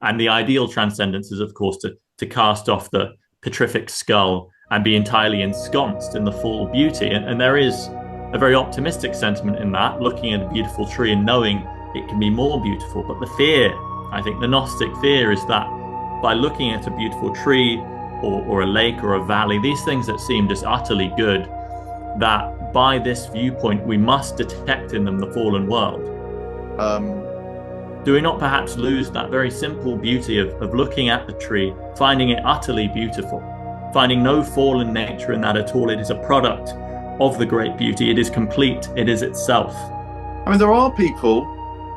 And the ideal transcendence is, of course, to cast off the petrific skull and be entirely ensconced in the full beauty. And there is a very optimistic sentiment in that, looking at a beautiful tree and knowing it can be more beautiful. But the fear, I think the Gnostic fear, is that by looking at a beautiful tree or a lake or a valley, these things that seem just utterly good, that by this viewpoint we must detect in them the fallen world. Do we not perhaps lose that very simple beauty of looking at the tree, finding it utterly beautiful, finding no fallen nature in that at all? It is a product of the great beauty. It is complete. It is itself. I mean, there are people,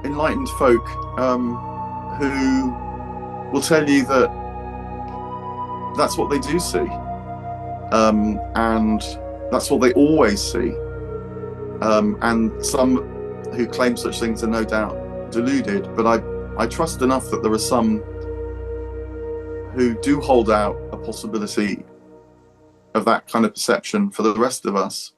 enlightened folk, who will tell you that that's what they do see, and that's what they always see. And some who claim such things are no doubt deluded, but I trust enough that there are some who do hold out a possibility of that kind of perception for the rest of us.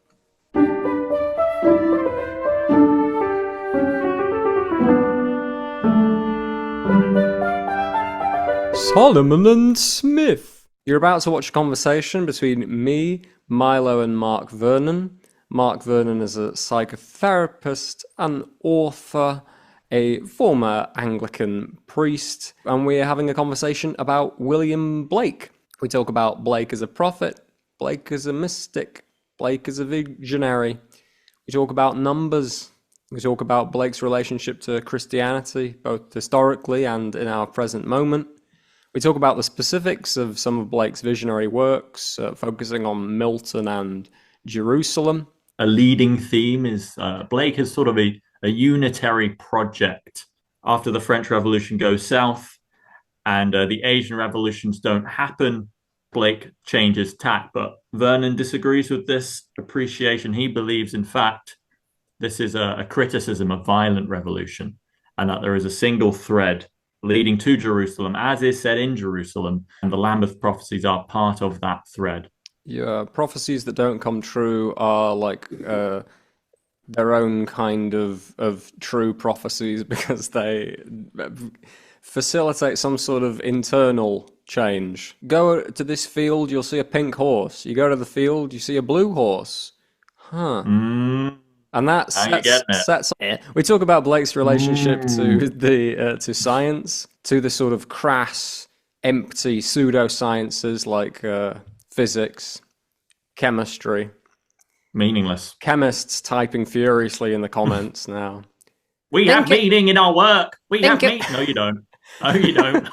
Solomon and Smith. You're about to watch a conversation between me, Milo, and Mark Vernon. Mark Vernon is a psychotherapist, an author, a former Anglican priest, and we're having a conversation about William Blake. We talk about Blake as a prophet, Blake as a mystic, Blake as a visionary. We talk about numbers. We talk about Blake's relationship to Christianity, both historically and in our present moment. We talk about the specifics of some of Blake's visionary works, focusing on Milton and Jerusalem. A leading theme is Blake is sort of a unitary project. After the French Revolution goes south and the Asian revolutions don't happen, Blake changes tack. But Vernon disagrees with this appreciation. He believes, in fact, this is a criticism of violent revolution, and that there is a single thread leading to Jerusalem, as is said in Jerusalem, and the Lambeth prophecies are part of that thread. Yeah, prophecies that don't come true are like their own kind of true prophecies, because they facilitate some sort of internal change. Go to this field, you'll see a pink horse. You go to the field, you see a blue horse. Huh. And that sets. We talk about Blake's relationship to science, to the sort of crass, empty pseudosciences like physics, chemistry. Meaningless. Chemists typing furiously in the comments now. We have meaning in our work. We have meaning. No, you don't. No, you don't.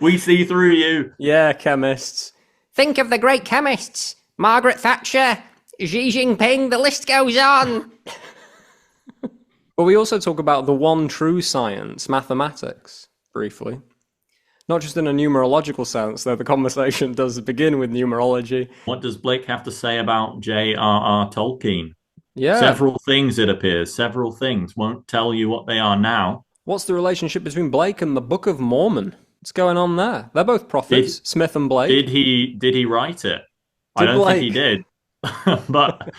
We see through you. Yeah, chemists. Think of the great chemists. Margaret Thatcher, Xi Jinping, the list goes on. But we also talk about the one true science, mathematics, briefly. Not just in a numerological sense, though the conversation does begin with numerology. What does Blake have to say about J.R.R. Tolkien? Yeah. Several things, it appears. Several things. Won't tell you what they are now. What's the relationship between Blake and the Book of Mormon? What's going on there? They're both prophets, Smith and Blake. Did he write it? I don't think he did. But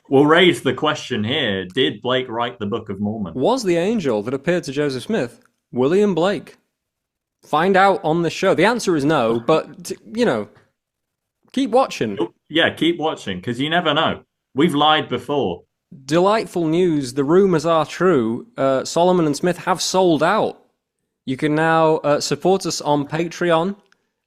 we'll raise the question here. Did Blake write the Book of Mormon? Was the angel that appeared to Joseph Smith William Blake? Find out on the show. The answer is no, but, keep watching. Yeah, keep watching, because you never know. We've lied before. Delightful news. The rumors are true. Solomon and Smith have sold out. You can now support us on Patreon.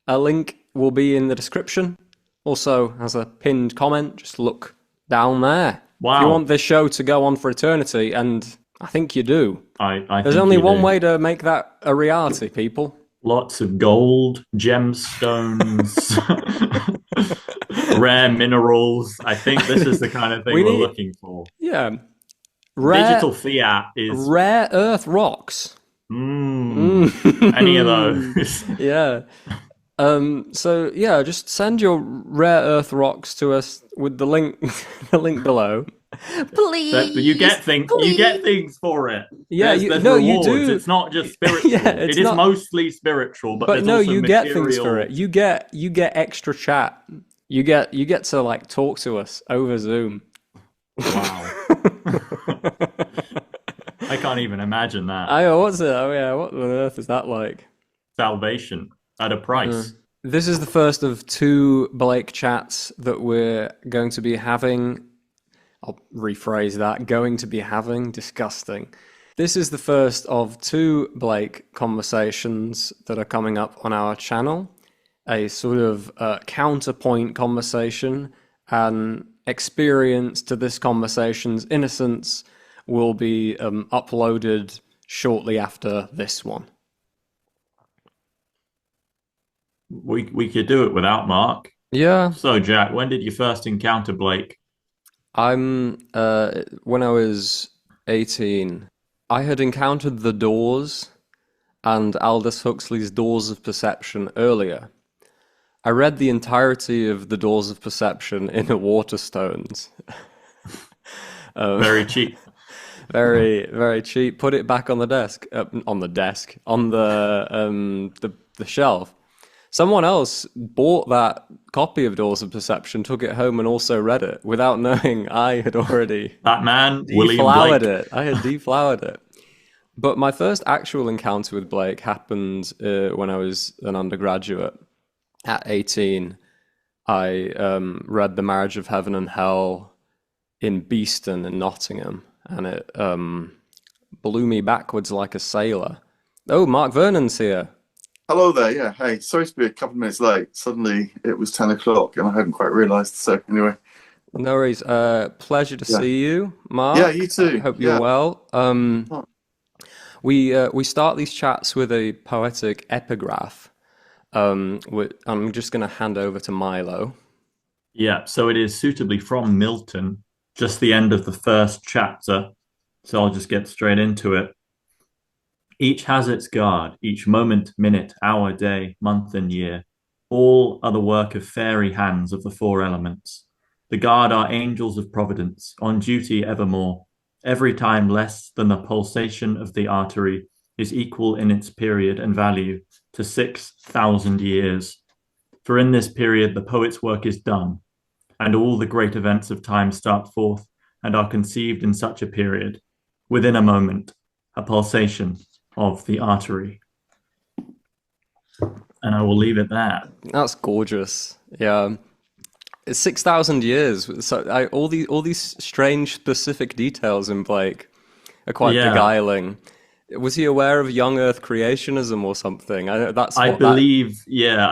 A link will be in the description. Also, as a pinned comment, just look down there. Wow. If you want this show to go on for eternity, and I think you do. There's think only you one do. way to make that a reality, people. Lots of gold, gemstones, rare minerals. I think this is the kind of thing we're looking for. Yeah. Digital fiat is... Rare earth rocks. Any of those. Yeah. So yeah, just send your rare earth rocks to us with the link below. Please. You get things. Please. You get things for it. Yeah, there's you rewards. do. It's not just spiritual. It is mostly spiritual, but no, also you material. get things for it. You get extra chat. You get to like talk to us over Zoom. Wow. I I can't even imagine that. What's it? Oh yeah, what on earth is that like? Salvation at a price. This is the first of 2 Blake chats that we're going to be having. I'll rephrase that. Going to be having. Disgusting. This is the first of 2 Blake conversations that are coming up on our channel. A sort of counterpoint conversation. An experience to this conversation's innocence will be uploaded shortly after this one. We could do it without Mark. Yeah. So, Jack, when did you first encounter Blake? When I was 18, I had encountered The Doors and Aldous Huxley's Doors of Perception earlier. I read the entirety of The Doors of Perception in a Waterstones. Very cheap. Very, very cheap. Put it back on the desk. On the shelf. Someone else bought that copy of Doors of Perception, took it home, and also read it without knowing I had already That man, William deflowered Blake. it. I had deflowered it. But my first actual encounter with Blake happened when I was an undergraduate. At 18, I read The Marriage of Heaven and Hell in Beeston in Nottingham, and it blew me backwards like a sailor. Oh, Mark Vernon's here. Hello there. Yeah. Hey, sorry to be a couple of minutes late. Suddenly it was 10 o'clock and I hadn't quite realised. So anyway. No worries. Pleasure to see you, Mark. Yeah, you too. Hope you're well. We start these chats with a poetic epigraph. I'm just going to hand over to Milo. Yeah, so it is suitably from Milton, just the end of the first chapter. So I'll just get straight into it. Each has its guard, each moment, minute, hour, day, month, and year. All are the work of fairy hands of the 4 elements. The guard are angels of providence, on duty evermore. Every time less than the pulsation of the artery is equal in its period and value to 6,000 years. For in this period the poet's work is done, and all the great events of time start forth and are conceived in such a period, within a moment, a pulsation of the artery. And I will leave it there. That's gorgeous. Yeah. It's 6,000 years. So all these strange specific details in Blake are quite beguiling. Was he aware of young Earth creationism or something? I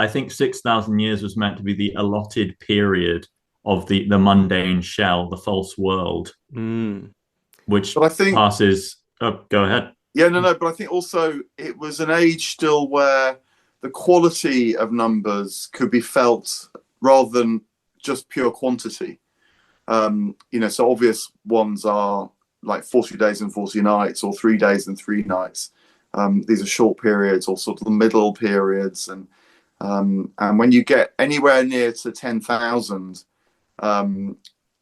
think 6,000 years was meant to be the allotted period of the mundane shell, the false world, which passes. Oh, go ahead. Yeah, no, but I think also it was an age still where the quality of numbers could be felt rather than just pure quantity. So obvious ones are like 40 days and 40 nights or 3 days and 3 nights. These are short periods or sort of the middle periods. And when you get anywhere near to 10,000,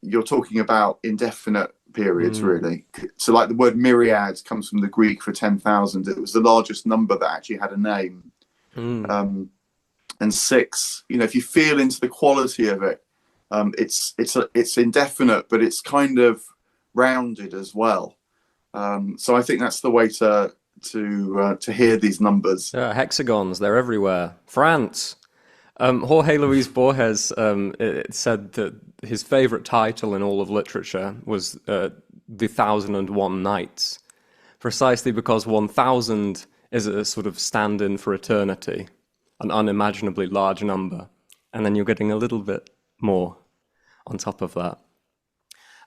you're talking about indefinite periods, really. So like the word myriad comes from the Greek for 10,000. It was the largest number that actually had a name. And 6, if you feel into the quality of it, it's indefinite, but it's kind of rounded as well. So I think that's the way to hear these numbers. Yeah, hexagons, they're everywhere. France. Jorge Luis Borges it said that his favorite title in all of literature was The 1001 Nights, precisely because 1,000 is a sort of stand-in for eternity, an unimaginably large number, and then you're getting a little bit more on top of that.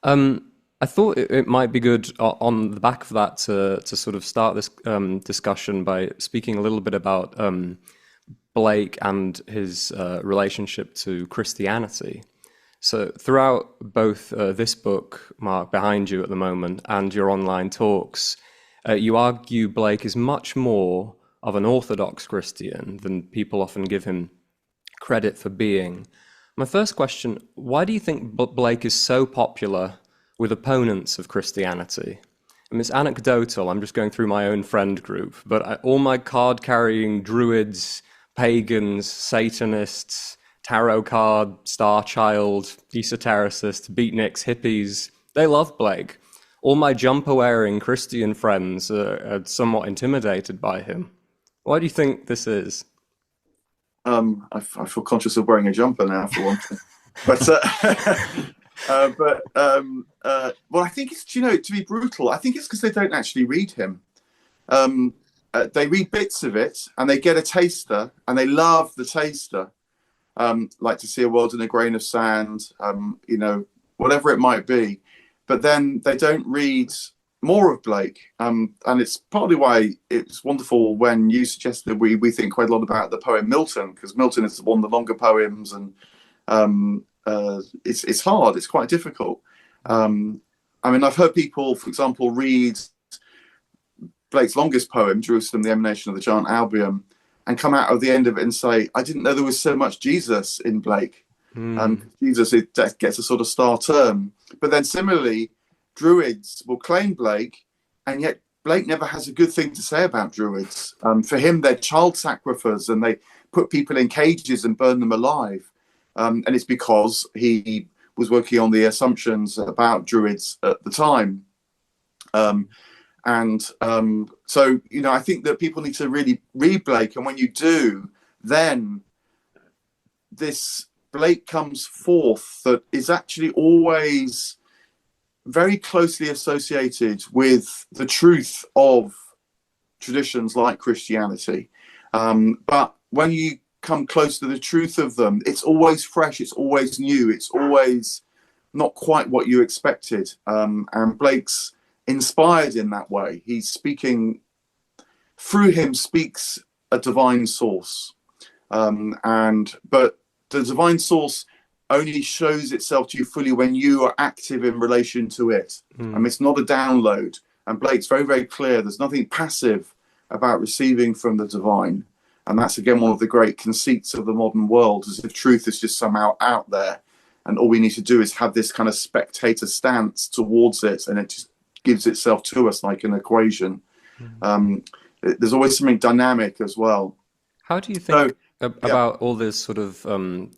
I thought it might be good on the back of that to sort of start this discussion by speaking a little bit about Blake and his relationship to Christianity. So throughout both this book, Mark, behind you at the moment, and your online talks, you argue Blake is much more of an Orthodox Christian than people often give him credit for being. My first question, why do you think Blake is so popular with opponents of Christianity? I mean, it's anecdotal, I'm just going through my own friend group, but all my card-carrying druids, pagans, Satanists, tarot card, star child, esotericists, beatniks, hippies, they love Blake. all my jumper-wearing Christian friends are somewhat intimidated by him. Why do you think this is? I feel conscious of wearing a jumper now for one thing, but well, I think it's, to be brutal, I think it's because they don't actually read him. They read bits of it and they get a taster and they love the taster. Like to see a world in a grain of sand, whatever it might be. But then they don't read more of Blake. And it's partly why it's wonderful when you suggested we think quite a lot about the poem Milton, because Milton is one of the longer poems, and it's hard, it's quite difficult. I've heard people, for example, read Blake's longest poem, Jerusalem, the Emanation of the Giant Albion, and come out of the end of it and say, I didn't know there was so much Jesus in Blake. Jesus, it gets a sort of star term. But then similarly, Druids will claim Blake, and yet Blake never has a good thing to say about Druids. For him, they're child sacrificers, and they put people in cages and burn them alive. And it's because he was working on the assumptions about Druids at the time. So, I think that people need to really read Blake. And when you do, then this Blake comes forth that is actually always very closely associated with the truth of traditions like Christianity. But when you come close to the truth of them, it's always fresh, it's always new, it's always not quite what you expected. And Blake's inspired in that way. He's speaking, through him speaks a divine source. But the divine source only shows itself to you fully when you are active in relation to it. It's not a download. And Blake's very, very clear. There's nothing passive about receiving from the divine. And that's, again, one of the great conceits of the modern world, as if truth is just somehow out there. And all we need to do is have this kind of spectator stance towards it, and it just gives itself to us like an equation. There's always something dynamic as well. How do you think about all this sort of I'm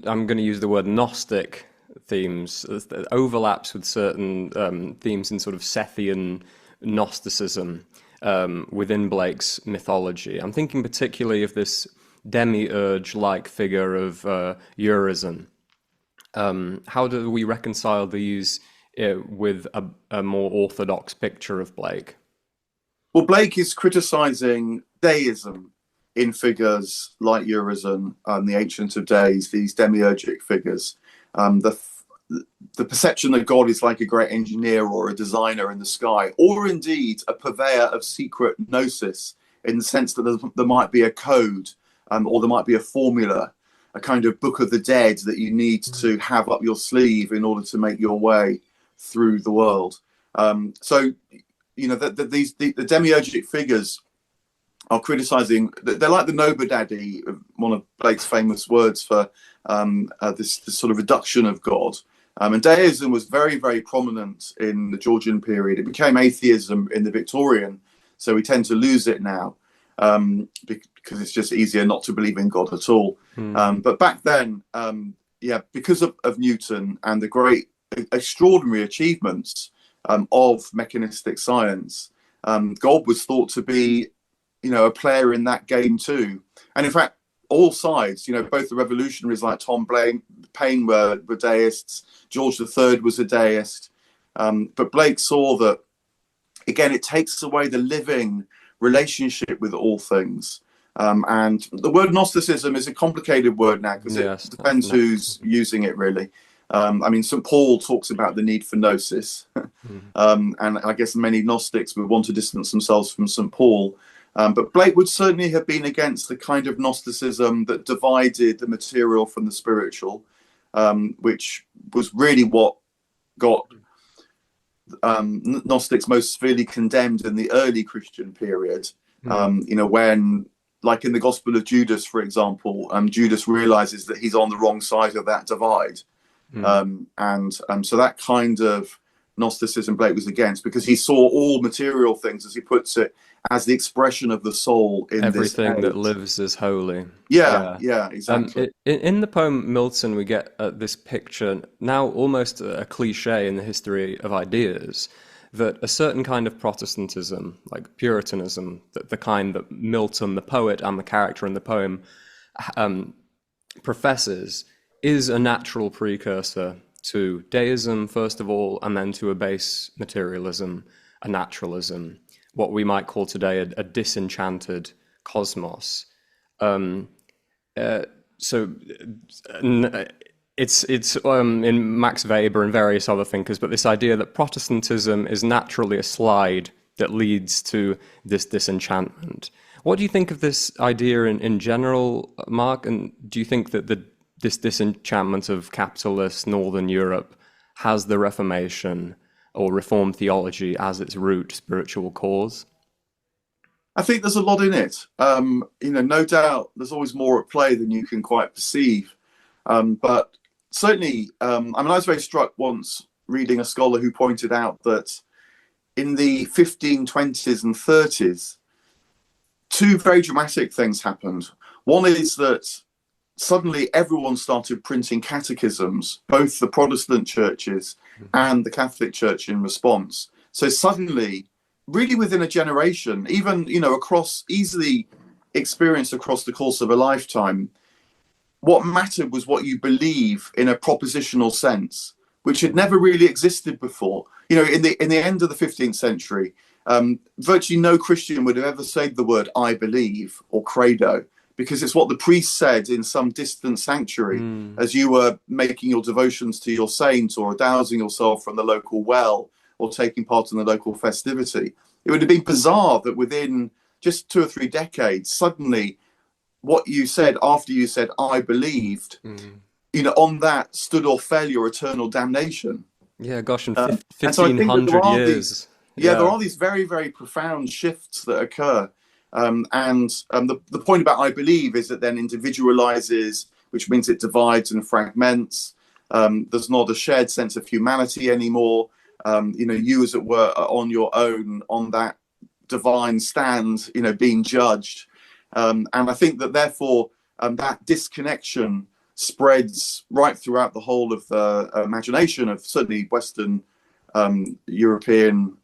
going to use the word Gnostic themes, that overlaps with certain themes in sort of Sethian Gnosticism within Blake's mythology? I'm thinking particularly of this demiurge-like figure of Urizen. How do we reconcile these with a more orthodox picture of Blake? Well, Blake is criticizing deism in figures like Urizen and the Ancient of Days, these demiurgic figures. The perception that God is like a great engineer or a designer in the sky, or indeed a purveyor of secret gnosis, in the sense that there might be a code, or there might be a formula, a kind of book of the dead that you need to have up your sleeve in order to make your way through the world. The demiurgic figures are criticizing, they're like the Nobodaddy, one of Blake's famous words for this sort of reduction of God. And deism was very, very prominent in the Georgian period. It became atheism in the Victorian, so we tend to lose it now because it's just easier not to believe in God at all. But back then, because of Newton and the great extraordinary achievements of mechanistic science, God was thought to be, a player in that game too. And in fact, all sides, both the revolutionaries like Tom Paine were deists, George III was a deist, but Blake saw that, again, it takes away the living relationship with all things. And the word Gnosticism is a complicated word now, because it depends who's using it, really. St. Paul talks about the need for gnosis, and I guess many Gnostics would want to distance themselves from St. Paul. But Blake would certainly have been against the kind of Gnosticism that divided the material from the spiritual, which was really what got Gnostics most severely condemned in the early Christian period. When, like in the Gospel of Judas, for example, Judas realizes that he's on the wrong side of that divide. So that kind of Gnosticism Blake was against, because he saw all material things, as he puts it, as the expression of the soul in Everything this that age. lives is holy. Yeah, exactly. In the poem Milton, we get this picture, now almost a cliche in the history of ideas, that a certain kind of Protestantism, like Puritanism, the kind that Milton, the poet, and the character in the poem professes, is a natural precursor to deism, first of all, and then to a base materialism, a naturalism, what we might call today a disenchanted cosmos. It's in Max Weber and various other thinkers, but this idea that Protestantism is naturally a slide that leads to this disenchantment. What do you think of this idea in general, Mark? And do you think that this disenchantment of capitalist Northern Europe has the Reformation or Reformed theology as its root spiritual cause? I think there's a lot in it. No doubt there's always more at play than you can quite perceive. But certainly, I was very struck once reading a scholar who pointed out that in the 1520s and 30s, two very dramatic things happened. One is that suddenly everyone started printing catechisms, both the Protestant churches and the Catholic Church, in response. So suddenly, really within a generation, even across, easily experienced across the course of a lifetime, what mattered was what you believe in a propositional sense, which had never really existed before. In the end of the 15th century, virtually no Christian would have ever said the word "I believe" or "credo," because it's what the priest said in some distant sanctuary as you were making your devotions to your saint, or dowsing yourself from the local well, or taking part in the local festivity. It would have been bizarre that within just 2 or 3 decades, suddenly what you said after you said "I believed," on that stood or fell your eternal damnation. Yeah, gosh, in And so I think that 1500 years. there are these very, very profound shifts that occur. The point about "I believe" is that then individualizes, which means it divides and fragments. There's not a shared sense of humanity anymore. You, as it were, are on your own on that divine stand, being judged. And I think that therefore that disconnection spreads right throughout the whole of the imagination of certainly Western European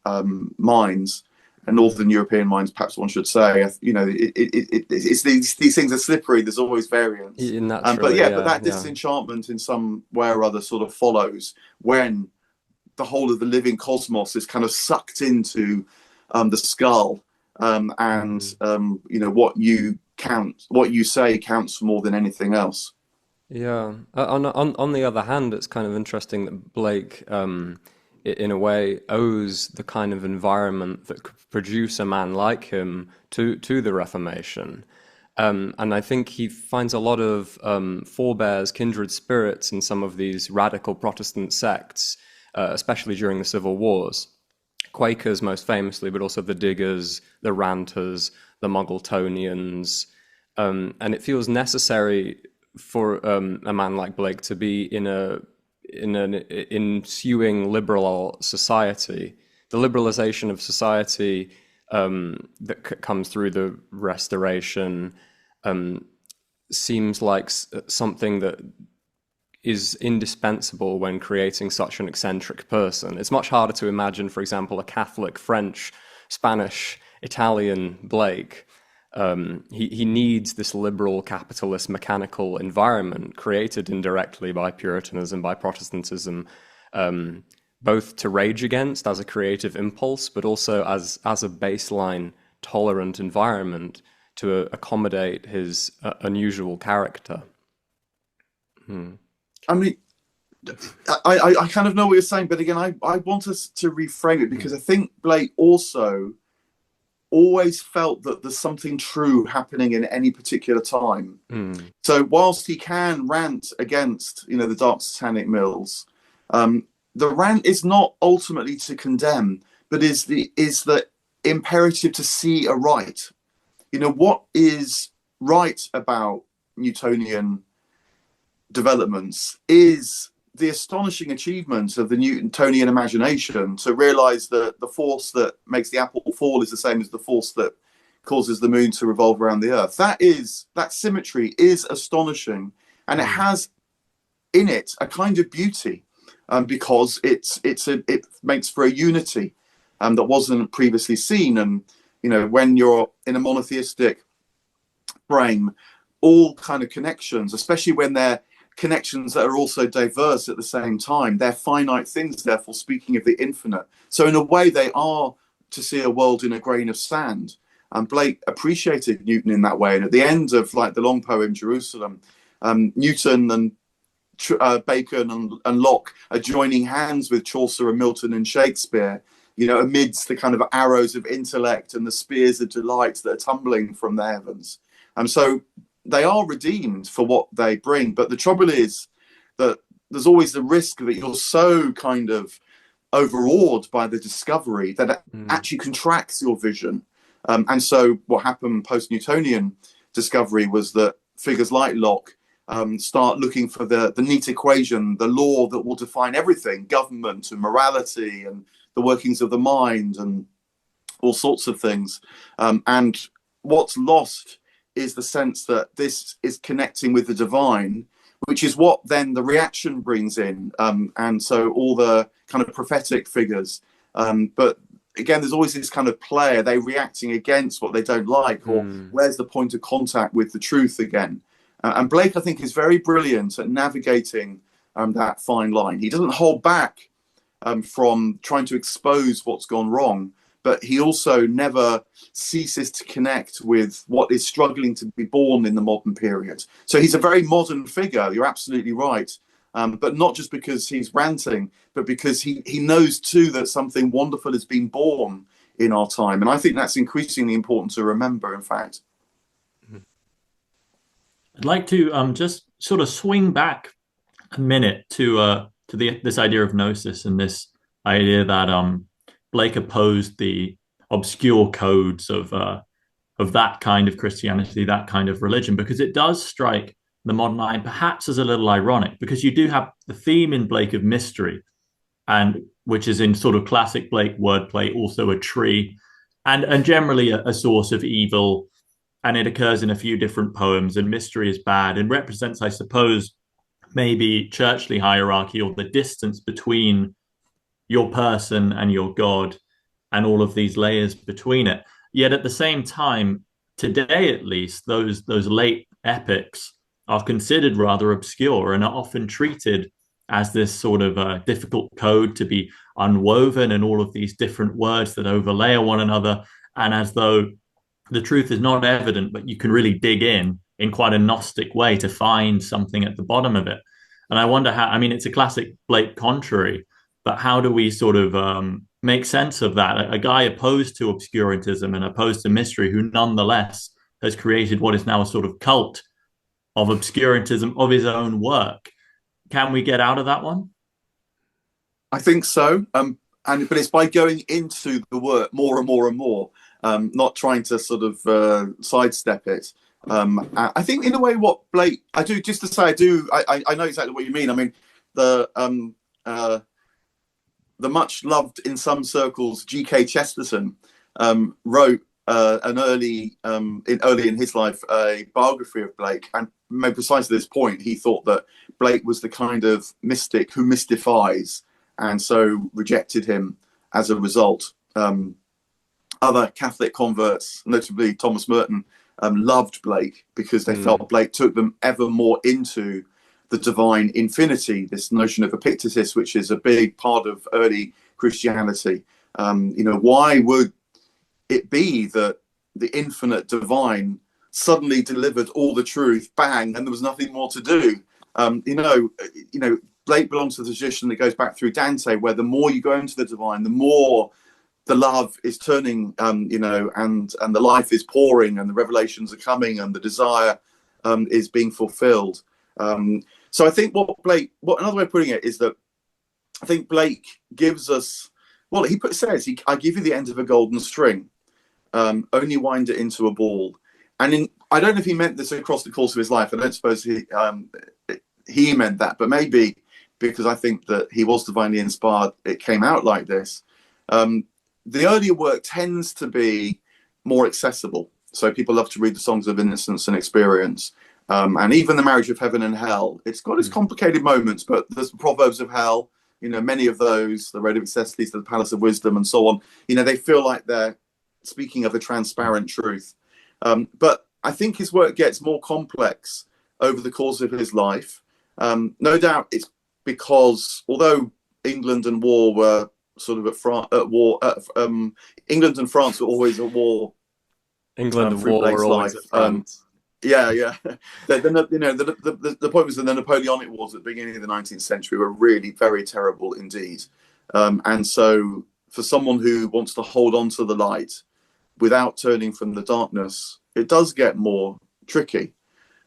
minds, and Northern European minds, perhaps one should say. It's these things are slippery. There's always variance. But that disenchantment in some way or other sort of follows when the whole of the living cosmos is kind of sucked into the skull, what you say counts for more than anything else. Yeah. On the other hand, it's kind of interesting that Blake, in a way, owes the kind of environment that could produce a man like him to the Reformation. And I think he finds a lot of forebears, kindred spirits in some of these radical Protestant sects, especially during the Civil Wars. Quakers most famously, but also the Diggers, the Ranters, the Muggletonians. And it feels necessary for a man like Blake to be in an ensuing liberal society. The liberalization of society that comes through the Restoration seems like something that is indispensable when creating such an eccentric person. It's much harder to imagine, for example, a Catholic, French, Spanish, Italian Blake. He needs this liberal, capitalist, mechanical environment created indirectly by Puritanism, by Protestantism, both to rage against as a creative impulse, but also as a baseline, tolerant environment to accommodate his unusual character. I mean, I kind of know what you're saying, but again, I want us to reframe it, because I think Blake also always felt that there's something true happening in any particular time. So whilst he can rant against, the dark satanic mills, the rant is not ultimately to condemn, but is the imperative to see aright. What is right about Newtonian developments is the astonishing achievement of the Newtonian imagination to realize that the force that makes the apple fall is the same as the force that causes the moon to revolve around the earth. That symmetry is astonishing, and it has in it a kind of beauty, because it makes for a unity that wasn't previously seen. And when you're in a monotheistic frame, all kind of connections, especially when they're connections that are also diverse at the same time, they're finite things, therefore speaking of the infinite. So in a way, they are to see a world in a grain of sand. And Blake appreciated Newton in that way. And at the end of the long poem Jerusalem, Newton and Bacon and Locke are joining hands with Chaucer and Milton and Shakespeare, amidst the kind of arrows of intellect and the spears of delight that are tumbling from the heavens. And so they are redeemed for what they bring. But the trouble is that there's always the risk that you're so kind of overawed by the discovery that it actually contracts your vision. And so what happened post-Newtonian discovery was that figures like Locke start looking for the neat equation, the law that will define everything, government and morality and the workings of the mind and all sorts of things. And what's lost is the sense that this is connecting with the divine, which is what then the reaction brings in. And so all the kind of prophetic figures. But again, there's always this kind of play. Are they reacting against what they don't like? Or where's the point of contact with the truth again? And Blake, I think, is very brilliant at navigating that fine line. He doesn't hold back from trying to expose what's gone wrong, but he also never ceases to connect with what is struggling to be born in the modern period. So he's a very modern figure, you're absolutely right. But not just because he's ranting, but because he knows too that something wonderful has been born in our time. And I think that's increasingly important to remember, in fact. I'd like to just sort of swing back a minute to this idea of gnosis and this idea that Blake opposed the obscure codes of that kind of Christianity, that kind of religion, because it does strike the modern eye, perhaps as a little ironic, because you do have the theme in Blake of mystery, and which is in sort of classic Blake wordplay, also a tree, and generally a source of evil. And it occurs in a few different poems, and mystery is bad and represents, I suppose, maybe churchly hierarchy or the distance between your person and your God and all of these layers between it. Yet at the same time, today at least, those late epics are considered rather obscure and are often treated as this sort of difficult code to be unwoven, and all of these different words that overlay one another, and as though the truth is not evident, but you can really dig in quite a Gnostic way to find something at the bottom of it. And I wonder how, I mean, it's a classic Blake contrary, but how do we sort of make sense of that? A guy opposed to obscurantism and opposed to mystery, who nonetheless has created what is now a sort of cult of obscurantism of his own work. Can we get out of that one? I think so. But it's by going into the work more and more and more. Not trying to sort of sidestep it. I think in a way what Blake, I do, just to say, I know exactly what you mean. I mean, the much loved in some circles G.K. Chesterton wrote early in his life a biography of Blake, and made precisely this point. He thought that Blake was the kind of mystic who mystifies, and so rejected him as a result. Other Catholic converts, notably Thomas Merton, loved Blake because they felt Blake took them ever more into the divine infinity, this notion of epictetus, which is a big part of early Christianity. Why would it be that the infinite divine suddenly delivered all the truth, bang, and there was nothing more to do? Blake belongs to the tradition that goes back through Dante, where the more you go into the divine, the more the love is turning, and the life is pouring, and the revelations are coming, and the desire is being fulfilled. So I think what another way of putting it is that I think Blake gives us, well, says, I give you the end of a golden string, only wind it into a ball. And I don't know if he meant this across the course of his life. I don't suppose he meant that, but maybe because I think that he was divinely inspired, it came out like this. The earlier work tends to be more accessible. So people love to read the Songs of Innocence and Experience. And even the Marriage of Heaven and Hell. It's got its complicated moments, but there's the Proverbs of Hell, many of those, the Road of Excesses to the Palace of Wisdom and so on, they feel like they're speaking of a transparent truth. But I think his work gets more complex over the course of his life. No doubt it's because although England and war were sort of at war, England and France were always at war. England and war were always at France. Yeah. The point was that the Napoleonic Wars at the beginning of the 19th century were really very terrible indeed. And so for someone who wants to hold on to the light without turning from the darkness, it does get more tricky.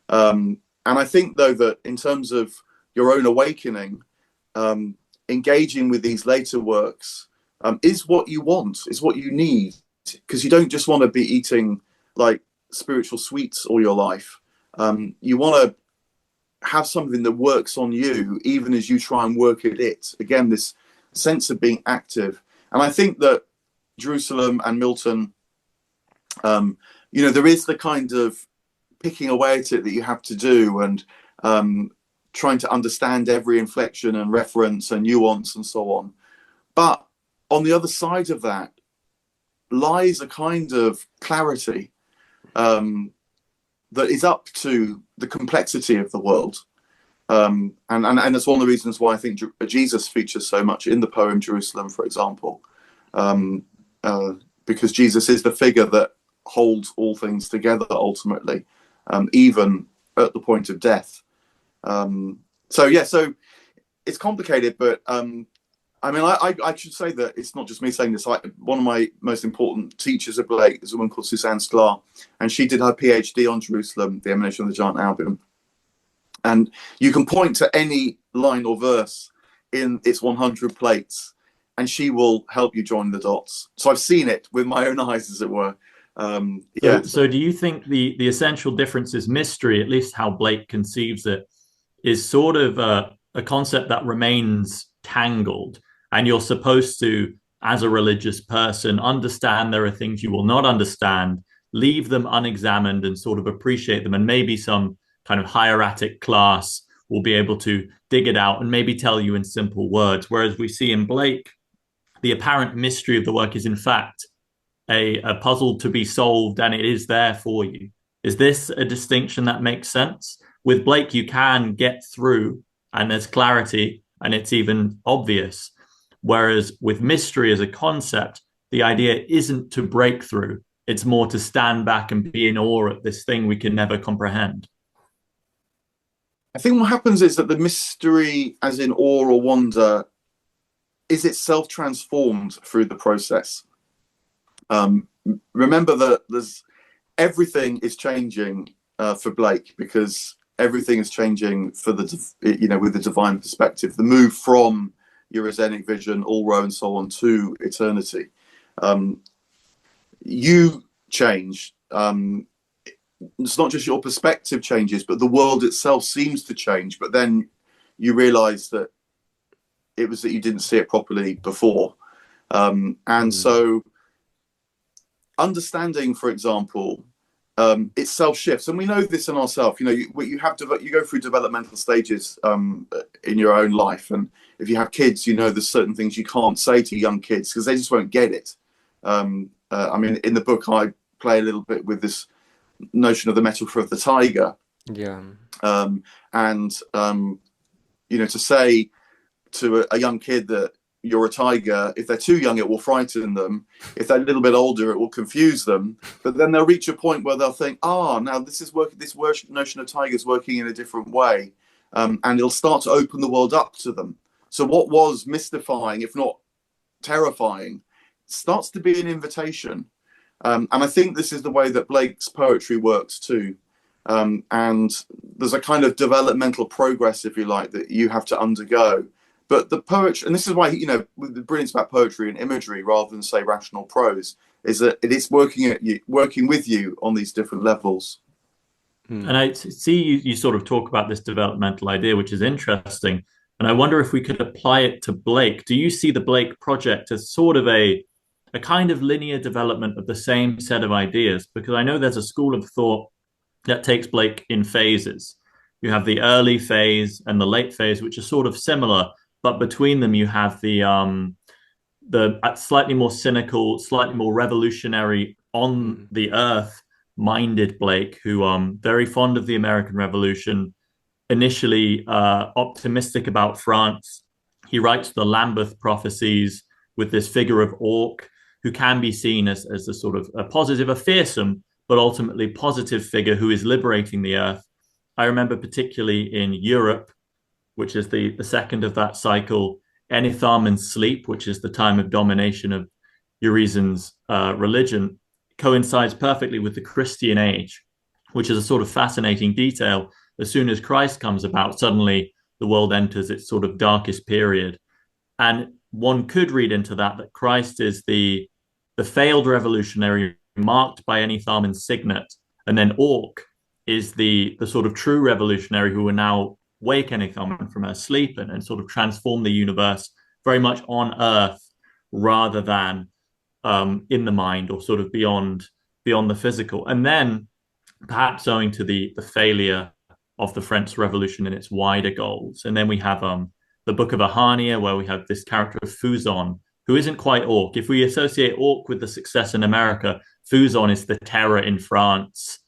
And I think, though, that in terms of your own awakening, engaging with these later works is what you want, is what you need, because you don't just want to be eating like spiritual sweets all your life. You want to have something that works on you, even as you try and work at it. Again, this sense of being active. And I think that Jerusalem and Milton, there is the kind of picking away at it that you have to do, and trying to understand every inflection and reference and nuance and so on. But on the other side of that lies a kind of clarity that is up to the complexity of the world. And that's one of the reasons why I think Jesus features so much in the poem Jerusalem, for example, because Jesus is the figure that holds all things together ultimately, even at the point of death. So it's complicated, but I should say that it's not just me saying this. One of my most important teachers of Blake is a woman called Suzanne Sklar, and she did her PhD on Jerusalem, the Emanation of the Giant Album. And you can point to any line or verse in its 100 plates, and she will help you join the dots. So I've seen it with my own eyes, as it were. So do you think the essential difference is mystery, at least how Blake conceives it, is sort of a concept that remains tangled, and you're supposed to, as a religious person, understand there are things you will not understand, leave them unexamined and sort of appreciate them, and maybe some kind of hieratic class will be able to dig it out and maybe tell you in simple words. Whereas we see in Blake, the apparent mystery of the work is in fact a puzzle to be solved, and it is there for you. Is this a distinction that makes sense? With Blake, you can get through and there's clarity and it's even obvious. Whereas with mystery as a concept, the idea isn't to break through. It's more to stand back and be in awe at this thing we can never comprehend. I think what happens is that the mystery, as in awe or wonder, is itself transformed through the process. Remember that everything is changing for Blake, because everything is changing for with the divine perspective. The move from Eurasianic vision, Ulro, and so on to eternity. You change. It's not just your perspective changes, but the world itself seems to change. But then you realise that it was that you didn't see it properly before. So understanding, for example, itself shifts, and we know this in ourselves. You go through developmental stages in your own life, and if you have kids, there's certain things you can't say to young kids because they just won't get it. In the book, I play a little bit with this notion of the metaphor of the tiger. Yeah. To say to a young kid that you're a tiger, if they're too young, it will frighten them. If they're a little bit older, it will confuse them. But then they'll reach a point where they'll think, now this is working. This notion of tigers working in a different way, and it'll start to open the world up to them. So what was mystifying, if not terrifying, starts to be an invitation. And I think this is the way that Blake's poetry works too. And there's a kind of developmental progress, if you like, that you have to undergo. But the poetry, and this is why, the brilliance about poetry and imagery, rather than say rational prose, is that it is working with you on these different levels. And I see you sort of talk about this developmental idea, which is interesting. And I wonder if we could apply it to Blake. Do you see the Blake project as sort of a kind of linear development of the same set of ideas? Because I know there's a school of thought that takes Blake in phases. You have the early phase and the late phase, which are sort of similar, but between them you have the slightly more cynical, slightly more revolutionary, on the earth minded Blake, who very fond of the American Revolution, initially optimistic about France. He writes the Lambeth prophecies with this figure of Orc, who can be seen as a sort of a positive, a fearsome, but ultimately positive figure who is liberating the earth. I remember particularly in Europe, which is the second of that cycle, Enitharmon's sleep, which is the time of domination of Urizen's religion, coincides perfectly with the Christian age, which is a sort of fascinating detail. As soon as Christ comes about, suddenly the world enters its sort of darkest period. And one could read into that Christ is the failed revolutionary marked by Enitharmon's signet, and then Orc is the sort of true revolutionary who will now wake Enitharmon from her sleep and sort of transform the universe very much on Earth rather than in the mind or sort of beyond the physical. And then perhaps owing to the failure of the French Revolution and its wider goals. And then we have the Book of Ahania, where we have this character of Fuzon, who isn't quite Orc. If we associate Orc with the success in America, Fuzon is the terror in France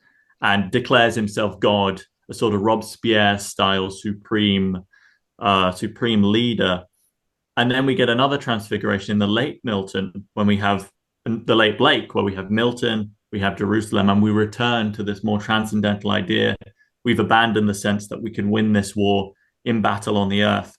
and declares himself God, a sort of Robespierre-style supreme leader. And then we get another transfiguration in the late Milton, when we have the late Blake, where we have Milton, we have Jerusalem, and we return to this more transcendental idea. We've abandoned the sense that we can win this war in battle on the earth.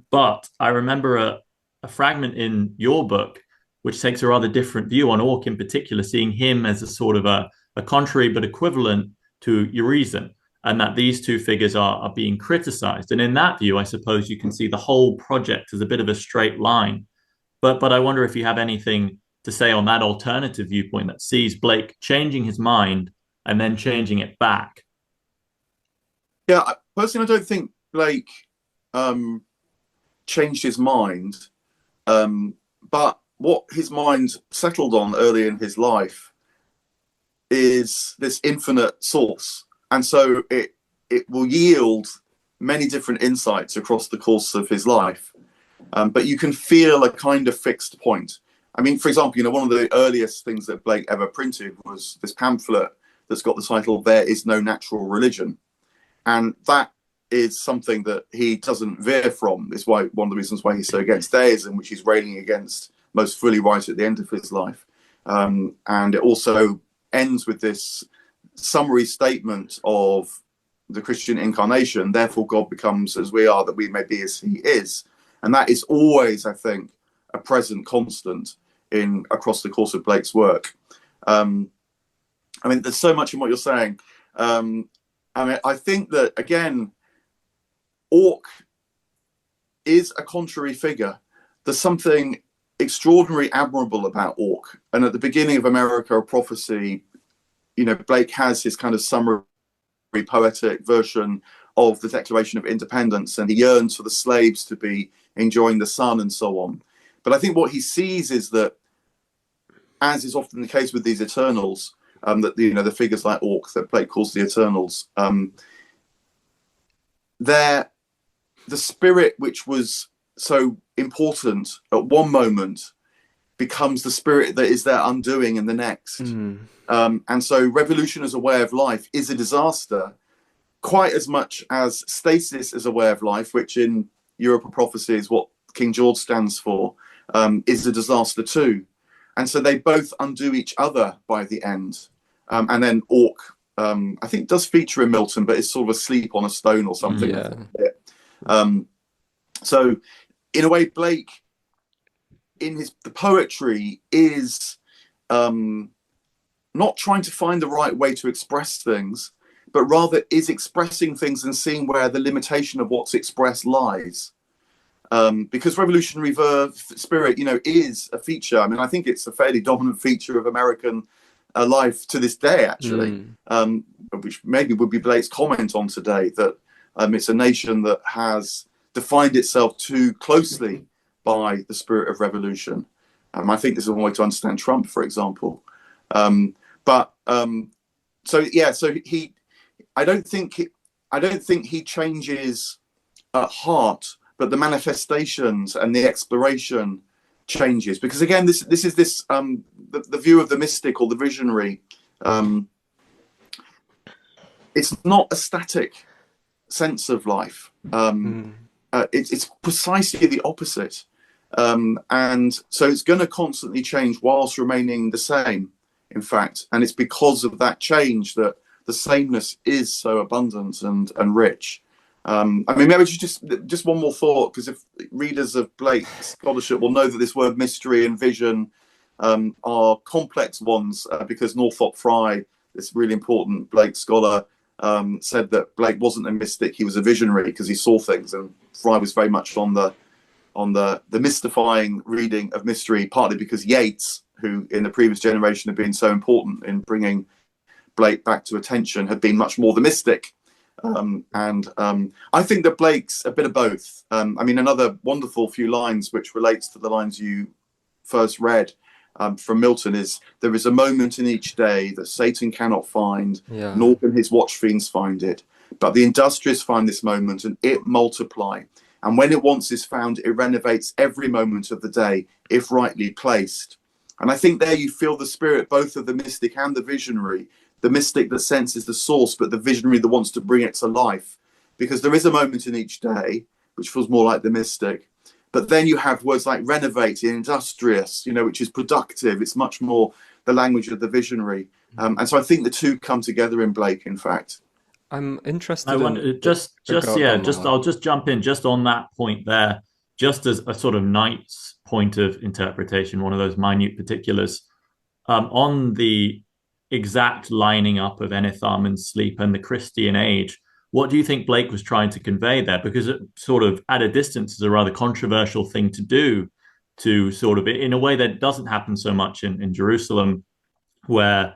But I remember a fragment in your book, which takes a rather different view on Orc in particular, seeing him as a sort of a contrary but equivalent to Urizen, and that these two figures are being criticized. And in that view, I suppose you can see the whole project as a bit of a straight line. But I wonder if you have anything to say on that alternative viewpoint that sees Blake changing his mind and then changing it back. Yeah, personally, I don't think Blake changed his mind, but what his mind settled on early in his life is this infinite source. And so it will yield many different insights across the course of his life. But you can feel a kind of fixed point. I mean, for example, one of the earliest things that Blake ever printed was this pamphlet that's got the title, "There is no natural religion." And that is something that he doesn't veer from. It's one of the reasons why he's so against deism, which he's railing against most fully right at the end of his life. And it also ends with this summary statement of the Christian incarnation. Therefore, God becomes as we are, that we may be as he is. And that is always, I think, a present constant across the course of Blake's work. I mean, there's so much in what you're saying. I mean, I think that, again, Orc is a contrary figure. There's something extraordinarily admirable about Orc. And at the beginning of America, a Prophecy, Blake has his kind of summary poetic version of the Declaration of Independence, and he yearns for the slaves to be enjoying the sun and so on. But I think what he sees is that, as is often the case with these Eternals, that the figures like Orc that Blake calls the Eternals, the spirit which was so important at one moment becomes the spirit that is their undoing in the next. And so revolution as a way of life is a disaster, quite as much as stasis as a way of life, which in Europe of Prophecy is what King George stands for, is a disaster too. And so they both undo each other by the end. And then Orc, I think, does feature in Milton, but it's sort of asleep on a stone or something. Yeah. So in a way, Blake, in the poetry, is not trying to find the right way to express things, but rather is expressing things and seeing where the limitation of what's expressed lies. Because revolutionary spirit, is a feature. I mean, I think it's a fairly dominant feature of American life to this day, actually, which maybe would be Blake's comment on today, that it's a nation that has defined itself too closely by the spirit of revolution. I think this is one way to understand Trump, for example. But so yeah, so I don't think he changes at heart, but the manifestations and the exploration changes, because again, this is the view of the mystic or the visionary. It's not a static sense of life. It's precisely the opposite, and so it's going to constantly change whilst remaining the same, in fact. And it's because of that change that the sameness is so abundant and rich. I mean, maybe just one more thought, because if readers of Blake's scholarship will know that this word mystery and vision are complex ones, because Northrop Frye, this really important Blake scholar, said that Blake wasn't a mystic, he was a visionary, because he saw things, and Frye was very much on the mystifying reading of mystery, partly because Yeats, who in the previous generation had been so important in bringing Blake back to attention, had been much more the mystic. I think that Blake's a bit of both. I mean, another wonderful few lines which relates to the lines you first read from Milton is, there is a moment in each day that Satan cannot find, nor can his watch fiends find it. But the industrious find this moment, and it multiply. And when it once is found, it renovates every moment of the day, if rightly placed. And I think there you feel the spirit both of the mystic and the visionary. The mystic that senses the source, but the visionary that wants to bring it to life. Because there is a moment in each day, which feels more like the mystic. But then you have words like renovate, industrious, which is productive. It's much more the language of the visionary. And so I think the two come together in Blake, in fact. I'm interested I'll just jump in just on that point there, just as a sort of knight's point of interpretation, one of those minute particulars, on the exact lining up of Enitharmon's sleep and the Christian age. What do you think Blake was trying to convey there? Because it sort of at a distance is a rather controversial thing to do, to sort of, in a way that doesn't happen so much in Jerusalem, where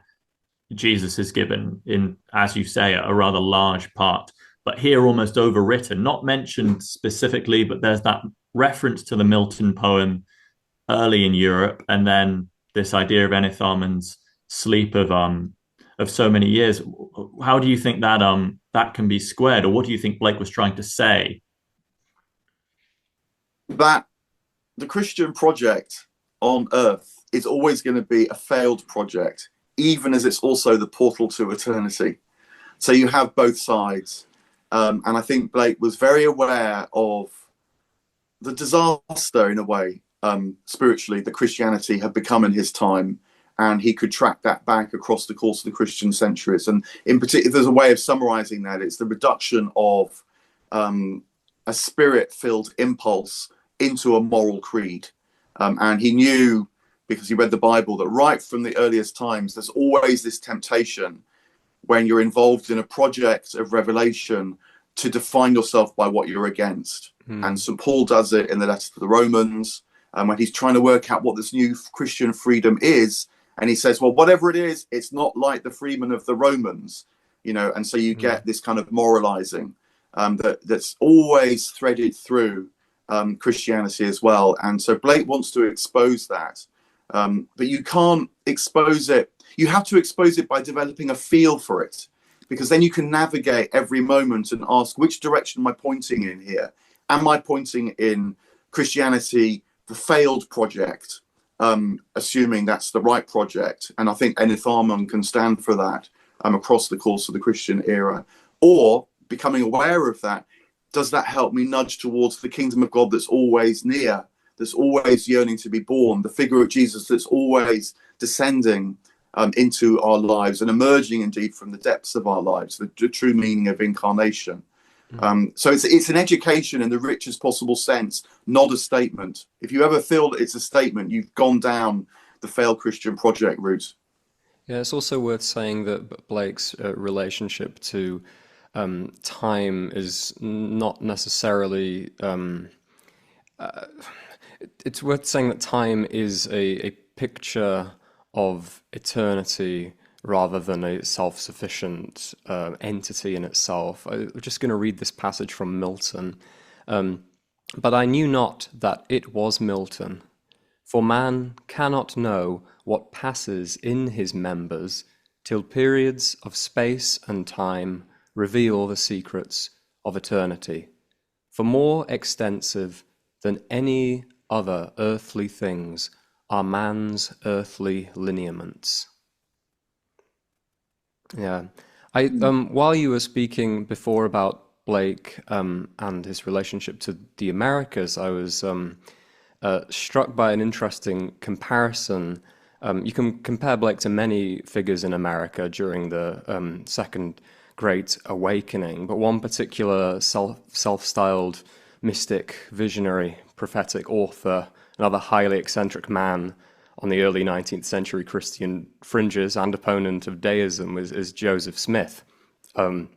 Jesus is given in, as you say, a rather large part, but here almost overwritten, not mentioned specifically, but there's that reference to the Milton poem early in Europe, and then this idea of Enitharmon's sleep of so many years. How do you think that that can be squared, or what do you think Blake was trying to say? That the Christian project on earth is always going to be a failed project, even as it's also the portal to eternity. So you have both sides, and I think Blake was very aware of the disaster, in a way, spiritually, that Christianity had become in his time. And he could track that back across the course of the Christian centuries. And in particular, there's a way of summarizing that. It's the reduction of a spirit-filled impulse into a moral creed. And he knew, because he read the Bible, that right from the earliest times, there's always this temptation when you're involved in a project of revelation to define yourself by what you're against. And St. Paul does it in the letter to the Romans, when he's trying to work out what this new Christian freedom is. And he says, well, whatever it is, it's not like the freemen of the Romans, and so you get this kind of moralizing that's always threaded through Christianity as well. And so Blake wants to expose that. But you can't expose it. You have to expose it by developing a feel for it, because then you can navigate every moment and ask, which direction am I pointing in here? Am I pointing in Christianity, the failed project? Assuming that's the right project, and I think Enitharmon can stand for that across the course of the Christian era. Or becoming aware of that, does that help me nudge towards the kingdom of God that's always near, that's always yearning to be born, the figure of Jesus that's always descending into our lives and emerging indeed from the depths of our lives, the true meaning of incarnation. So it's an education in the richest possible sense, not a statement. If you ever feel that it's a statement, you've gone down the failed Christian project route. Yeah, it's also worth saying that Blake's relationship to time is not necessarily... it's worth saying that time is a picture of eternity rather than a self-sufficient entity in itself. I'm just going to read this passage from Milton. But I knew not that it was Milton. For man cannot know what passes in his members till periods of space and time reveal the secrets of eternity. For more extensive than any other earthly things are man's earthly lineaments. Yeah. While you were speaking before about Blake and his relationship to the Americas, I was struck by an interesting comparison. You can compare Blake to many figures in America during the Second Great Awakening, but one particular self-styled mystic, visionary, prophetic author, another highly eccentric man on the early 19th century Christian fringes and opponent of deism is Joseph Smith. And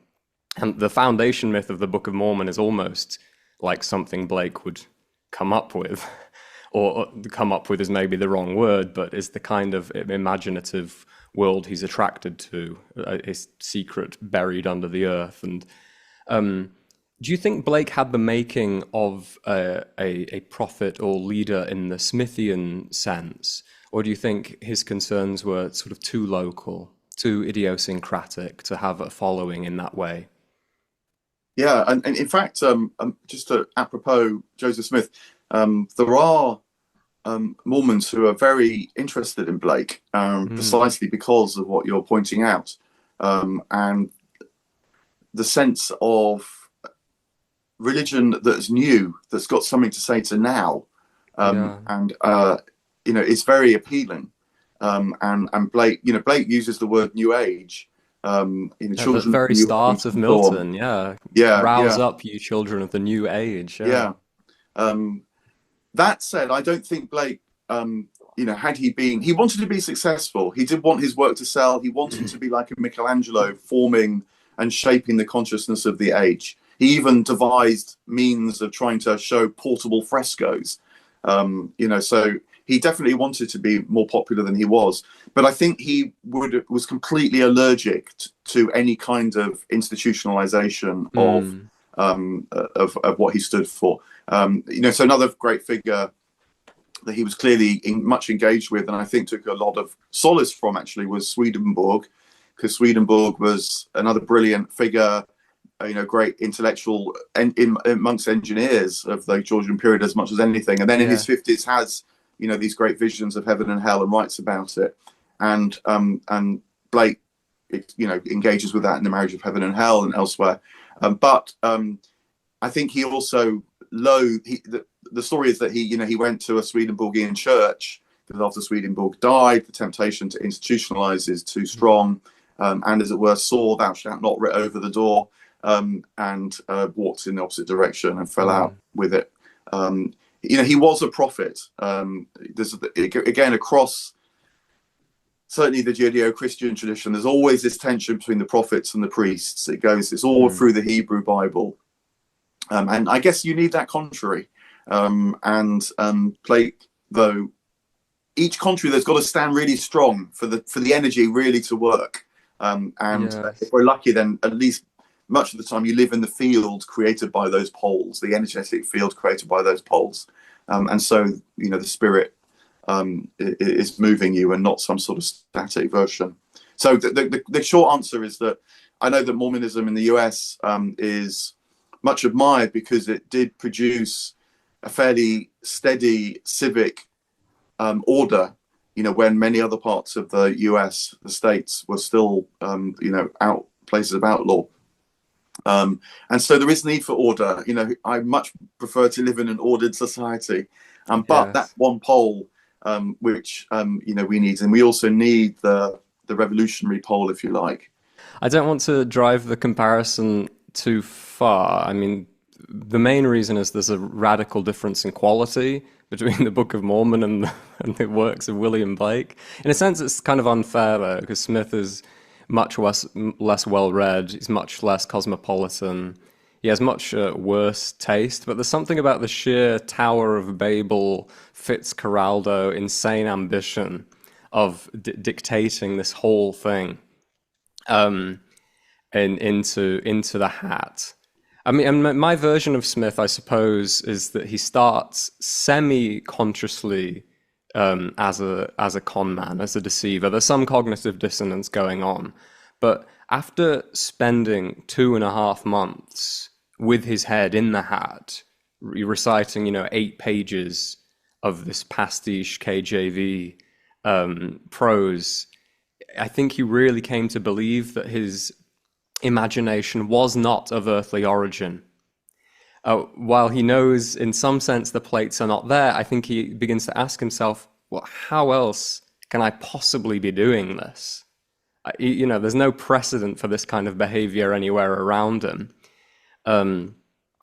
the foundation myth of the Book of Mormon is almost like something Blake would come up with, or come up with is maybe the wrong word, but is the kind of imaginative world he's attracted to, a secret buried under the earth. And do you think Blake had the making of a prophet or leader in the Smithian sense? Or do you think his concerns were sort of too local, too idiosyncratic to have a following in that way? Yeah, and in fact, just apropos Joseph Smith, there are Mormons who are very interested in Blake, precisely because of what you're pointing out, and the sense of religion that's new, that's got something to say to now, and it's very appealing. And Blake, Blake uses the word New Age. At the very start of Milton, rouse up, you children of the New Age. That said, I don't think Blake, had he wanted to be successful. He did want his work to sell. He wanted to be like a Michelangelo, forming and shaping the consciousness of the age. He even devised means of trying to show portable frescoes. So he definitely wanted to be more popular than he was. But I think he was completely allergic to any kind of institutionalization of what he stood for. So another great figure that he was clearly much engaged with, and I think took a lot of solace from, actually, was Swedenborg, because Swedenborg was another brilliant figure, great intellectual amongst engineers of the Georgian period as much as anything. And then in his 50s has, these great visions of heaven and hell and writes about it. And Blake, engages with that in The Marriage of Heaven and Hell and elsewhere. But I think he also the story is that he went to a Swedenborgian church, because after Swedenborg died, the temptation to institutionalize is too strong, and as it were, saw "Thou shalt not" writ over the door, and walked in the opposite direction and fell out with it. He was a prophet. There's again, across certainly the Judeo-Christian tradition, there's always this tension between the prophets and the priests. It's all through the Hebrew Bible, and I guess you need that contrary. Blake, though, each contrary, there's got to stand really strong for the energy really to work. If we're lucky, then at least much of the time you live in the field created by those poles, the energetic field created by those poles. And so, the spirit is moving you and not some sort of static version. So the short answer is that I know that Mormonism in the US is much admired because it did produce a fairly steady civic order, when many other parts of the US, the states, were still, places of outlaw. And so there is need for order. I much prefer to live in an ordered society. But that's one pole which we need, and we also need the revolutionary pole, if you like. I don't want to drive the comparison too far. I mean, the main reason is there's a radical difference in quality between the Book of Mormon and the works of William Blake. In a sense, it's kind of unfair, though, because Smith is much less well-read. He's much less cosmopolitan. He has much worse taste. But there's something about the sheer Tower of Babel, Fitzcarraldo, insane ambition of dictating this whole thing into the hat. I mean, and my version of Smith, I suppose, is that he starts semi-consciously as a con man, as a deceiver. There's some cognitive dissonance going on, but after spending 2.5 months with his head in the hat, reciting 8 pages of this pastiche KJV prose, I think he really came to believe that his imagination was not of earthly origin. While he knows in some sense the plates are not there, I think he begins to ask himself, well, how else can I possibly be doing this? There's no precedent for this kind of behavior anywhere around him,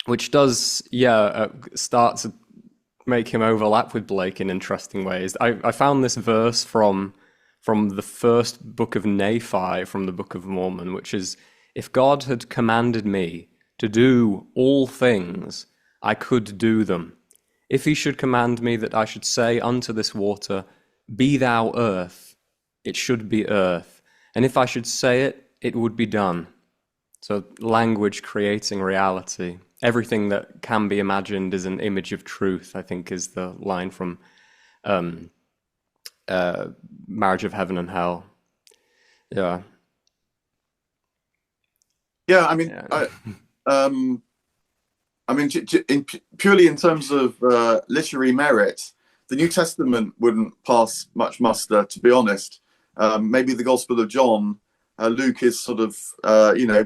which does, start to make him overlap with Blake in interesting ways. I found this verse from the first book of Nephi from the Book of Mormon, which is, if God had commanded me to do all things, I could do them. If he should command me that I should say unto this water, be thou earth, it should be earth. And if I should say it, it would be done. So language creating reality. Everything that can be imagined is an image of truth, I think is the line from Marriage of Heaven and Hell. Yeah. Yeah, I mean, purely in terms of literary merit, the New Testament wouldn't pass much muster, to be honest. Maybe the Gospel of John, Luke is sort of,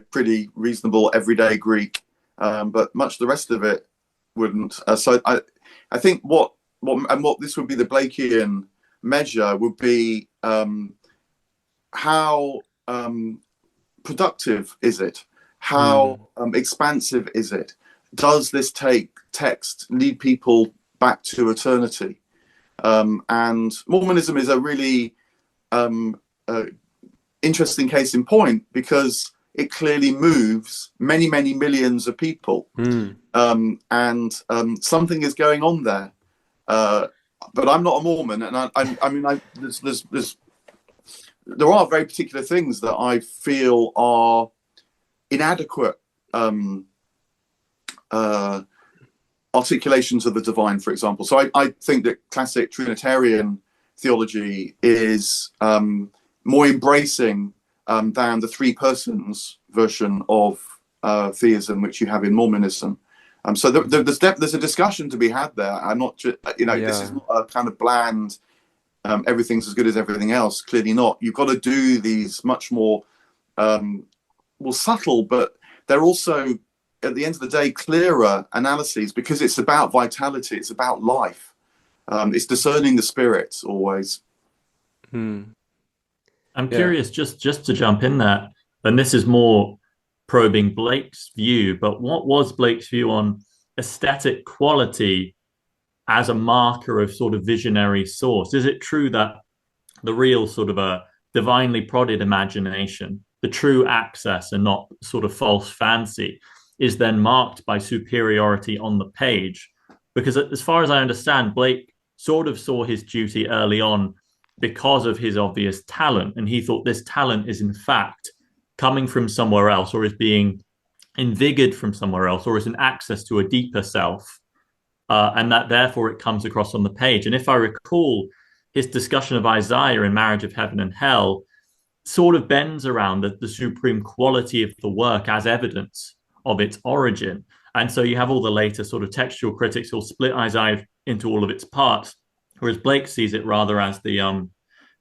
pretty reasonable everyday Greek, but much of the rest of it wouldn't. So I think what this would be the Blakean measure would be how productive is it? How expansive is it? Does this text lead people back to eternity? And Mormonism is a really interesting case in point, because it clearly moves many, many millions of people. And something is going on there. But I'm not a Mormon, and there are very particular things that I feel are inadequate articulations of the divine, for example. So I think that classic Trinitarian theology is more embracing than the 3 persons version of theism, which you have in Mormonism. So there's a discussion to be had there. I'm not just, this is not a kind of bland, everything's as good as everything else. Clearly not. You've got to do these much more subtle, but they're also, at the end of the day, clearer analyses, because it's about vitality, it's about life, it's discerning the spirits always. I'm curious, just to jump in there, and this is more probing Blake's view, but what was Blake's view on aesthetic quality as a marker of sort of visionary source? Is it true that the real sort of a divinely prodded imagination, the true access and not sort of false fancy, is then marked by superiority on the page? Because as far as I understand, Blake sort of saw his duty early on because of his obvious talent, and he thought this talent is in fact coming from somewhere else, or is being invigorated from somewhere else, or is an access to a deeper self, and that therefore it comes across on the page. And if I recall, his discussion of Isaiah in Marriage of Heaven and Hell sort of bends around the supreme quality of the work as evidence of its origin. And so you have all the later sort of textual critics who'll split Isaiah into all of its parts, whereas Blake sees it rather as the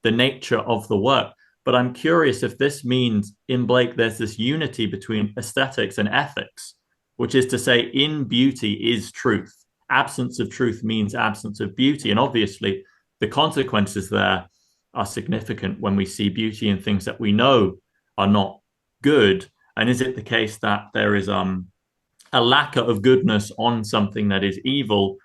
nature of the work. But I'm curious if this means in Blake there's this unity between aesthetics and ethics, which is to say, in beauty is truth. Absence of truth means absence of beauty. And obviously, the consequences there are significant when we see beauty in things that we know are not good. And is it the case that there is a lacquer of goodness on something that is evil?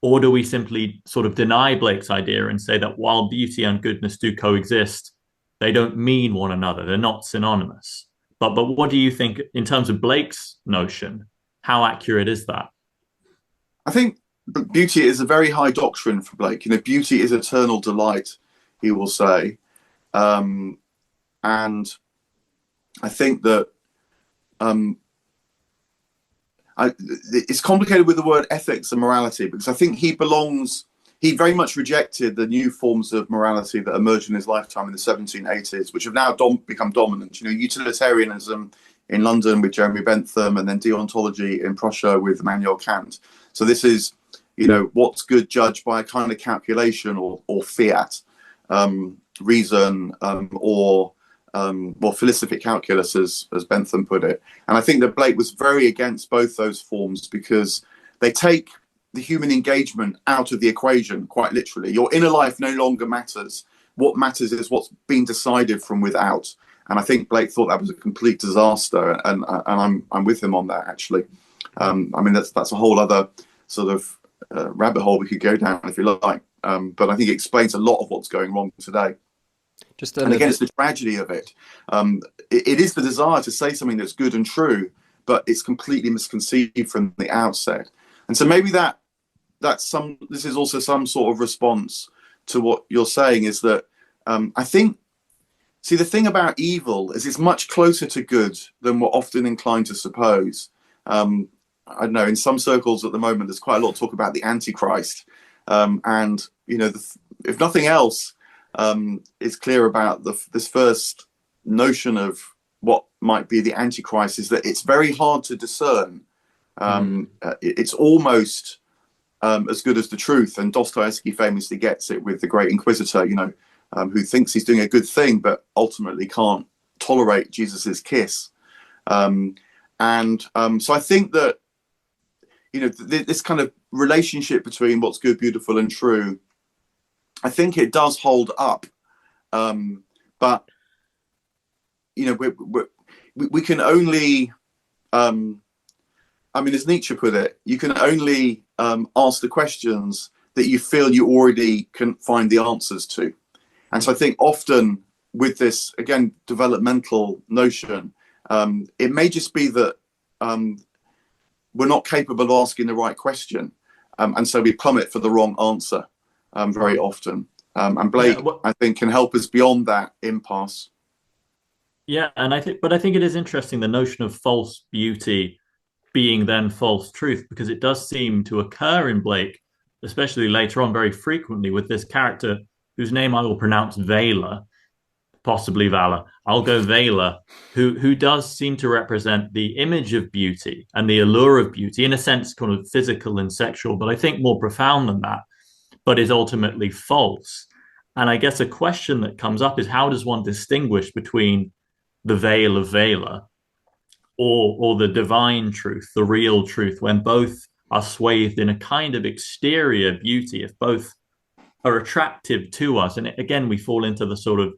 Or do we simply sort of deny Blake's idea and say that while beauty and goodness do coexist, they don't mean one another, they're not synonymous? But what do you think in terms of Blake's notion? How accurate is that? I think beauty is a very high doctrine for Blake. Beauty is eternal delight, he will say. And I think that it's complicated with the word ethics and morality, because I think he very much rejected the new forms of morality that emerged in his lifetime in the 1780s, which have now become dominant. You know, utilitarianism in London with Jeremy Bentham, and then deontology in Prussia with Immanuel Kant. So this is, you know, what's good judged by a kind of calculation or fiat, reason, or philosophic calculus, as Bentham put it. And I think that Blake was very against both those forms, because they take the human engagement out of the equation, quite literally. Your inner life no longer matters. What matters is what's being decided from without. And I think Blake thought that was a complete disaster, and I'm with him on that, actually. I mean, that's a whole other sort of rabbit hole we could go down if you like. But I think it explains a lot of what's going wrong today. And again, it's the tragedy of it. It is the desire to say something that's good and true, but it's completely misconceived from the outset. And so maybe this is also some sort of response to what you're saying, is that I think, see, the thing about evil is it's much closer to good than we're often inclined to suppose. I don't know, in some circles at the moment, there's quite a lot of talk about the Antichrist. And, you know, if nothing else is clear about this first notion of what might be the Antichrist, is that it's very hard to discern. It's almost as good as the truth. And Dostoevsky famously gets it with the Great Inquisitor, you know, who thinks he's doing a good thing, but ultimately can't tolerate Jesus's kiss. So I think that, you know, this kind of relationship between what's good, beautiful, and true, I think it does hold up. But, you know, we can only, I mean, as Nietzsche put it, you can only ask the questions that you feel you already can find the answers to. And so I think often with this, again, developmental notion, it may just be that we're not capable of asking the right question. And so we plummet for the wrong answer very often. And Blake, I think, can help us beyond that impasse. Yeah, and I think it is interesting, the notion of false beauty being then false truth, because it does seem to occur in Blake, especially later on, very frequently, with this character whose name I will pronounce Vela, possibly Vala. I'll go Vela, who does seem to represent the image of beauty and the allure of beauty, in a sense, kind of physical and sexual, but I think more profound than that, but is ultimately false. And I guess a question that comes up is, how does one distinguish between the veil of Vela or the divine truth, the real truth, when both are swathed in a kind of exterior beauty, if both are attractive to us? And again, we fall into the sort of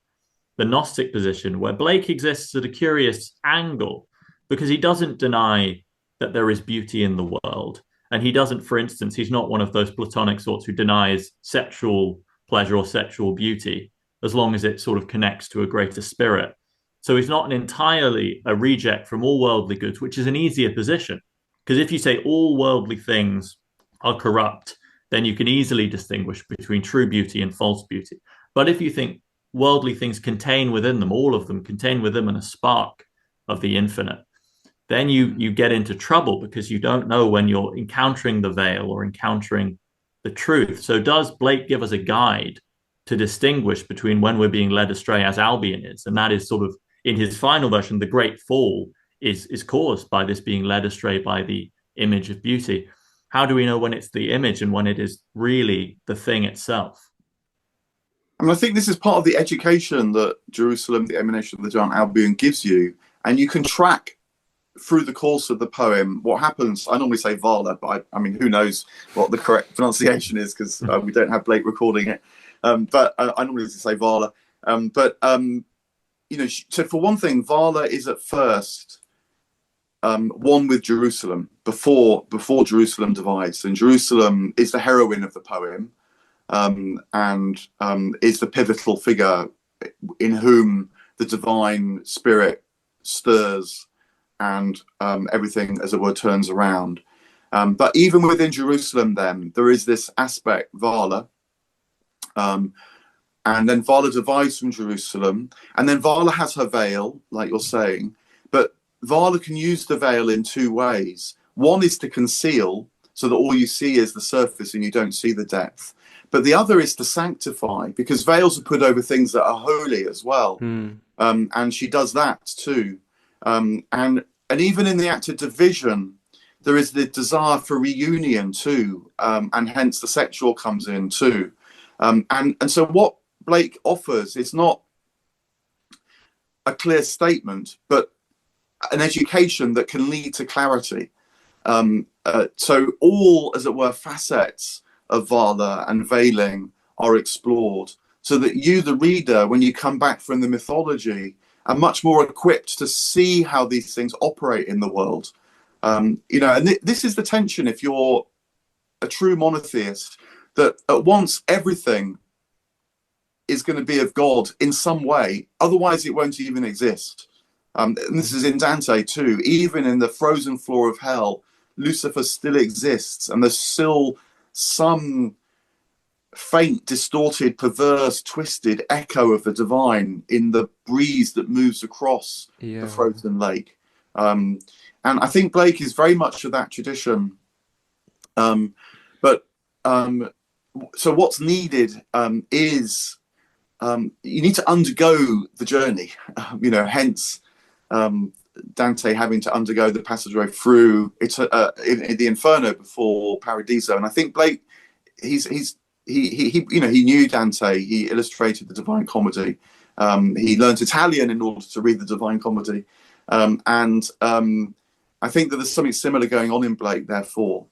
the Gnostic position, where Blake exists at a curious angle, because he doesn't deny that there is beauty in the world. And he doesn't, for instance, he's not one of those Platonic sorts who denies sexual pleasure or sexual beauty, as long as it sort of connects to a greater spirit. So he's not entirely a reject from all worldly goods, which is an easier position. Because if you say all worldly things are corrupt, then you can easily distinguish between true beauty and false beauty. But if you think worldly things contain within them, all of them contain within them a spark of the infinite, then you get into trouble, because you don't know when you're encountering the veil or encountering the truth. So does Blake give us a guide to distinguish between when we're being led astray, as Albion is? And that is sort of, in his final version, the great fall is caused by this being led astray by the image of beauty. How do we know when it's the image and when it is really the thing itself? I mean, I think this is part of the education that Jerusalem, the emanation of the giant Albion, gives you. And you can track through the course of the poem what happens. I normally say Vala, but I mean, who knows what the correct pronunciation is, because we don't have Blake recording it. But I normally say Vala. You know, so for one thing, Vala is at first one with Jerusalem before Jerusalem divides, and Jerusalem is the heroine of the poem, and is the pivotal figure in whom the divine spirit stirs, and everything, as it were, turns around. But even within Jerusalem, then there is this aspect, Vala. And then Vala divides from Jerusalem. And then Vala has her veil, like you're saying. But Vala can use the veil in two ways. One is to conceal, so that all you see is the surface and you don't see the depth. But the other is to sanctify, because veils are put over things that are holy as well. And she does that too. And even in the act of division, there is the desire for reunion too, and hence the sexual comes in too. And so what Blake offers is not a clear statement, but an education that can lead to clarity. So all, as it were, facets of Vala and veiling are explored, so that you, the reader, when you come back from the mythology, are much more equipped to see how these things operate in the world. And this is the tension if you're a true monotheist, that at once everything is going to be of God in some way, otherwise it won't even exist. And this is in Dante too. Even in the frozen floor of hell, Lucifer still exists, and there's still some faint, distorted, perverse, twisted echo of the divine in the breeze that moves across the frozen lake. And I think Blake is very much of that tradition. So what's needed is you need to undergo the journey, hence Dante having to undergo the passageway through in the Inferno before Paradiso. And I think Blake, he knew Dante. He illustrated the Divine Comedy. He learned Italian in order to read the Divine Comedy. And I think that there's something similar going on in Blake, therefore.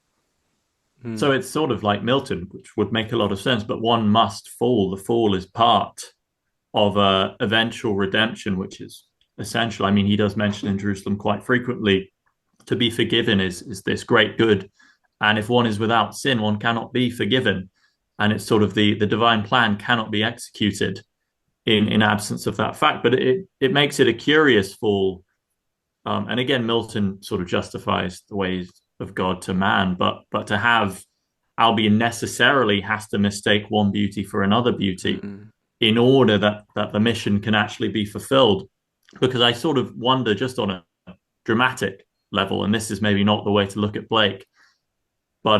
So it's sort of like Milton, which would make a lot of sense, but one must fall. The fall is part of eventual redemption, which is essential. I mean, he does mention in Jerusalem quite frequently, to be forgiven is this great good. And if one is without sin, one cannot be forgiven. And it's sort of the divine plan cannot be executed in absence of that fact. But it makes it a curious fall. And again, Milton sort of justifies the ways of God to man, but to have Albion necessarily has to mistake one beauty for another beauty in order that the mission can actually be fulfilled. Because I sort of wonder, just on a dramatic level, and this is maybe not the way to look at Blake, but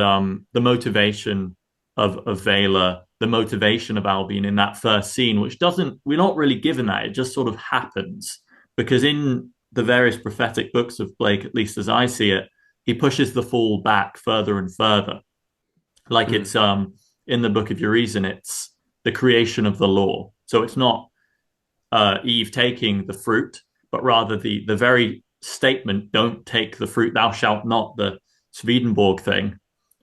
the motivation of Vela, the motivation of Albion in that first scene, which we're not really given that, it just sort of happens. Because in the various prophetic books of Blake, at least as I see it, he pushes the fall back further and further. Like it's in the Book of Urizen, it's the creation of the law. So it's not Eve taking the fruit, but rather the very statement, don't take the fruit, thou shalt not, the Swedenborg thing,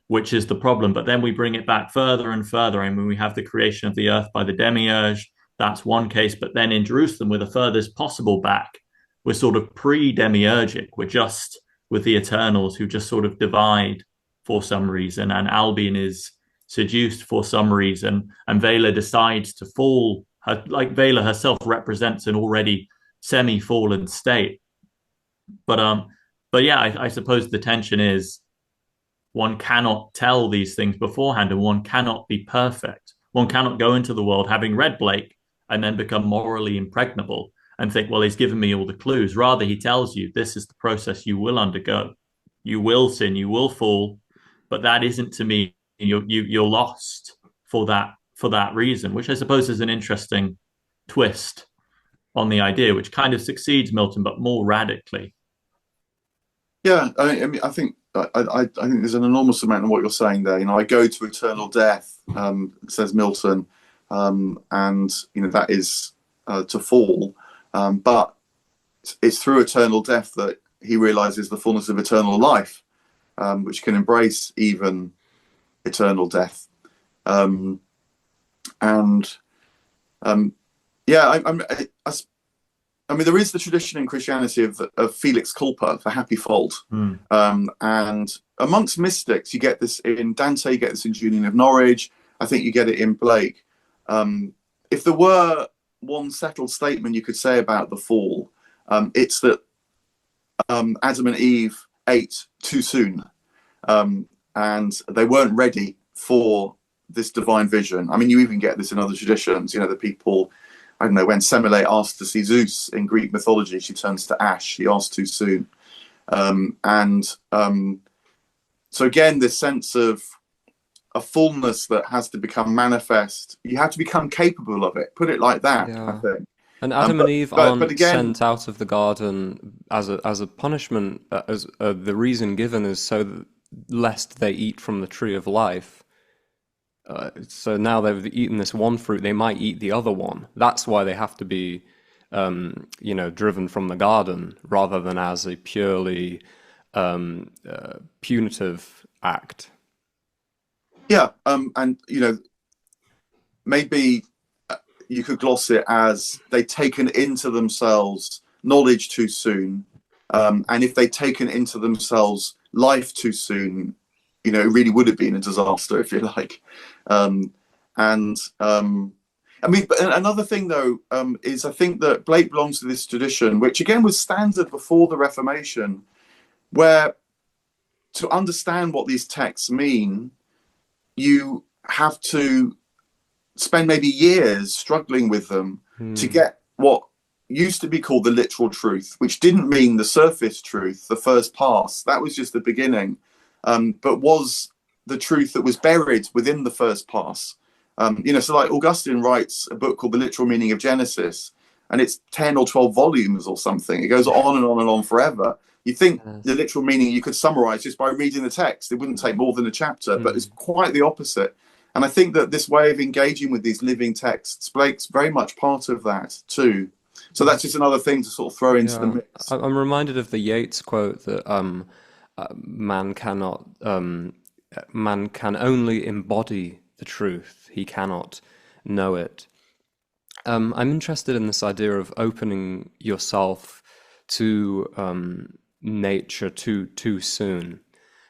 which is the problem. But then we bring it back further and further. I mean, we have the creation of the earth by the demiurge. That's one case. But then in Jerusalem, we're the furthest possible back. We're sort of pre-demiurgic. We're just with the Eternals, who just sort of divide for some reason. And Albion is seduced for some reason. And Vela decides to fall. Like Vela herself represents an already semi-fallen state. But yeah, I suppose the tension is one cannot tell these things beforehand, and one cannot be perfect. One cannot go into the world having read Blake and then become morally impregnable and think, well, he's given me all the clues. Rather, he tells you this is the process you will undergo. You will sin, you will fall, but that isn't to me. You're lost for that reason, which I suppose is an interesting twist on the idea, which kind of succeeds Milton, but more radically. Yeah, I mean, I think there's an enormous amount in what you're saying there. I go to eternal death, says Milton, and that is to fall, but it's through eternal death that he realizes the fullness of eternal life, which can embrace even eternal death. I mean, there is the tradition in Christianity of Felix Culpa, the happy fault. And amongst mystics, you get this in Dante, you get this in Julian of Norwich. I think you get it in Blake. If there were one settled statement you could say about the fall, it's that Adam and Eve ate too soon, and they weren't ready for this divine vision. I mean, you even get this in other traditions. The people, I don't know, when Semele asked to see Zeus in Greek mythology, she turns to ash. She asked too soon. So again, this sense of a fullness that has to become manifest. You have to become capable of it. Put it like that, I Yeah. think. And Adam and Eve But aren't again, sent out of the garden as a punishment. As the reason given is so that lest they eat from the tree of life. So now they've eaten this one fruit, they might eat the other one. That's why they have to be, driven from the garden rather than as a purely punitive act. yeah, and maybe you could gloss it as they'd taken into themselves knowledge too soon, and if they'd taken into themselves life too soon, it really would have been a disaster, if you like. I mean, but another thing though is I think that Blake belongs to this tradition, which again was standard before the Reformation, where to understand what these texts mean, you have to spend maybe years struggling with them to get what used to be called the literal truth, which didn't mean the surface truth, the first pass. That was just the beginning, but was the truth that was buried within the first pass. So like Augustine writes a book called The Literal Meaning of Genesis, and it's 10 or 12 volumes or something. It goes on and on and on forever. You think the literal meaning you could summarize just by reading the text. It wouldn't take more than a chapter, but it's quite the opposite. And I think that this way of engaging with these living texts, Blake's very much part of that too. So that's just another thing to sort of throw into the mix. I'm reminded of the Yeats quote that man cannot, man can only embody the truth. He cannot know it. I'm interested in this idea of opening yourself to nature too soon.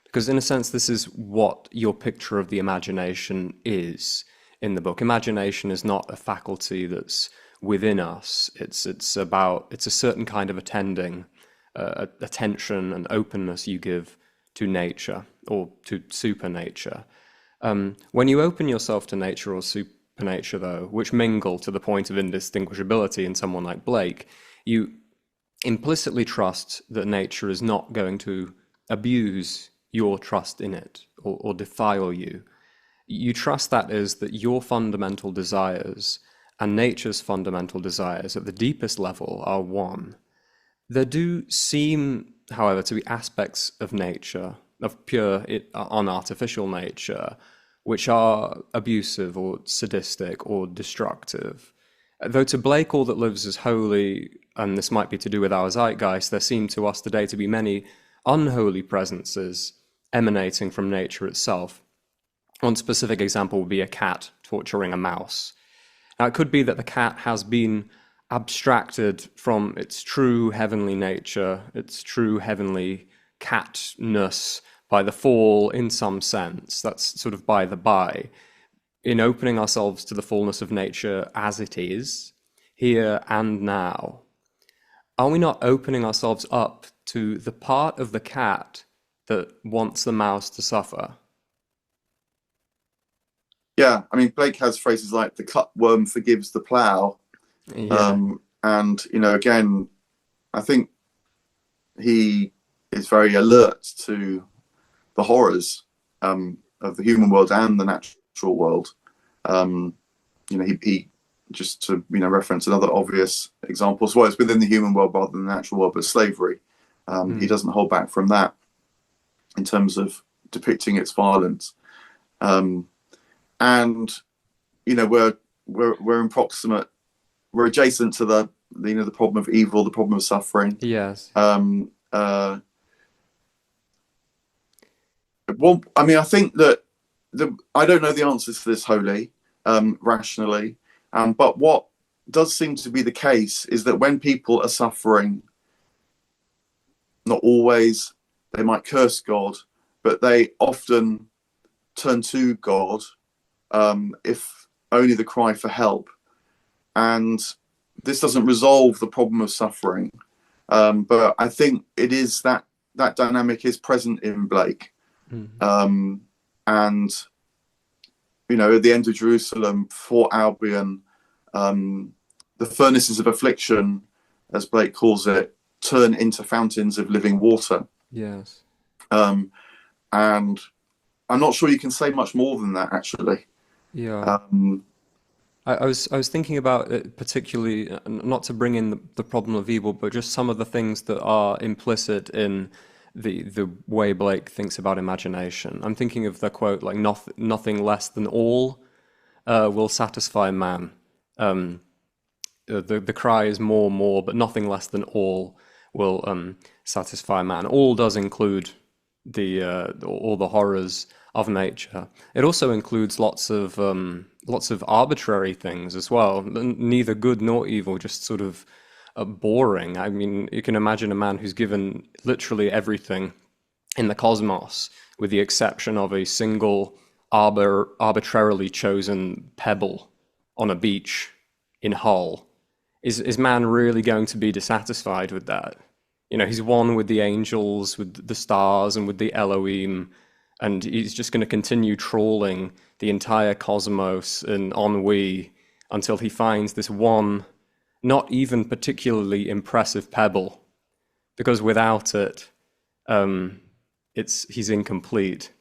Because in a sense, this is what your picture of the imagination is in the book. Imagination is not a faculty that's within us. It's a certain kind of attention and openness you give to nature or to supernature. When you open yourself to nature or supernature, though, which mingle to the point of indistinguishability in someone like Blake, you implicitly trust that nature is not going to abuse your trust in it or defile you. You trust that is that your fundamental desires and nature's fundamental desires at the deepest level are one. There do seem, however, to be aspects of nature, of pure unartificial nature, which are abusive or sadistic or destructive. Though to Blake all that lives is holy, and this might be to do with our zeitgeist, there seem to us today to be many unholy presences emanating from nature itself. One specific example would be a cat torturing a mouse. Now, it could be that the cat has been abstracted from its true heavenly nature, its true heavenly catness by the fall in some sense. That's sort of by the by. In opening ourselves to the fullness of nature as it is, here and now, are we not opening ourselves up to the part of the cat that wants the mouse to suffer? Yeah, I mean, Blake has phrases like the cutworm forgives the plough. Yeah. And, again, I think he is very alert to the horrors of the human world and the natural world. He just to reference another obvious example as well, it's within the human world rather than the natural world, but slavery. He doesn't hold back from that in terms of depicting its violence. And we're in proximate, we're adjacent to the problem of evil, the problem of suffering. Yes. Well, I mean, I think that I don't know the answers to this wholly, rationally, but what does seem to be the case is that when people are suffering, not always, they might curse God, but they often turn to God, if only the cry for help. And this doesn't resolve the problem of suffering, but I think it is that dynamic is present in Blake. And at the end of Jerusalem, for Albion, the furnaces of affliction, as Blake calls it, turn into fountains of living water. Yes. and I'm not sure you can say much more than that, actually. Yeah. I was thinking about it particularly, not to bring in the problem of evil, but just some of the things that are implicit in the way Blake thinks about imagination. I'm thinking of the quote, like, nothing less than all will satisfy man. The cry is more, but nothing less than all will satisfy man. All does include all the horrors of nature. It also includes lots of arbitrary things as well, neither good nor evil, just sort of boring. I mean, you can imagine a man who's given literally everything in the cosmos, with the exception of a single arbitrarily chosen pebble on a beach in Hull. Is man really going to be dissatisfied with that? You know, he's one with the angels, with the stars, and with the Elohim, and he's just going to continue trawling the entire cosmos and ennui until he finds this one, not even particularly impressive pebble, because without it, he's incomplete.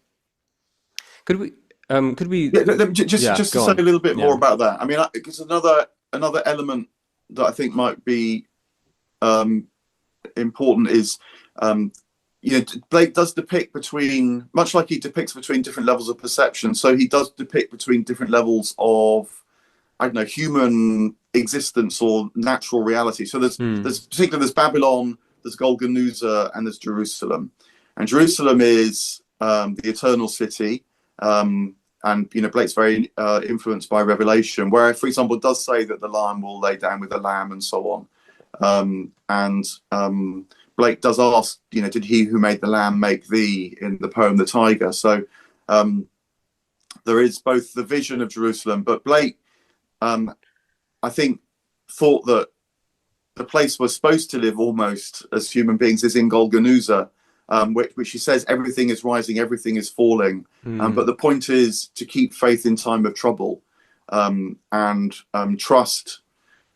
Could we? Yeah, just to say a little bit more about that. I mean, it's another element that I think might be important is, Blake does depict between, much like he depicts between different levels of perception. So he does depict between different levels of, I don't know, human existence or natural reality. So there's particularly there's Babylon, there's Golgotha, and there's Jerusalem. And Jerusalem is the eternal city. And Blake's very influenced by Revelation, where, for example, it does say that the lion will lay down with the lamb and so on. Blake does ask, did he who made the lamb make thee, in the poem The Tiger? So there is both the vision of Jerusalem, but Blake, I think, thought that the place we're supposed to live almost as human beings is in Golgotha, which he says everything is rising, everything is falling. But the point is to keep faith in time of trouble, and trust,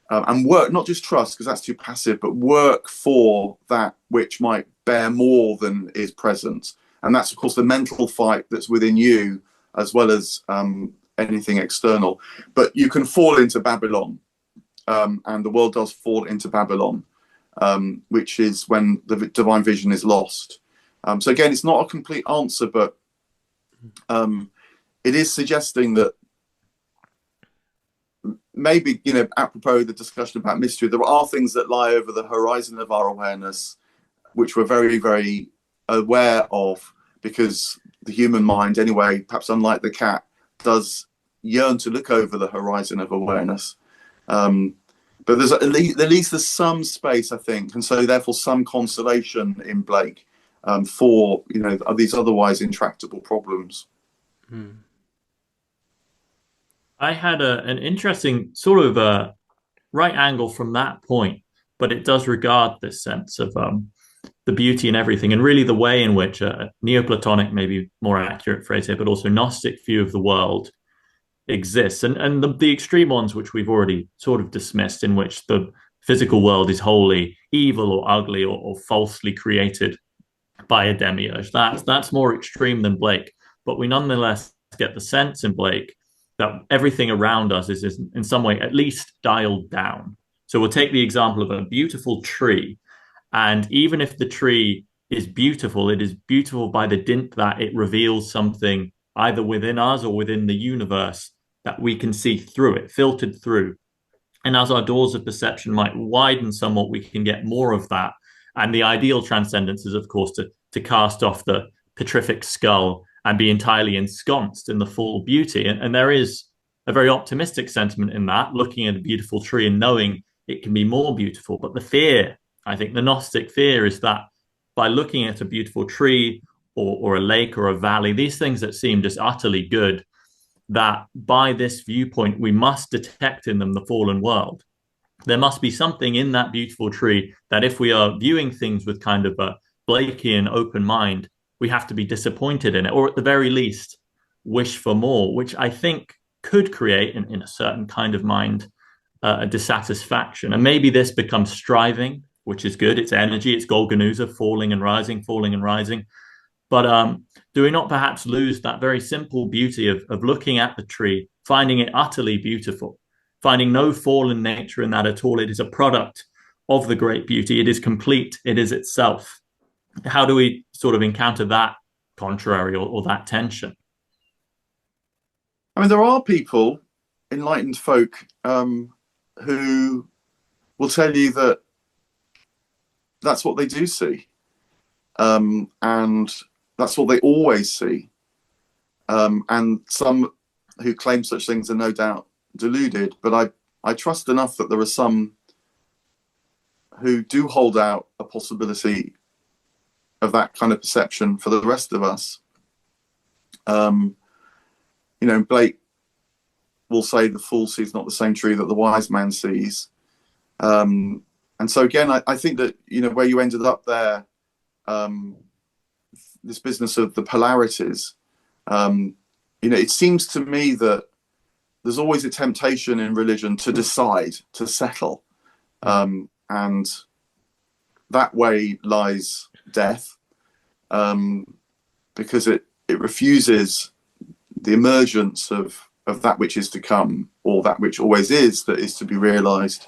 and work, not just trust, because that's too passive, but work for that which might bear more than is present. And that's, of course, the mental fight that's within you, as well as anything external. But you can fall into Babylon, and the world does fall into Babylon, which is when the divine vision is lost. So again, it's not a complete answer, but it is suggesting that maybe, apropos the discussion about mystery, there are things that lie over the horizon of our awareness, which we're very, very aware of, because the human mind, anyway, perhaps unlike the cat, does yearn to look over the horizon of awareness. But there's at least there's some space, I think, and so therefore some consolation in Blake for these otherwise intractable problems. I had an interesting sort of right angle from that point, but it does regard this sense of the beauty and everything, and really the way in which a Neoplatonic, maybe more accurate phrase here, but also Gnostic view of the world exists, and the extreme ones which we've already sort of dismissed, in which the physical world is wholly evil or ugly or falsely created by a demiurge. That's more extreme than Blake, but we nonetheless get the sense in Blake that everything around us is in some way at least dialed down. So we'll take the example of a beautiful tree, and even if the tree is beautiful, it is beautiful by the dint that it reveals something either within us or within the universe that we can see through it, filtered through. And as our doors of perception might widen somewhat, we can get more of that. And the ideal transcendence is, of course, to cast off the petrific skull and be entirely ensconced in the full beauty. And there is a very optimistic sentiment in that, looking at a beautiful tree and knowing it can be more beautiful. But the fear, I think the Gnostic fear, is that by looking at a beautiful tree or a lake or a valley, these things that seem just utterly good, that by this viewpoint, we must detect in them the fallen world. There must be something in that beautiful tree that if we are viewing things with kind of a Blakean open mind, we have to be disappointed in it, or at the very least, wish for more, which I think could create in a certain kind of mind a dissatisfaction. And maybe this becomes striving, which is good. It's energy, it's Golgotha, falling and rising, falling and rising. But do we not perhaps lose that very simple beauty of looking at the tree, finding it utterly beautiful, finding no fallen nature in that at all? It is a product of the great beauty. It is complete. It is itself. How do we sort of encounter that contrary or that tension? I mean, there are people, enlightened folk, who will tell you that that's what they do see, and that's what they always see. And some who claim such things are no doubt deluded, but I trust enough that there are some who do hold out a possibility of that kind of perception for the rest of us. Blake will say the fool sees not the same tree that the wise man sees. And so again, I think that, where you ended up there, this business of the polarities, it seems to me that there's always a temptation in religion to decide, to settle. And that way lies death, because it refuses the emergence of that which is to come, or that which always is, that is to be realized.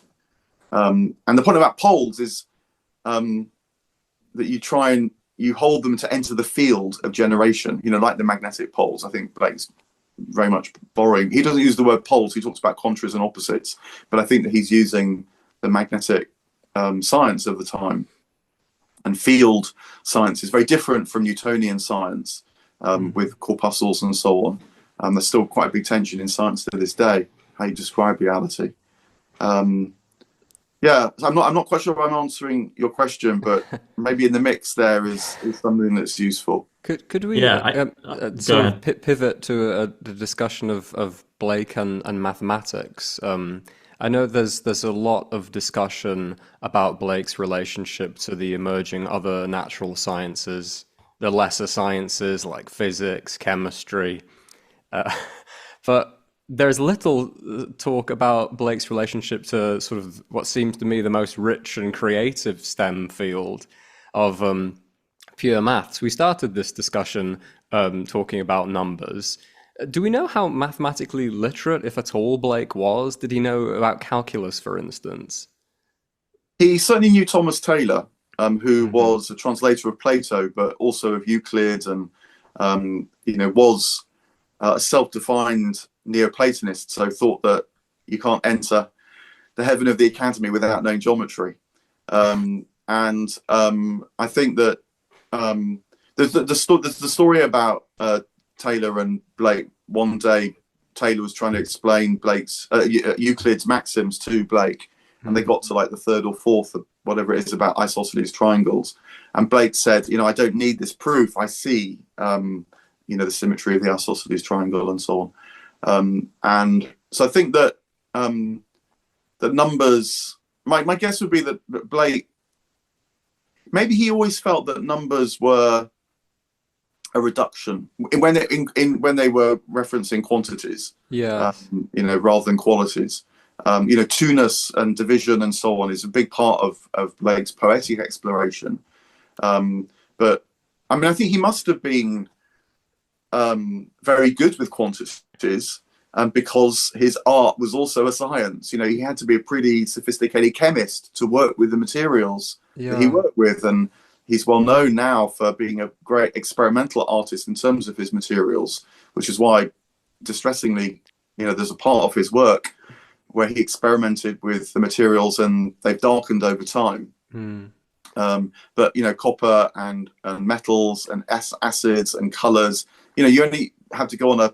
And the point about poles is that you hold them to enter the field of generation, like the magnetic poles. I think Blake's very much borrowing. He doesn't use the word poles, he talks about contraries and opposites, but I think that he's using the magnetic science of the time. And field science is very different from Newtonian science, with corpuscles and so on. There's still quite a big tension in science to this day, how you describe reality. So I'm not quite sure if I'm answering your question, but maybe in the mix there is something that's useful. Could we pivot to the discussion of Blake and mathematics? I know there's a lot of discussion about Blake's relationship to the emerging other natural sciences, the lesser sciences like physics, chemistry, but there's little talk about Blake's relationship to sort of what seems to me the most rich and creative STEM field of pure maths. We started this discussion talking about numbers. Do we know how mathematically literate, if at all, Blake was? Did he know about calculus, for instance? He certainly knew Thomas Taylor, who was a translator of Plato, but also of Euclid, and was a self-defined Neoplatonist, so thought that you can't enter the heaven of the academy without knowing geometry. And I think that there's the story about Taylor and Blake. One day, Taylor was trying to explain Blake's Euclid's maxims to Blake, and they got to like the third or fourth of whatever it is about isosceles triangles. And Blake said, I don't need this proof. I see, the symmetry of the isosceles triangle and so on. And so I think that that numbers. My guess would be that Blake, maybe he always felt that numbers were a reduction when they were referencing quantities, rather than qualities. Two-ness and division and so on is a big part of Blake's poetic exploration. But I mean, I think he must have been very good with quantities, because his art was also a science. He had to be a pretty sophisticated chemist to work with the materials that he worked with, and he's well known now for being a great experimental artist in terms of his materials, which is why, distressingly, there's a part of his work where he experimented with the materials and they've darkened over time. But copper and metals and acids and colors, you only have to go on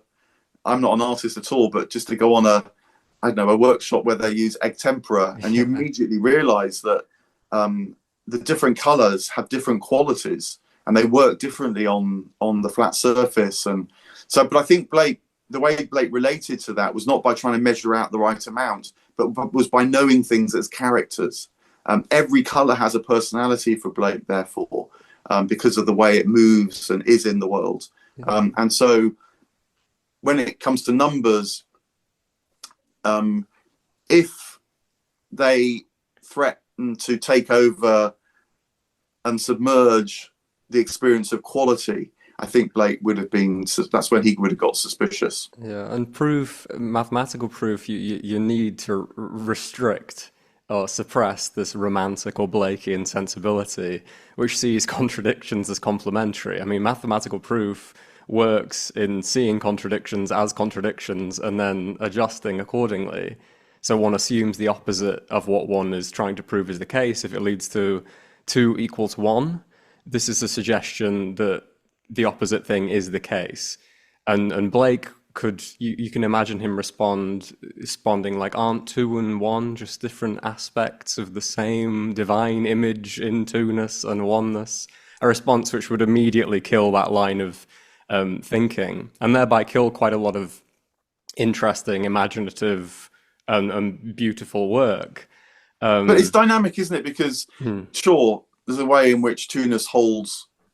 I'm not an artist at all, but just to go on a workshop where they use egg tempera, and you immediately realize that the different colors have different qualities and they work differently on the flat surface. And so, but I think the way Blake related to that was not by trying to measure out the right amount, but was by knowing things as characters. Every color has a personality for Blake, therefore, because of the way it moves and is in the world. And so when it comes to numbers, if they threaten to take over and submerge the experience of quality, I think Blake would have been. That's when he would have got suspicious. Yeah, and proof, mathematical proof, you need to restrict or suppress this romantic or Blakean sensibility, which sees contradictions as complementary. I mean, mathematical proof works in seeing contradictions as contradictions and then adjusting accordingly. So one assumes the opposite of what one is trying to prove is the case. If it leads to 2 equals 1, this is a suggestion that the opposite thing is the case. And Blake could, you can imagine him responding like, aren't 2 and 1 just different aspects of the same divine image in two-ness and oneness? A response which would immediately kill that line of thinking, and thereby kill quite a lot of interesting, imaginative, and beautiful work. But it's dynamic, isn't it? Because sure, there's a way in which two-ness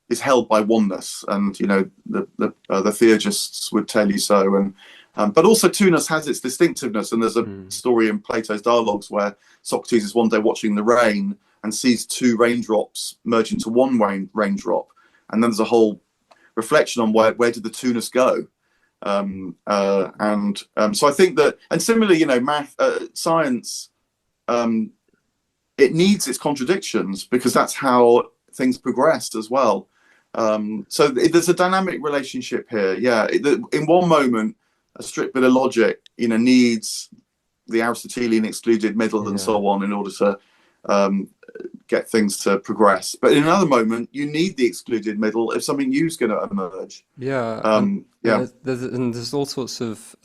is held by oneness, and the theologists would tell you so, and but also two-ness has its distinctiveness. And there's a story in Plato's Dialogues where Socrates is one day watching the rain and sees 2 raindrops merge into one raindrop, and then there's a whole reflection on where did the two-ness go. So I think that, and similarly, science, it needs its contradictions because that's how things progress as well. So there's a dynamic relationship here. Yeah, in one moment, a strict bit of logic, needs the Aristotelian excluded middle and so on in order to get things to progress. But in another moment, you need the excluded middle if something new is going to emerge. There's all sorts of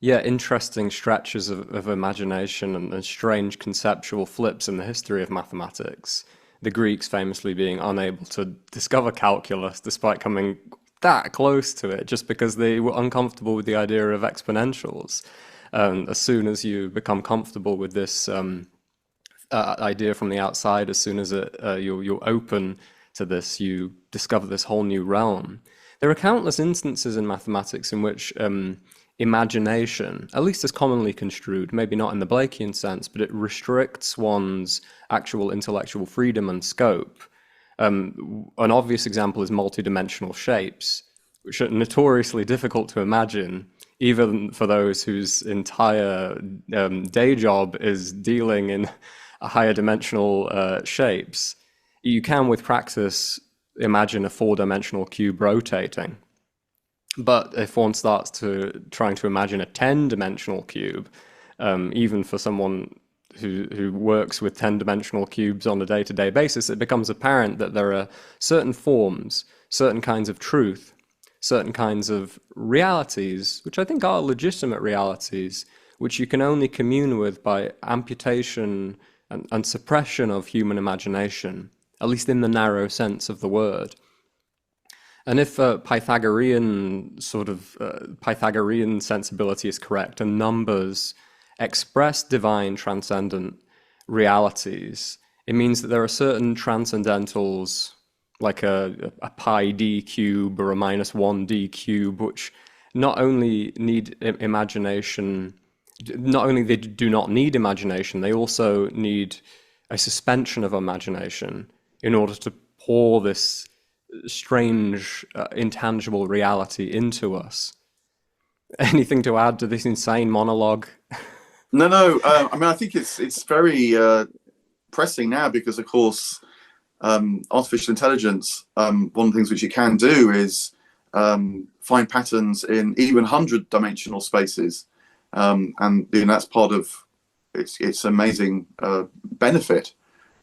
interesting stretches of imagination and strange conceptual flips in the history of mathematics. The Greeks famously being unable to discover calculus despite coming that close to it, just because they were uncomfortable with the idea of exponentials. As soon as you become comfortable with this idea from the outside, as soon as you're open to this, you discover this whole new realm. There are countless instances in mathematics in which imagination, at least as commonly construed, maybe not in the Blakean sense, but it restricts one's actual intellectual freedom and scope. An obvious example is multidimensional shapes, which are notoriously difficult to imagine, even for those whose entire day job is dealing in higher dimensional shapes. You can, with practice, imagine a 4-dimensional cube rotating. But if one starts trying to imagine a 10-dimensional cube, even for someone who works with 10-dimensional cubes on a day-to-day basis, it becomes apparent that there are certain forms, certain kinds of truth, certain kinds of realities, which I think are legitimate realities, which you can only commune with by amputation and suppression of human imagination, at least in the narrow sense of the word. And if Pythagorean sensibility is correct, and numbers express divine transcendent realities, it means that there are certain transcendentals, like a pi d cube or a -1d cube, which not only need imagination, not only they do not need imagination, they also need a suspension of imagination in order to pour this strange, intangible reality into us. Anything to add to this insane monologue? No. I mean, I think it's very pressing now because, of course, artificial intelligence, one of the things which you can do is find patterns in even 100-dimensional spaces. And that's part of its amazing benefit.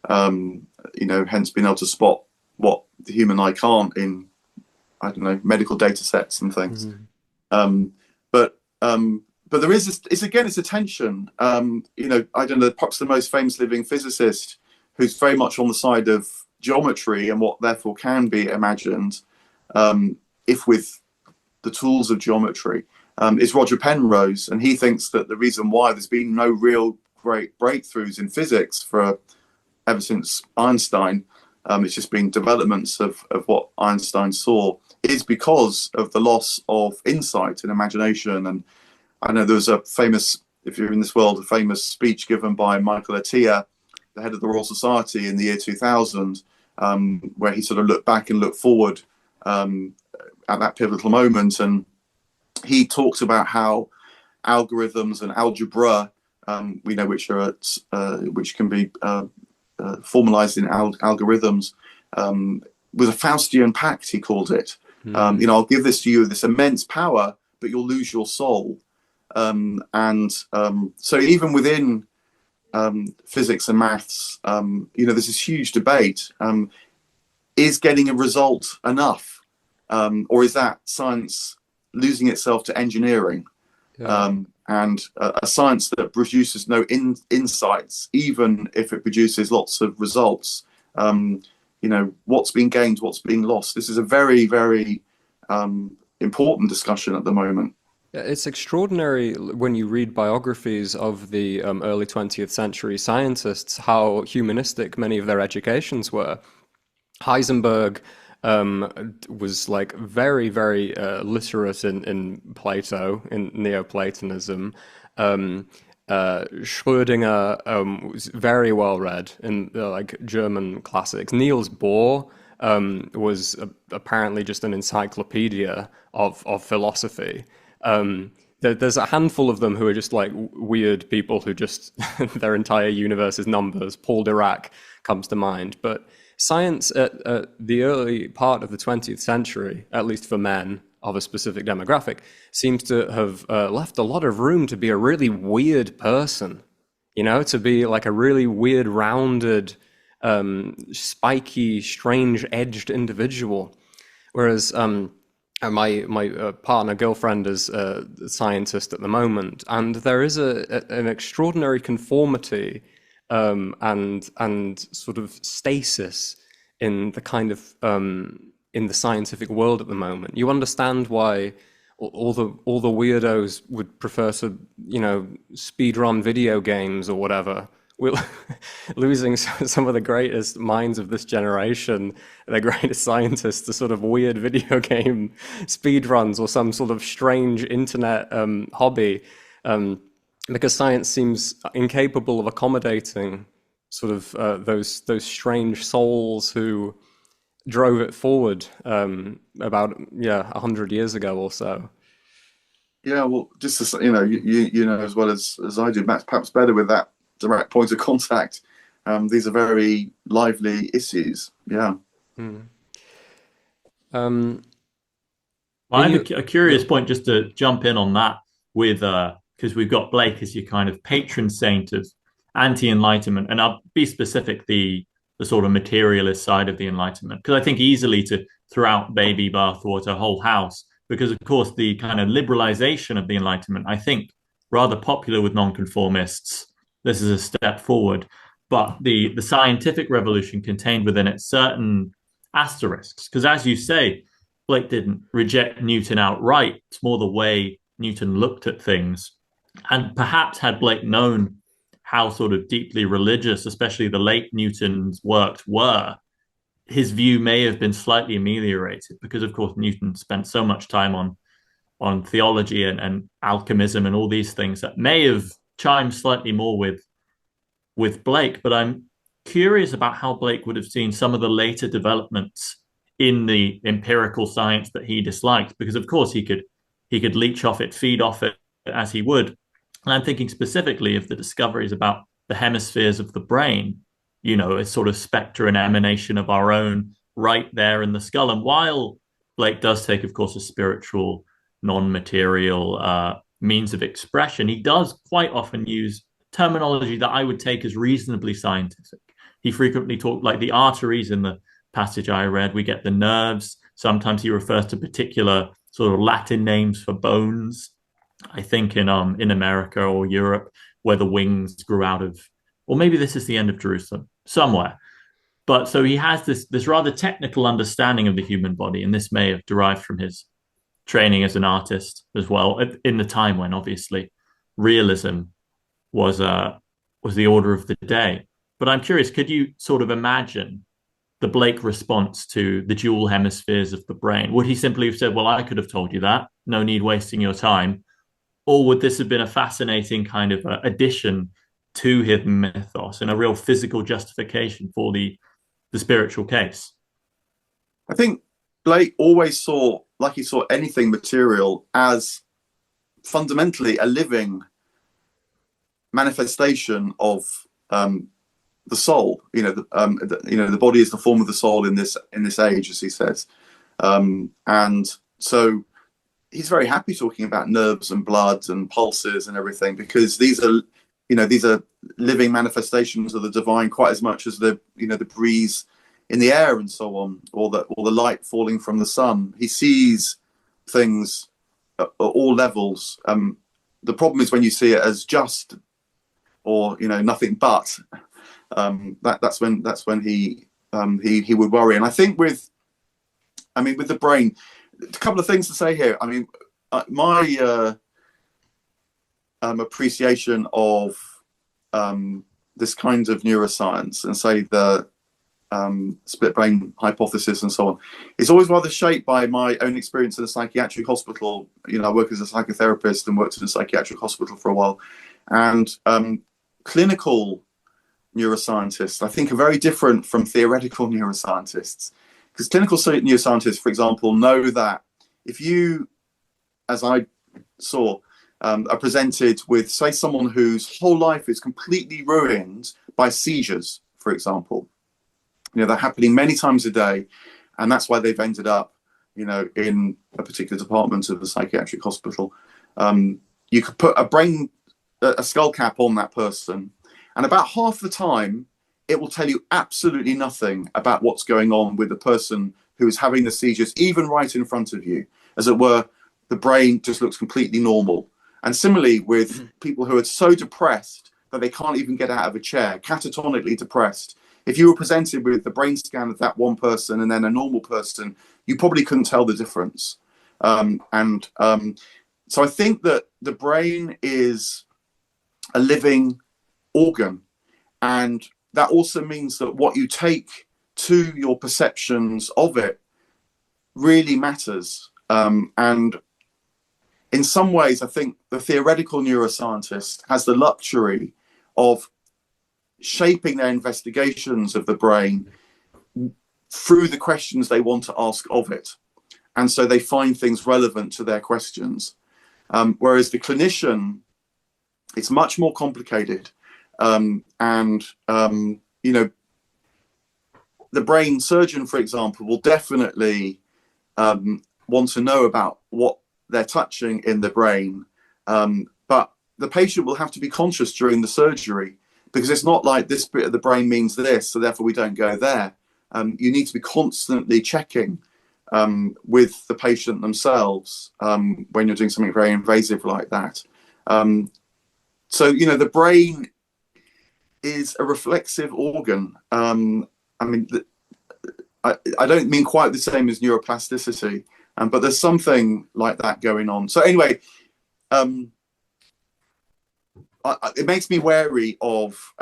Hence being able to spot what the human eye can't in, I don't know, medical data sets and things. But there is it's a tension. I don't know, perhaps the most famous living physicist who's very much on the side of geometry and what therefore can be imagined, if with the tools of geometry, is Roger Penrose, and he thinks that the reason why there's been no real great breakthroughs in physics ever since Einstein, it's just been developments of what Einstein saw, is because of the loss of insight and imagination. And I know there was a famous, if you're in this world, a famous speech given by Michael Atiyah, the head of the Royal Society, in the year 2000, where he sort of looked back and looked forward at that pivotal moment. And he talks about how algorithms and algebra, we know which are which can be formalized in algorithms, was a Faustian pact, he called it. I'll give this to you, this immense power, but you'll lose your soul. So even within physics and maths, there's this huge debate. Is getting a result enough? Or is that science losing itself to engineering? And a science that produces no insights, even if it produces lots of results. What's being gained, what's being lost. This is a very, very important discussion at the moment. It's extraordinary when you read biographies of the early 20th century scientists, how humanistic many of their educations were. Heisenberg was like very, very literate in Plato, in Neoplatonism. Schrödinger was very well read in like German classics. Niels Bohr was apparently just an encyclopedia of philosophy. There's a handful of them who are just like weird people who just their entire universe is numbers. Paul Dirac comes to mind, but science at the early part of the 20th century, at least for men of a specific demographic, seems to have left a lot of room to be a really weird person, to be like a really weird, rounded, spiky, strange-edged individual. Whereas my partner, girlfriend is a scientist at the moment, and there is an extraordinary conformity and sort of stasis in the kind of in the scientific world at the moment. You understand why all the weirdos would prefer to speedrun video games or whatever. We're losing some of the greatest minds of this generation, the greatest scientists, to sort of weird video game speedruns or some sort of strange internet hobby. Because science seems incapable of accommodating sort of those strange souls who drove it forward about 100 years ago or so. Yeah, well, just as you know as well as I do, perhaps better with that direct point of contact. These are very lively issues. Yeah. I have a curious point just to jump in on that with because we've got Blake as your kind of patron saint of anti-Enlightenment, and I'll be specific, the sort of materialist side of the Enlightenment, because I think easily to throw out baby bathwater, whole house, because of course the kind of liberalization of the Enlightenment, I think, rather popular with nonconformists. This is a step forward, but the scientific revolution contained within it certain asterisks, because as you say, Blake didn't reject Newton outright. It's more the way Newton looked at things. And perhaps had Blake known how sort of deeply religious, especially the late Newton's works were, his view may have been slightly ameliorated, because of course Newton spent so much time on theology and alchemism and all these things that may have chimed slightly more with Blake. But I'm curious about how Blake would have seen some of the later developments in the empirical science that he disliked, because of course he could leech off it, feed off it as he would. And I'm thinking specifically of the discoveries about the hemispheres of the brain, a sort of spectre and emanation of our own right there in the skull. And while Blake does take, of course, a spiritual, non-material means of expression, he does quite often use terminology that I would take as reasonably scientific. He frequently talked like the arteries in the passage I read. We get the nerves. Sometimes he refers to particular sort of Latin names for bones. I think in America or Europe, where the wings grew out of, or maybe this is the end of Jerusalem, somewhere. But so he has this rather technical understanding of the human body, and this may have derived from his training as an artist as well, in the time when obviously realism was the order of the day. But I'm curious, could you sort of imagine the Blake response to the dual hemispheres of the brain? Would he simply have said, well, I could have told you that, no need wasting your time? Or would this have been a fascinating kind of addition to hidden mythos and a real physical justification for the spiritual case? I think Blake always saw, like he saw anything material, as fundamentally a living manifestation of the soul. The body is the form of the soul in this age, as he says. And so he's very happy talking about nerves and blood and pulses and everything, because these are living manifestations of the divine, quite as much as the breeze in the air and so on, or the light falling from the sun. He sees things at all levels. The problem is when you see it as just, or nothing but. That's when he would worry. And I think with the brain, a couple of things to say here. I mean, my appreciation of this kind of neuroscience, and say the split brain hypothesis and so on, is always rather shaped by my own experience in a psychiatric hospital. I work as a psychotherapist and worked in a psychiatric hospital for a while, and clinical neuroscientists, I think, are very different from theoretical neuroscientists, because clinical neuroscientists, for example, know that if you, as I saw, are presented with, say, someone whose whole life is completely ruined by seizures, for example, they're happening many times a day, and that's why they've ended up, in a particular department of the psychiatric hospital. You could put a skull cap on that person, and about half the time, it will tell you absolutely nothing about what's going on with the person who is having the seizures, even right in front of you. As it were, the brain just looks completely normal. And similarly with people who are so depressed that they can't even get out of a chair, catatonically depressed. If you were presented with the brain scan of that one person and then a normal person, you probably couldn't tell the difference. So I think that the brain is a living organ, and that also means that what you take to your perceptions of it really matters. And in some ways, I think the theoretical neuroscientist has the luxury of shaping their investigations of the brain through the questions they want to ask of it. And so they find things relevant to their questions. Whereas the clinician, it's much more complicated. The brain surgeon, for example, will definitely want to know about what they're touching in the brain. But the patient will have to be conscious during the surgery, because it's not like this bit of the brain means this, so therefore we don't go there. You need to be constantly checking with the patient themselves when you're doing something very invasive like that. So the brain is a reflexive organ. I don't mean quite the same as neuroplasticity, but there's something like that going on. So anyway, it makes me wary of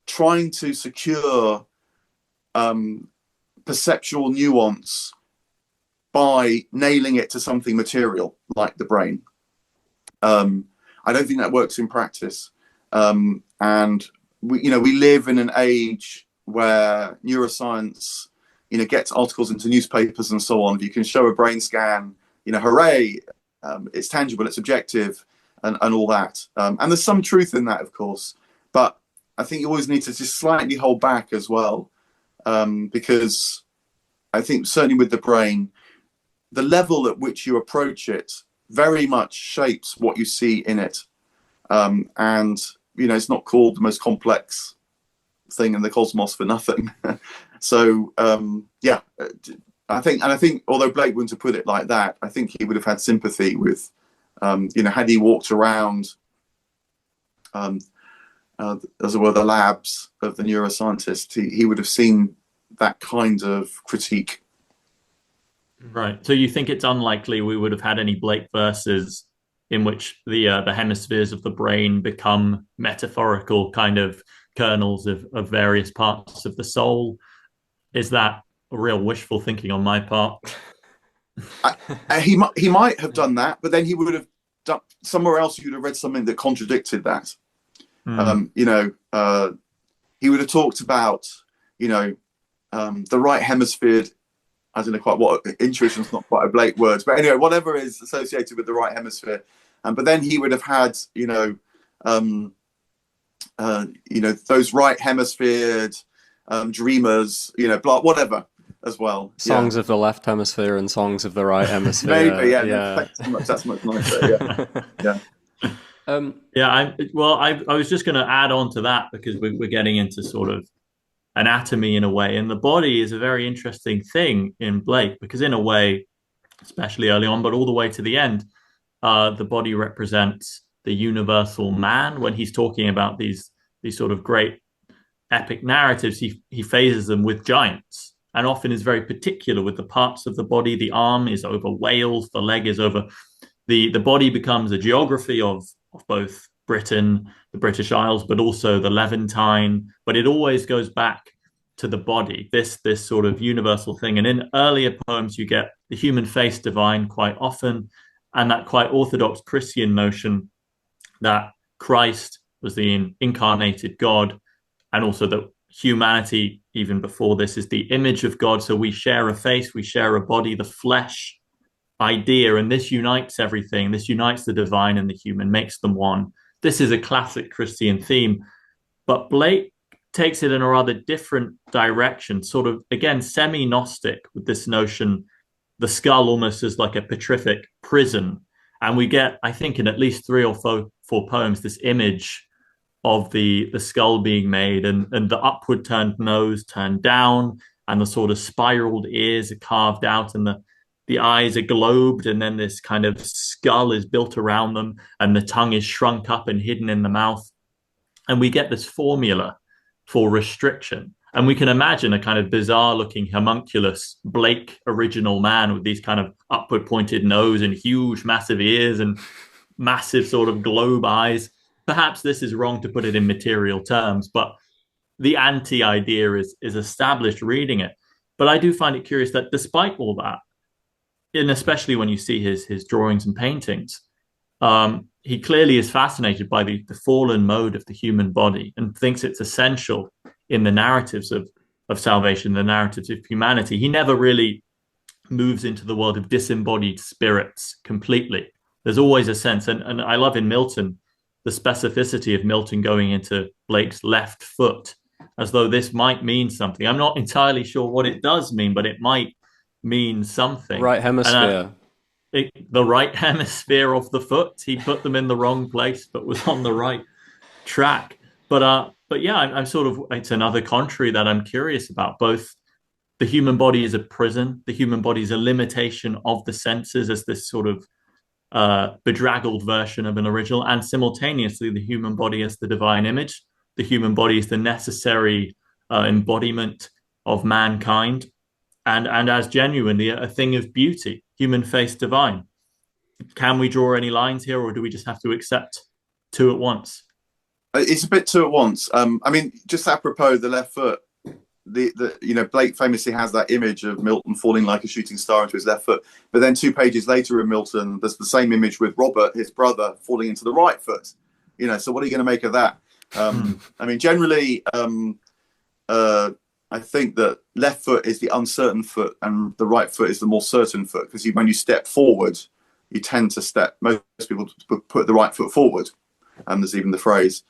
trying to secure perceptual nuance by nailing it to something material like the brain. I don't think that works in practice. And we live in an age where neuroscience, gets articles into newspapers and so on. If you can show a brain scan, hooray, it's tangible, it's objective, and all that. And there's some truth in that, of course. But I think you always need to just slightly hold back as well, because I think certainly with the brain, the level at which you approach it very much shapes what you see in it. And it's not called the most complex thing in the cosmos for nothing. So I think although Blake wouldn't have put it like that, I think he would have had sympathy with had he walked around as it were the labs of the neuroscientist, he would have seen that kind of critique. Right. So you think it's unlikely we would have had any Blake verses in which the hemispheres of the brain become metaphorical kind of kernels of various parts of the soul? Is that a real wishful thinking on my part? He might have done that, but then he would have done somewhere else. You would have read something that contradicted that. He would have talked about the right hemisphere as in a quite what intuition's not quite a Blake word, but anyway, whatever is associated with the right hemisphere. But then he would have had, those right hemisphered dreamers, blah, whatever as well. Songs of the left hemisphere and songs of the right hemisphere. Maybe, yeah. Yeah. Thanks so much. That's much nicer. Yeah. I was just going to add on to that because we're getting into sort of anatomy in a way, and the body is a very interesting thing in Blake because in a way, especially early on, but all the way to the end, the body represents the universal man. When he's talking about these sort of great epic narratives, he phases them with giants and often is very particular with the parts of the body. The arm is over Wales, the leg is over. The body becomes a geography of both Britain, the British Isles, but also the Levantine. But it always goes back to the body, this sort of universal thing. And in earlier poems, you get the human face divine quite often, and that quite Orthodox Christian notion that Christ was the incarnated God, and also that humanity, even before this, is the image of God. So we share a face, we share a body, the flesh idea, and this unites everything. This unites the divine and the human, makes them one. This is a classic Christian theme, but Blake takes it in a rather different direction, sort of, again, semi-Gnostic, with this notion, the skull almost as like a petrific prison. And we get, I think, in at least 3 or 4 poems, this image of the skull being made, and the upward turned nose turned down, and the sort of spiraled ears are carved out, and the eyes are globed, and then this kind of skull is built around them, and the tongue is shrunk up and hidden in the mouth. And we get this formula for restriction. And we can imagine a kind of bizarre looking homunculus Blake original man with these kind of upward pointed nose and huge massive ears and massive sort of globe eyes. Perhaps this is wrong to put it in material terms, but the anti-idea is established reading it. But I do find it curious that despite all that, and especially when you see his drawings and paintings, he clearly is fascinated by the fallen mode of the human body and thinks it's essential in the narratives of salvation, the narratives of humanity. He never really moves into the world of disembodied spirits completely. There's always a sense, and I love in Milton, the specificity of Milton going into Blake's left foot, as though this might mean something. I'm not entirely sure what it does mean, but it might mean something. Right hemisphere. The right hemisphere of the foot. He put them in the wrong place, but was on the right track. But yeah, I'm sort of, it's another contrary that I'm curious about. Both the human body is a prison, the human body is a limitation of the senses as this sort of bedraggled version of an original, and simultaneously the human body as the divine image. The human body is the necessary embodiment of mankind, and as genuinely a thing of beauty, human face divine. Can we draw any lines here, or do we just have to accept 2 at once? It's a bit 2 at once. I mean, just apropos the left foot, Blake famously has that image of Milton falling like a shooting star into his left foot, but then 2 pages later in Milton, there's the same image with Robert, his brother, falling into the right foot. So what are you going to make of that? I mean, generally, I think that left foot is the uncertain foot and the right foot is the more certain foot, because when you step forward, you tend to most people put the right foot forward. There's even the phrase.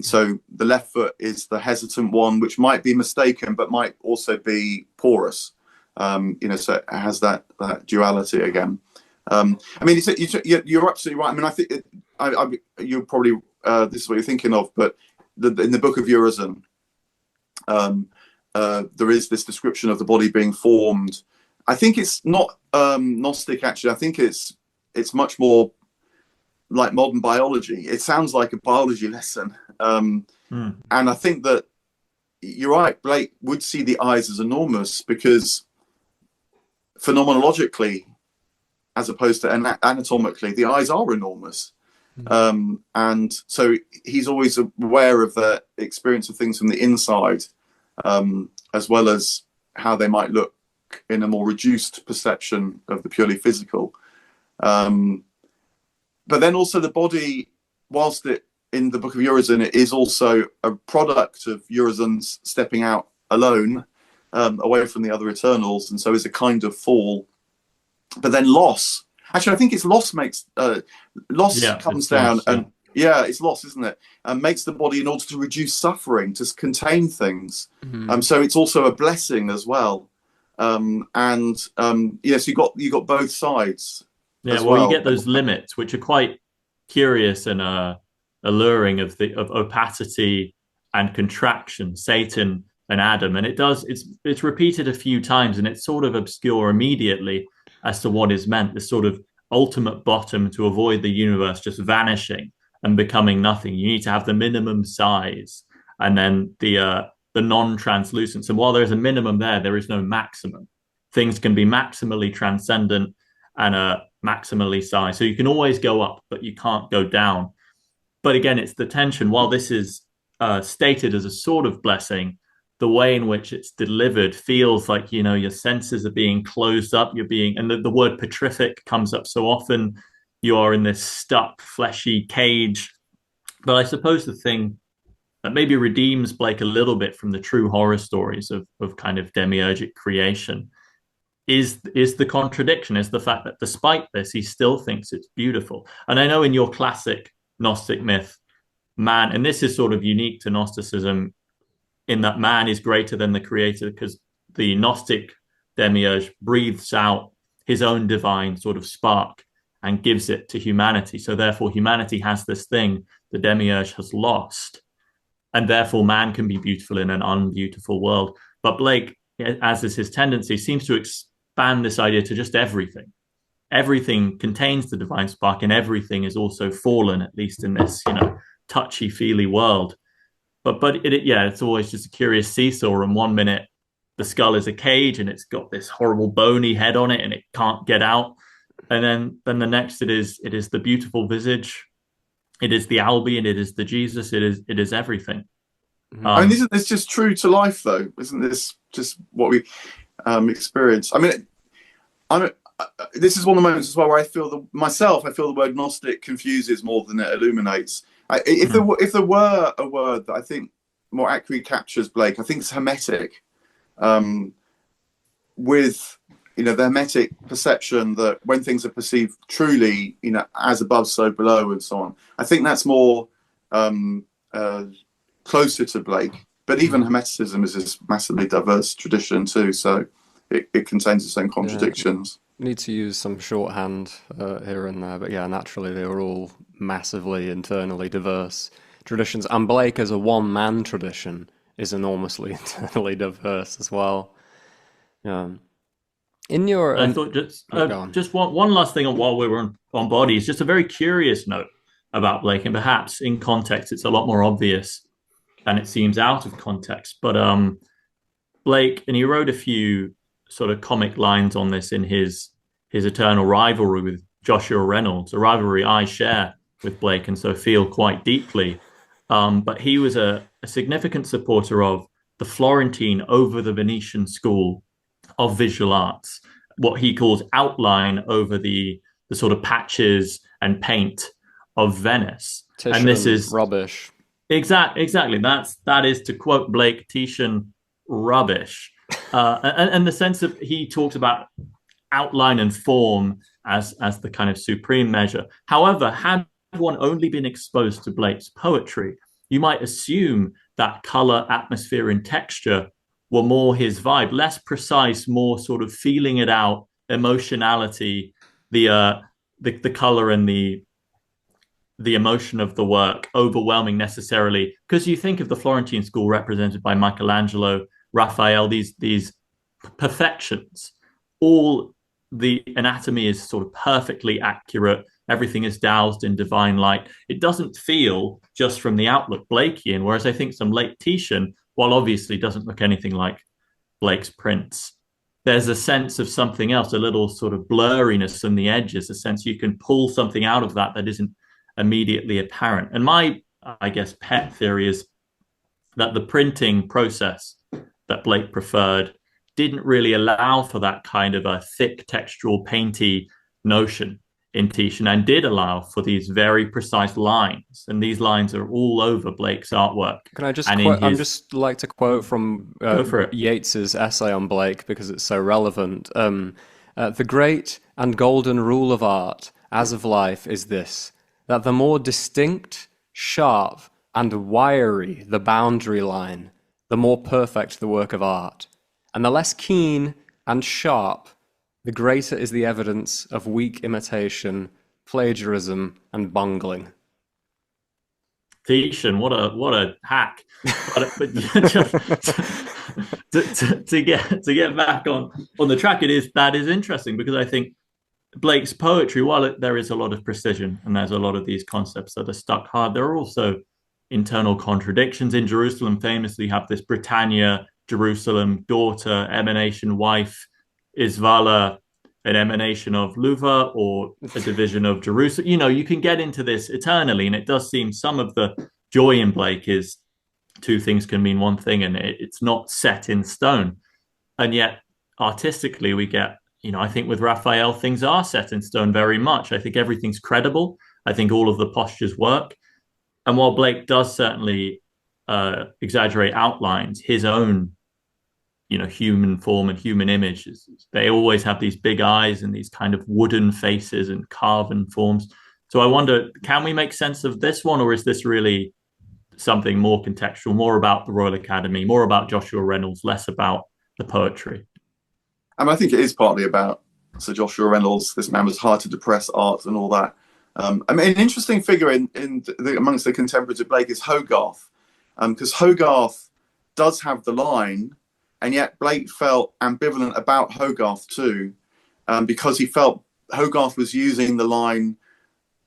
So the left foot is the hesitant one, which might be mistaken, but might also be porous. So it has that duality again. I mean, you're absolutely right. I mean, I think you're probably, this is what you're thinking of, but in the Book of Mormon, there is this description of the body being formed. I think it's not Gnostic, actually. I think it's much more like modern biology. It sounds like a biology lesson. And I think that you're right, Blake would see the eyes as enormous because phenomenologically, as opposed to anatomically, the eyes are enormous. And so he's always aware of the experience of things from the inside, as well as how they might look in a more reduced perception of the purely physical. But then also the body, whilst it in the Book of Urizen, it is also a product of Urizen's stepping out alone, away from the other Eternals, and so is a kind of fall. But then loss. Actually, I think it's loss makes loss comes down, and it's loss, isn't it? And makes the body in order to reduce suffering, to contain things. So it's also a blessing as well. Yes, you got both sides. Yeah, well, you get those limits, which are quite curious and alluring of opacity and contraction, Satan and Adam, and it's repeated a few times, and it's sort of obscure immediately as to what is meant. This sort of ultimate bottom to avoid the universe just vanishing and becoming nothing. You need to have the minimum size, and then the non-translucence. And while there's a minimum there is no maximum. Things can be maximally transcendent and maximally sized. So you can always go up, but you can't go down. But again, it's the tension. While this is stated as a sort of blessing, the way in which it's delivered feels like, your senses are being closed up. And the word petrific comes up so often. You are in this stuck, fleshy cage. But I suppose the thing that maybe redeems Blake a little bit from the true horror stories of kind of demiurgic creation is the contradiction, is the fact that despite this, he still thinks it's beautiful. And I know in your classic Gnostic myth, man, and this is sort of unique to Gnosticism, in that man is greater than the creator, because the Gnostic demiurge breathes out his own divine sort of spark and gives it to humanity. So therefore, humanity has this thing the demiurge has lost, and therefore man can be beautiful in an unbeautiful world. But Blake, as is his tendency, seems to expand this idea to just everything. Everything contains the divine spark, and everything is also fallen, at least in this, touchy-feely world. But it's always just a curious seesaw. And 1 minute, the skull is a cage, and it's got this horrible bony head on it, and it can't get out. And then the next, it is the beautiful visage, it is the Albion, it is the Jesus, it is everything. Isn't this just true to life, though? Isn't this just what we experience? I mean, this is one of the moments as well where I feel the word Gnostic confuses more than it illuminates. If there were a word that I think more accurately captures Blake, I think it's hermetic, with the hermetic perception that when things are perceived truly, as above, so below, and so on. I think that's more closer to Blake. But even Hermeticism is this massively diverse tradition too, so it contains its own contradictions. Need to use some shorthand here and there, but naturally they were all massively internally diverse traditions, and Blake as a one-man tradition is enormously internally diverse as well. In your, I thought just one last thing while we were on bodies, just a very curious note about Blake, and perhaps in context it's a lot more obvious than it seems out of context. But Blake, and he wrote a few sort of comic lines on this in his eternal rivalry with Joshua Reynolds, a rivalry I share with Blake and so feel quite deeply. But he was a significant supporter of the Florentine over the Venetian school of visual arts, what he calls outline over the sort of patches and paint of Venice. Titian and this is rubbish. Exactly. That is, to quote Blake, Titian rubbish. And the sense of, he talks about outline and form as the kind of supreme measure. However, had one only been exposed to Blake's poetry, you might assume that color, atmosphere, and texture were more his vibe, less precise, more sort of feeling it out, emotionality, the color and the emotion of the work overwhelming necessarily. Because you think of the Florentine school represented by Michelangelo, Raphael, these perfections, all the anatomy is sort of perfectly accurate. Everything is doused in divine light. It doesn't feel, just from the outlook, Blakean, whereas I think some late Titian, while obviously doesn't look anything like Blake's prints, there's a sense of something else, a little sort of blurriness in the edges, a sense you can pull something out of that isn't immediately apparent. And my, I guess, pet theory is that the printing process that Blake preferred didn't really allow for that kind of a thick textural painty notion. in Titian and did allow for these very precise lines. And these lines are all over Blake's artwork. Can I just and quote? in I'm his just like to quote from Go for it. Yeats's essay on Blake because it's so relevant. The great and golden rule of art, as of life, is this: that the more distinct, sharp, and wiry the boundary line, the more perfect the work of art, and the less keen and sharp, the greater is the evidence of weak imitation, plagiarism, and bungling. Titian, what a hack! But just to get back on the track, that is interesting because I think Blake's poetry, while there is a lot of precision and there's a lot of these concepts that are stuck hard, there are also internal contradictions. In Jerusalem, famously have this Britannia, Jerusalem, daughter, emanation, wife. Is Vala an emanation of Luva or a division of Jerusalem? You can get into this eternally, and it does seem some of the joy in Blake is two things can mean one thing, and it's not set in stone. And yet, artistically, we get, I think with Raphael, things are set in stone very much. I think everything's credible. I think all of the postures work. And while Blake does certainly exaggerate outlines, his own human form and human images, they always have these big eyes and these kind of wooden faces and carven forms. So I wonder, can we make sense of this one, or is this really something more contextual, more about the Royal Academy, more about Joshua Reynolds, less about the poetry? I think it is partly about Sir Joshua Reynolds. This man was hard to depress art and all that. An interesting figure amongst the contemporaries of Blake is Hogarth, because Hogarth does have the line, and yet Blake felt ambivalent about Hogarth too, because he felt Hogarth was using the line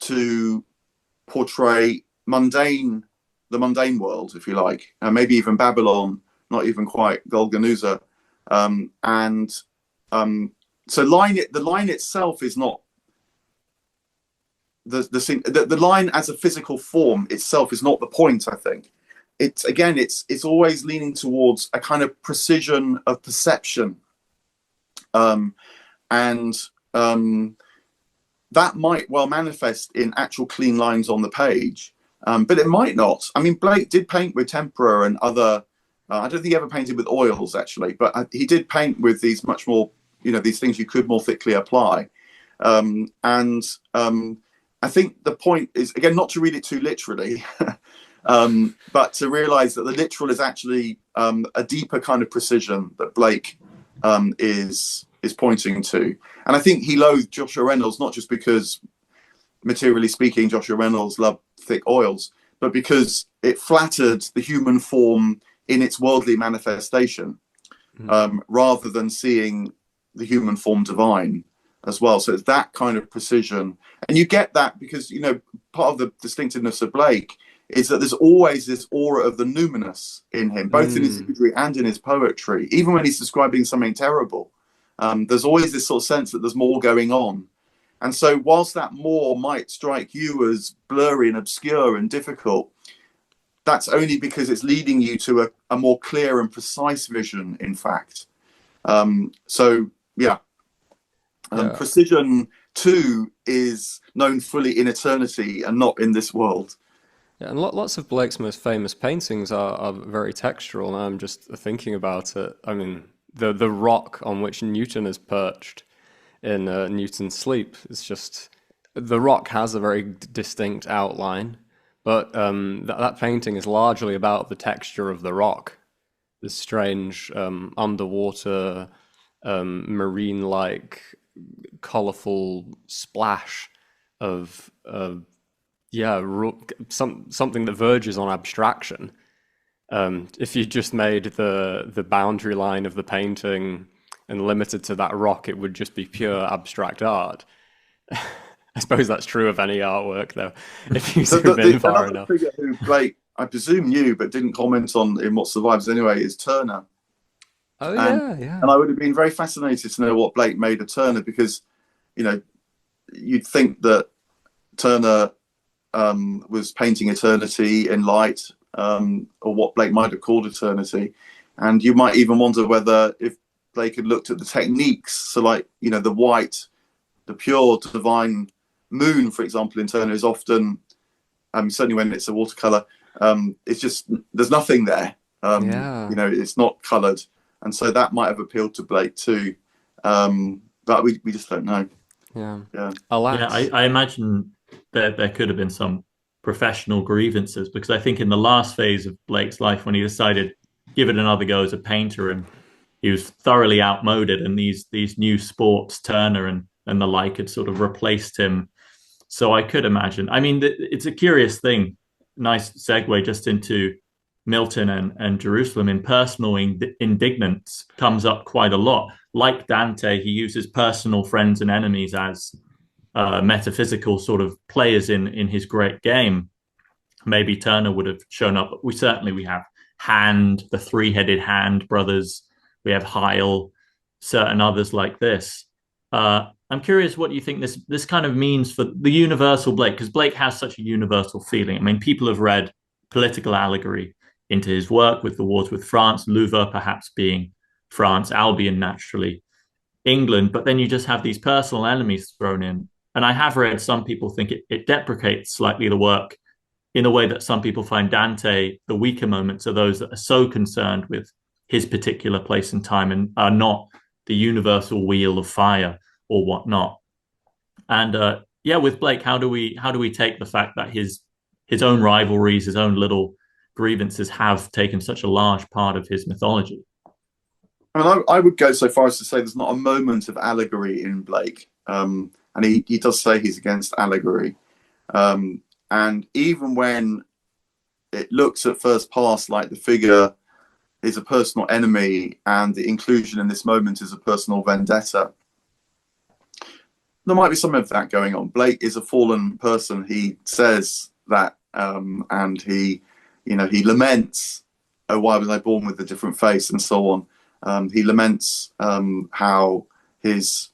to portray the mundane world, if you like, and maybe even Babylon, not even quite Golgonooza. So the line itself is not the line as a physical form itself is not the point. I think it's always leaning towards a kind of precision of perception, and that might well manifest in actual clean lines on the page, but it might not. Blake did paint with tempera and other. I don't think he ever painted with oils actually, but he did paint with these much more, these things you could more thickly apply. I think the point is, again, not to read it too literally, but to realize that the literal is actually a deeper kind of precision that Blake is pointing to. And I think he loathed Joshua Reynolds, not just because, materially speaking, Joshua Reynolds loved thick oils, but because it flattered the human form in its worldly manifestation, rather than seeing the human form divine as well. So it's that kind of precision. And you get that because, part of the distinctiveness of Blake is that there's always this aura of the numinous in him, both in his imagery and in his poetry. Even when he's describing something terrible, there's always this sort of sense that there's more going on. And so whilst that more might strike you as blurry and obscure and difficult, that's only because it's leading you to a more clear and precise vision, in fact. Precision too is known fully in eternity and not in this world. Yeah, and lots of Blake's most famous paintings are very textural, and I'm just thinking about it. The rock on which Newton is perched in Newton's Sleep is just... The rock has a very distinct outline, but that painting is largely about the texture of the rock. This strange underwater, marine-like, colourful splash of something that verges on abstraction. If you just made the boundary line of the painting and limited to that rock, it would just be pure abstract art. I suppose that's true of any artwork, though, if you zoom in far enough. Figure who Blake, I presume, knew but didn't comment on in What Survives Anyway is Turner. Oh, yeah. And I would have been very fascinated to know what Blake made of Turner, because, you'd think that Turner was painting eternity in light, or what Blake might have called eternity. And you might even wonder whether if Blake had looked at the techniques, so like, the white, the pure divine moon, for example, in Turner is often, certainly when it's a watercolor, it's just there's nothing there. It's not coloured, and so that might have appealed to Blake too, but we just don't know. I imagine there could have been some professional grievances, because I think in the last phase of Blake's life, when he decided give it another go as a painter, and he was thoroughly outmoded, and these new sports, Turner and the like, had sort of replaced him. So I could imagine. I mean, it's a curious thing. Nice segue just into Milton and Jerusalem. Impersonal indignance comes up quite a lot. Like Dante, he uses personal friends and enemies as metaphysical sort of players in his great game. Maybe Turner would have shown up, but we have Hand, the three-headed Hand brothers. We have Heil, certain others like this. I'm curious what you think this kind of means for the universal Blake, because Blake has such a universal feeling. I mean, people have read political allegory into his work with the wars with France, Louvain perhaps being France, Albion naturally England, but then you just have these personal enemies thrown in. And I have read some people think it deprecates slightly the work, in a way that some people find Dante, the weaker moments are those that are so concerned with his particular place and time and are not the universal wheel of fire or whatnot. And with Blake, how do we take the fact that his own rivalries, his own little grievances have taken such a large part of his mythology? I mean, I would go so far as to say there's not a moment of allegory in Blake. And he does say he's against allegory. And even when it looks at first pass like the figure is a personal enemy and the inclusion in this moment is a personal vendetta, there might be some of that going on. Blake is a fallen person. He says that, and he laments, "Oh, why was I born with a different face?" and so on. He laments how his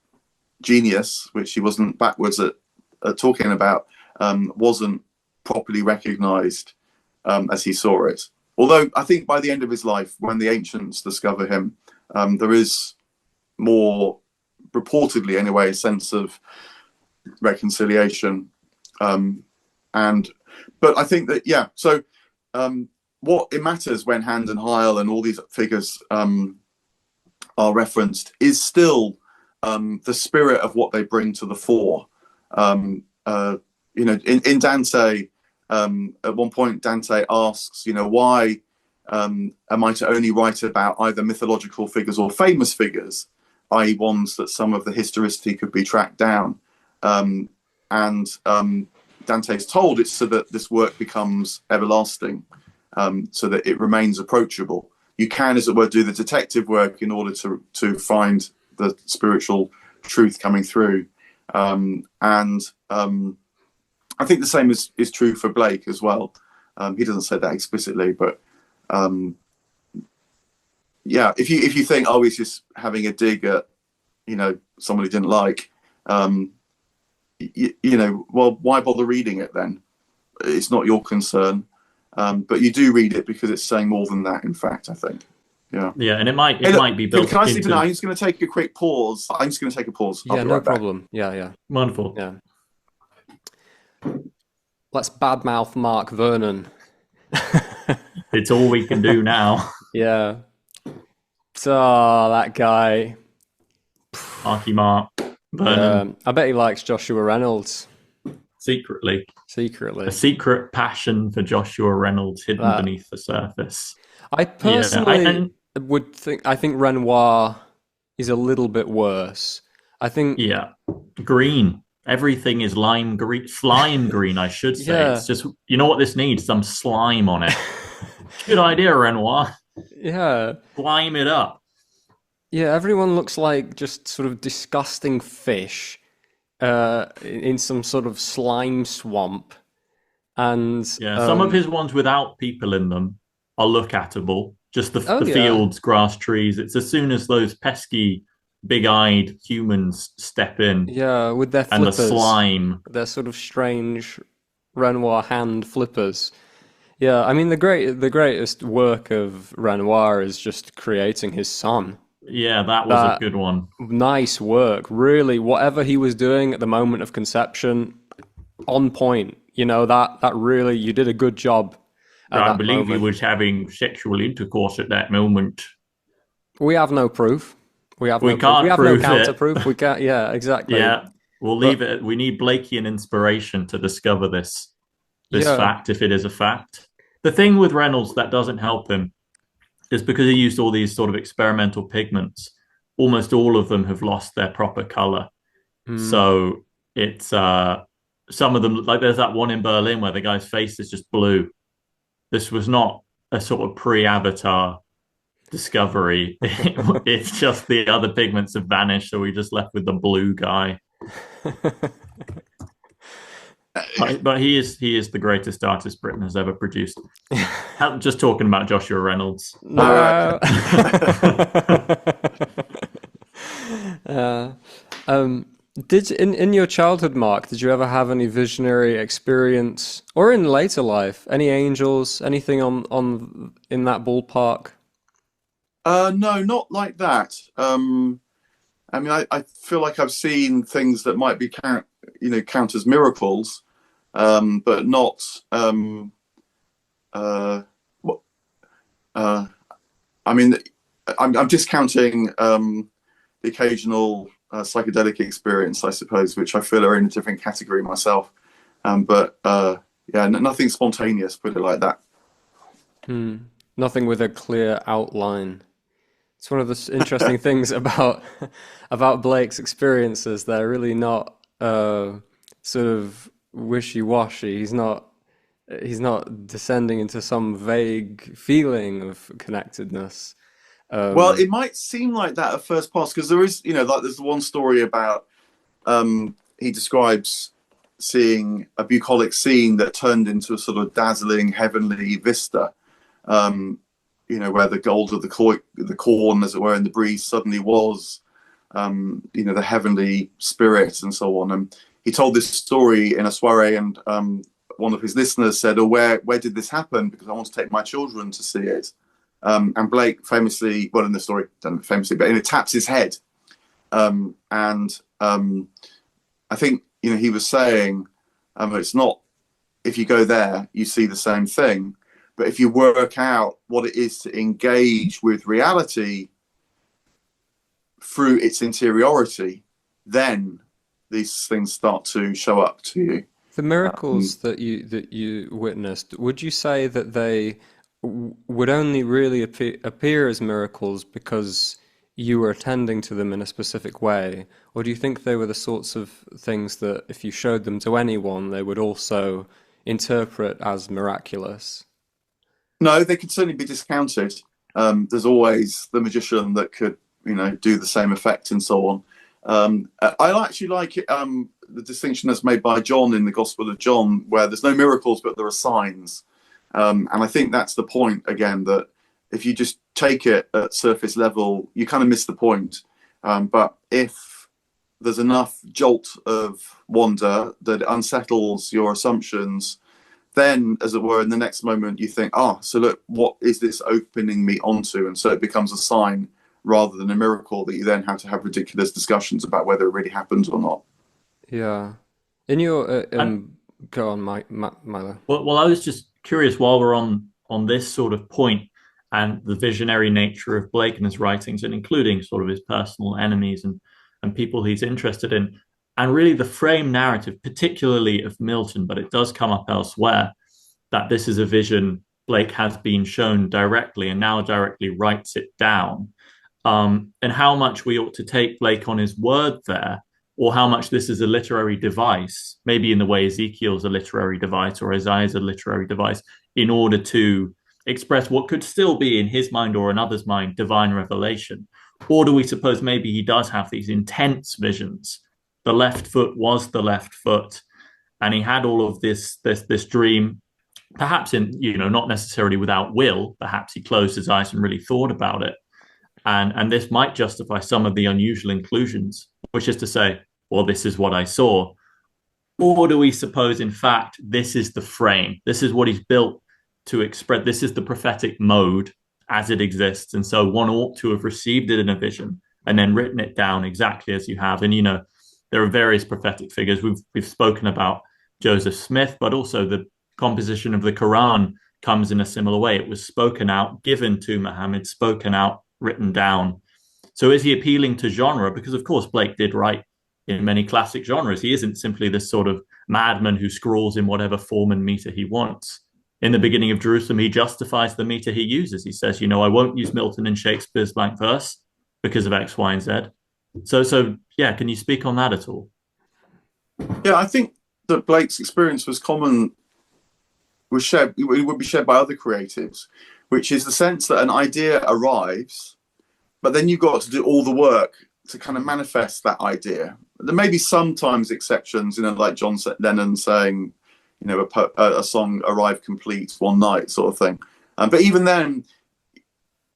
genius, which he wasn't backwards at talking about, wasn't properly recognized as he saw it. Although I think by the end of his life, when the ancients discover him, there is more, reportedly anyway, a sense of reconciliation. But I think that, so what it matters when Hand and Heil and all these figures are referenced is still the spirit of what they bring to the fore. In Dante, at one point Dante asks, why am I to only write about either mythological figures or famous figures, i.e. ones that some of the historicity could be tracked down? And Dante's told it's so that this work becomes everlasting, so that it remains approachable. You can, as it were, do the detective work in order to find the spiritual truth coming through. I think the same is true for Blake as well. He doesn't say that explicitly, but if you think, oh, he's just having a dig at someone he didn't like, well, why bother reading it then? It's not your concern. But you do read it because it's saying more than that, in fact, I think. Yeah, and it might be built. Can I sleep now? I'm just going to take a quick pause. I'm just going to take a pause. Yeah, no problem. Yeah. Wonderful. Yeah. Let's badmouth Mark Vernon. It's all we can do now. Yeah. So that guy, Mark Vernon. I bet he likes Joshua Reynolds. Secretly. A secret passion for Joshua Reynolds hidden beneath the surface. I personally I think Renoir is a little bit worse. I think green. Everything is slime green, I should say. Yeah. It's just, what this needs? Some slime on it. Good idea, Renoir. Yeah. Slime it up. Yeah, everyone looks like just sort of disgusting fish in some sort of slime swamp. And some of his ones without people in them are look-atable. Just the fields, grass, trees. It's as soon as those pesky, big-eyed humans step in. Yeah, with their flippers. And the slime. Their sort of strange Renoir hand flippers. Yeah, I mean, the greatest work of Renoir is just creating his son. Yeah, that was a good one. Nice work. Really, whatever he was doing at the moment of conception, on point. You know, that really, you did a good job at I that believe he moment. was having sexual intercourse at that moment. We have no proof. We have We no proof. We can't have no prove counter it. proof. We can't. Yeah, exactly. Yeah, we'll leave But it. We need Blakean inspiration to discover this yeah, fact, if it is a fact. The thing with Reynolds that doesn't help him is because he used all these sort of experimental pigments. Almost all of them have lost their proper color. mm, So it's some of them, like there's that one in Berlin where the guy's face is just blue. This was not a sort of pre-Avatar discovery. It's just the other pigments have vanished, so we're just left with the blue guy. But he is the greatest artist Britain has ever produced. I'm just talking about Joshua Reynolds. All right. no. uh, did in your childhood, Mark, did you ever have any visionary experience, or in later life, any angels, anything on in that ballpark? No, not like that. I mean, I feel like I've seen things that might be count as miracles, but not. What? I mean, I'm discounting the occasional psychedelic experience, I suppose, which I feel are in a different category myself. But yeah, nothing spontaneous, put it like that. Nothing with a clear outline. It's one of the interesting things about Blake's experiences. They're really not sort of wishy-washy. He's not descending into some vague feeling of connectedness. Well, it might seem like that at first pass because there is, like there's one story about he describes seeing a bucolic scene that turned into a sort of dazzling heavenly vista. Where the gold of the corn, as it were, in the breeze suddenly was, the heavenly spirit and so on. And he told this story in a soiree, and one of his listeners said, "Oh, where did this happen? Because I want to take my children to see it." And Blake famously, well, in the story, don't famously, but it taps his head, and I think he was saying, it's not if you go there, you see the same thing. But if you work out what it is to engage with reality through its interiority, then these things start to show up to you. The miracles that you witnessed, would you say that they would only really appear as miracles because you were attending to them in a specific way? Or do you think they were the sorts of things that if you showed them to anyone, they would also interpret as miraculous? No, they could certainly be discounted. There's always the magician that could, do the same effect and so on. I actually like it, the distinction that's made by John in the Gospel of John, where there's no miracles, but there are signs. And I think that's the point, again, that if you just take it at surface level, you kind of miss the point. But if there's enough jolt of wonder that it unsettles your assumptions, then, as it were, in the next moment, you think, so look, what is this opening me onto? And so it becomes a sign rather than a miracle that you then have to have ridiculous discussions about whether it really happened or not. Yeah. In your go on, Milo. Well, I was just curious while we're on this sort of point and the visionary nature of Blake and his writings, and including sort of his personal enemies and people he's interested in, and really the frame narrative, particularly of Milton, but it does come up elsewhere, that this is a vision Blake has been shown directly and now directly writes it down. And how much we ought to take Blake on his word there, or how much this is a literary device, maybe in the way Ezekiel's a literary device or Isaiah's a literary device, in order to express what could still be in his mind or another's mind divine revelation. Or do we suppose maybe he does have these intense visions? The left foot was the left foot, and he had all of this dream, perhaps in not necessarily without will. Perhaps he closed his eyes and really thought about it, and this might justify some of the unusual inclusions, which is to say, well, this is what I saw. Or do we suppose, in fact, this is the frame? This is what he's built to express. This is the prophetic mode as it exists, and so one ought to have received it in a vision and then written it down exactly as you have. And there are various prophetic figures. We've spoken about Joseph Smith, but also the composition of the Quran comes in a similar way. It was spoken out, given to Muhammad, spoken out, written down. So is he appealing to genre? Because, of course, Blake did write in many classic genres. He isn't simply this sort of madman who scrawls in whatever form and meter he wants. In the beginning of Jerusalem, he justifies the meter he uses. He says, I won't use Milton and Shakespeare's blank verse because of X, Y, and Z. So yeah, can you speak on that at all? Yeah, I think that Blake's experience was common, it would be shared by other creatives, which is the sense that an idea arrives, but then you've got to do all the work to kind of manifest that idea. There may be sometimes exceptions, like John Lennon saying, a song arrived complete one night sort of thing. But even then,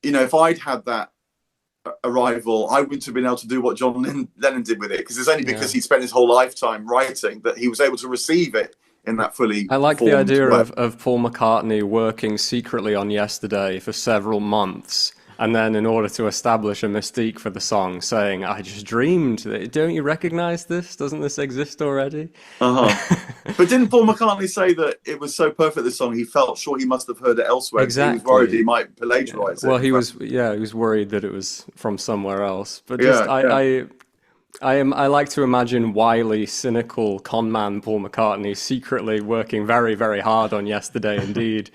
if I'd had that arrival, I wouldn't have been able to do what John Lennon did with it, because it's only because he spent his whole lifetime writing that he was able to receive it in that fully. I like the idea of Paul McCartney working secretly on Yesterday for several months, and then in order to establish a mystique for the song, saying, I just dreamed. Don't you recognize this? Doesn't this exist already? But didn't Paul McCartney say that it was so perfect, this song, he felt sure he must have heard it elsewhere? Exactly. He was worried he might plagiarize it. Well, he was worried that it was from somewhere else. But just, I like to imagine wily, cynical conman Paul McCartney secretly working very, very hard on Yesterday indeed.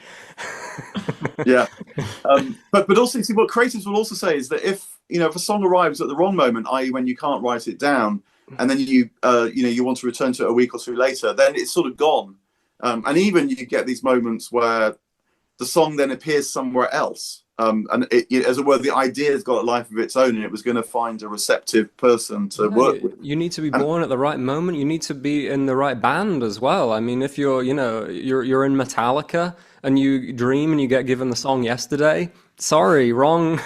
But also, see, what creatives will also say is that if a song arrives at the wrong moment, i.e. when you can't write it down, and then you want to return to it a week or two later, then it's sort of gone. And even you get these moments where the song then appears somewhere else. And as it were, the idea's got a life of its own, and it was going to find a receptive person to work with. You need to be born at the right moment. You need to be in the right band as well. I mean, if you're in Metallica and you dream and you get given the song Yesterday, sorry, wrong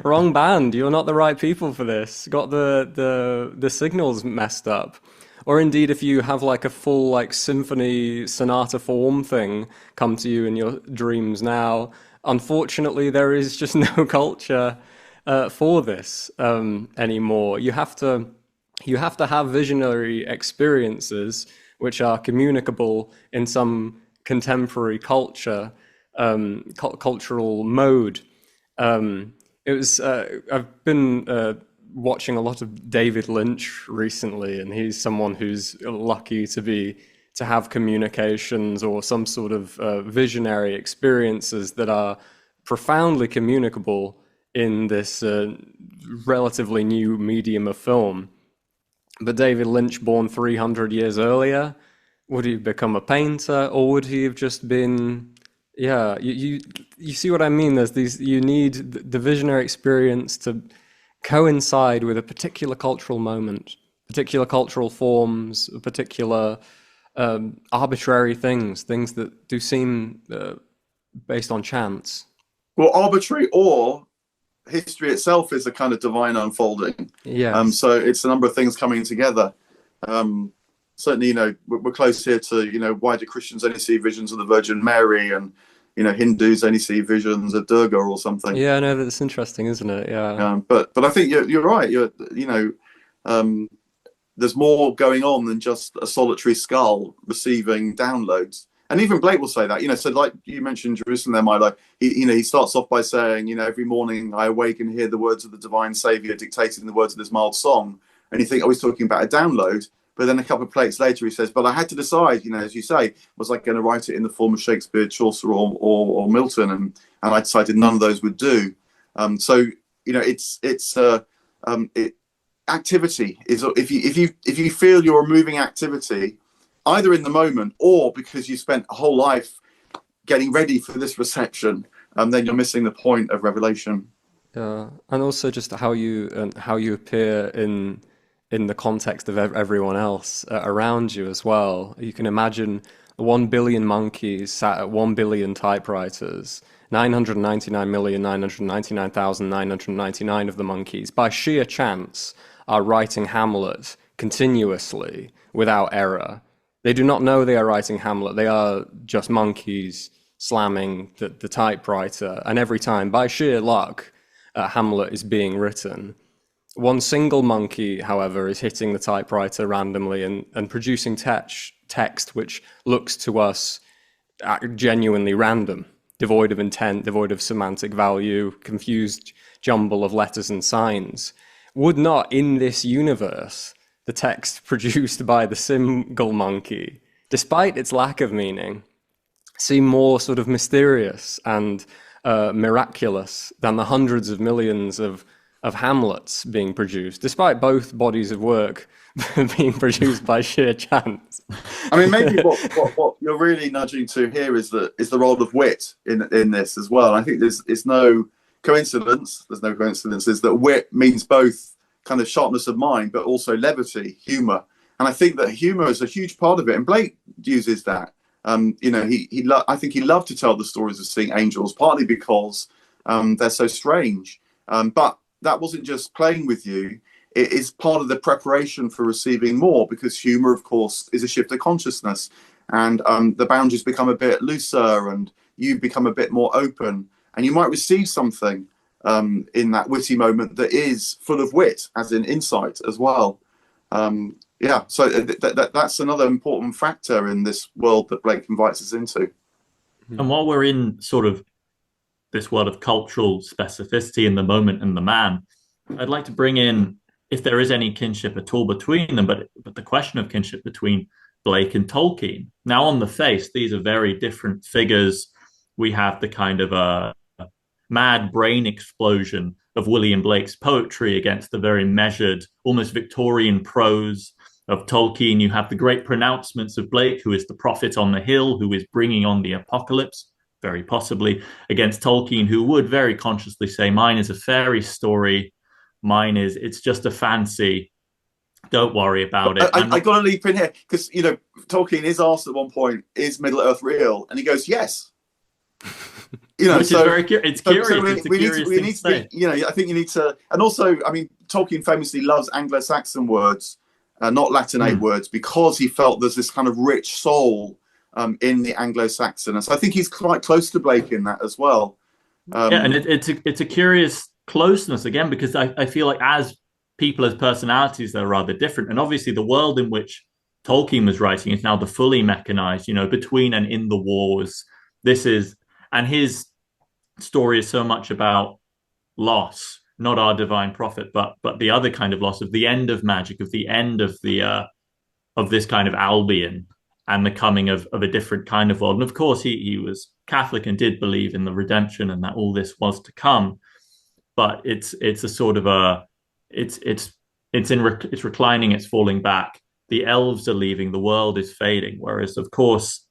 band. You're not the right people for this. Got the signals messed up. Or indeed, if you have like a full symphony sonata form thing come to you in your dreams now, unfortunately, there is just no culture for this anymore. You have to have visionary experiences which are communicable in some contemporary culture, cultural mode. I've been watching a lot of David Lynch recently, and he's someone who's lucky to have communications or some sort of visionary experiences that are profoundly communicable in this relatively new medium of film. But David Lynch, born 300 years earlier, would he have become a painter, or would he have just been... Yeah, you see what I mean? There's these, you need the visionary experience to coincide with a particular cultural moment, particular cultural forms, particular arbitrary things that do seem based on chance. Well, arbitrary, or history itself is a kind of divine unfolding. Yeah. So it's a number of things coming together. Certainly, we're close here to, why do Christians only see visions of the Virgin Mary, and Hindus only see visions of Durga or something. Yeah, no, that's interesting, isn't it? Yeah. But I think you're right. There's more going on than just a solitary skull receiving downloads. And even Blake will say that. So like you mentioned Jerusalem there, Milo. He starts off by saying, every morning I awake and hear the words of the divine Savior dictated in the words of this mild song. And you think, he's talking about a download. But then a couple of plates later, he says, but I had to decide, as you say, was I going to write it in the form of Shakespeare, Chaucer, or Milton? And I decided none of those would do. Activity is, if you feel you're a moving activity, either in the moment or because you spent a whole life getting ready for this reception, then you're missing the point of revelation. Yeah, and also just how you appear in the context of everyone else around you as well. You can imagine 1 billion monkeys sat at 1 billion typewriters. 999,999,999 of the monkeys, by sheer chance, are writing Hamlet continuously without error. They do not know they are writing Hamlet. They are just monkeys slamming the typewriter. And every time, by sheer luck, Hamlet is being written. One single monkey, however, is hitting the typewriter randomly and producing text text which looks to us genuinely random, devoid of intent, devoid of semantic value, confused jumble of letters and signs. Would not, in this universe, the text produced by the single monkey, despite its lack of meaning, seem more sort of mysterious and miraculous than the hundreds of millions of Hamlets being produced, despite both bodies of work being produced by sheer chance? I mean, maybe what you're really nudging to here is the role of wit in this as well. I think there's no coincidence. There's no coincidences that wit means both kind of sharpness of mind, but also levity, humor. And I think that humor is a huge part of it. And Blake uses that. You know, I think he loved to tell the stories of seeing angels, partly because they're so strange. But that wasn't just playing with you. It is part of the preparation for receiving more, because humor, of course, is a shift of consciousness, and the boundaries become a bit looser and you become a bit more open, and you might receive something in that witty moment that is full of wit, as in insight as well. Yeah, so that's another important factor in this world that Blake invites us into. And while we're in sort of this world of cultural specificity in the moment and the man, I'd like to bring in, if there is any kinship at all between them, but the question of kinship between Blake and Tolkien. Now, on the face, these are very different figures. We have the kind of a mad brain explosion of William Blake's poetry against the very measured, almost Victorian prose of Tolkien. You have the great pronouncements of Blake, who is the prophet on the hill, who is bringing on the apocalypse, very possibly, against Tolkien, who would very consciously say, mine is a fairy story. Mine is, it's just a fancy. Don't worry about it. I got to leap in here because, you know, Tolkien is asked at one point, is Middle Earth real? And he goes, yes. You know, which is very it's curious. So we need to say. be, you know, I think you need to, and also, I mean, Tolkien famously loves Anglo-Saxon words, not Latinate words, because he felt there's this kind of rich soul in the Anglo-Saxon. And so I think he's quite close to Blake in that as well. Yeah, and it's a curious closeness again, because I feel like as people, as personalities, they're rather different. And obviously the world in which Tolkien was writing is now the fully mechanized, you know, between and in the wars. And his story is so much about loss, not our divine prophet, but the other kind of loss of the end of magic, of the end of of this kind of Albion, and the coming of a different kind of world. And of course, he was Catholic and did believe in the redemption and that all this was to come. But it's a sort of it's reclining, it's falling back. The elves are leaving, the world is fading. Whereas, of course,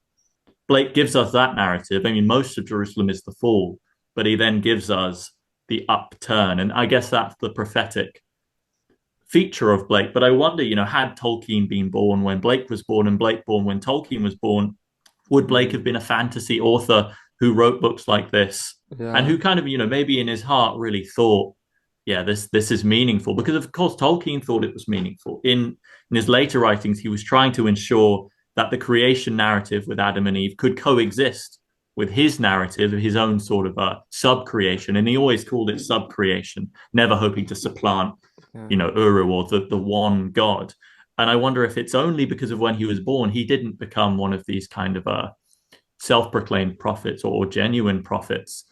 Blake gives us that narrative. I mean, most of Jerusalem is the fall, but he then gives us the upturn. And I guess that's the prophetic feature of Blake. But I wonder, you know, had Tolkien been born when Blake was born and Blake born when Tolkien was born, would Blake have been a fantasy author who wrote books like this? Yeah. And who kind of, you know, maybe in his heart really thought, yeah, this is meaningful? Because, of course, Tolkien thought it was meaningful. In his later writings, he was trying to ensure that the creation narrative with Adam and Eve could coexist with his narrative, his own sort of sub-creation. And he always called it sub-creation, never hoping to supplant, you know, Uru or the one God. And I wonder if it's only because of when he was born, he didn't become one of these kind of self-proclaimed prophets or genuine prophets.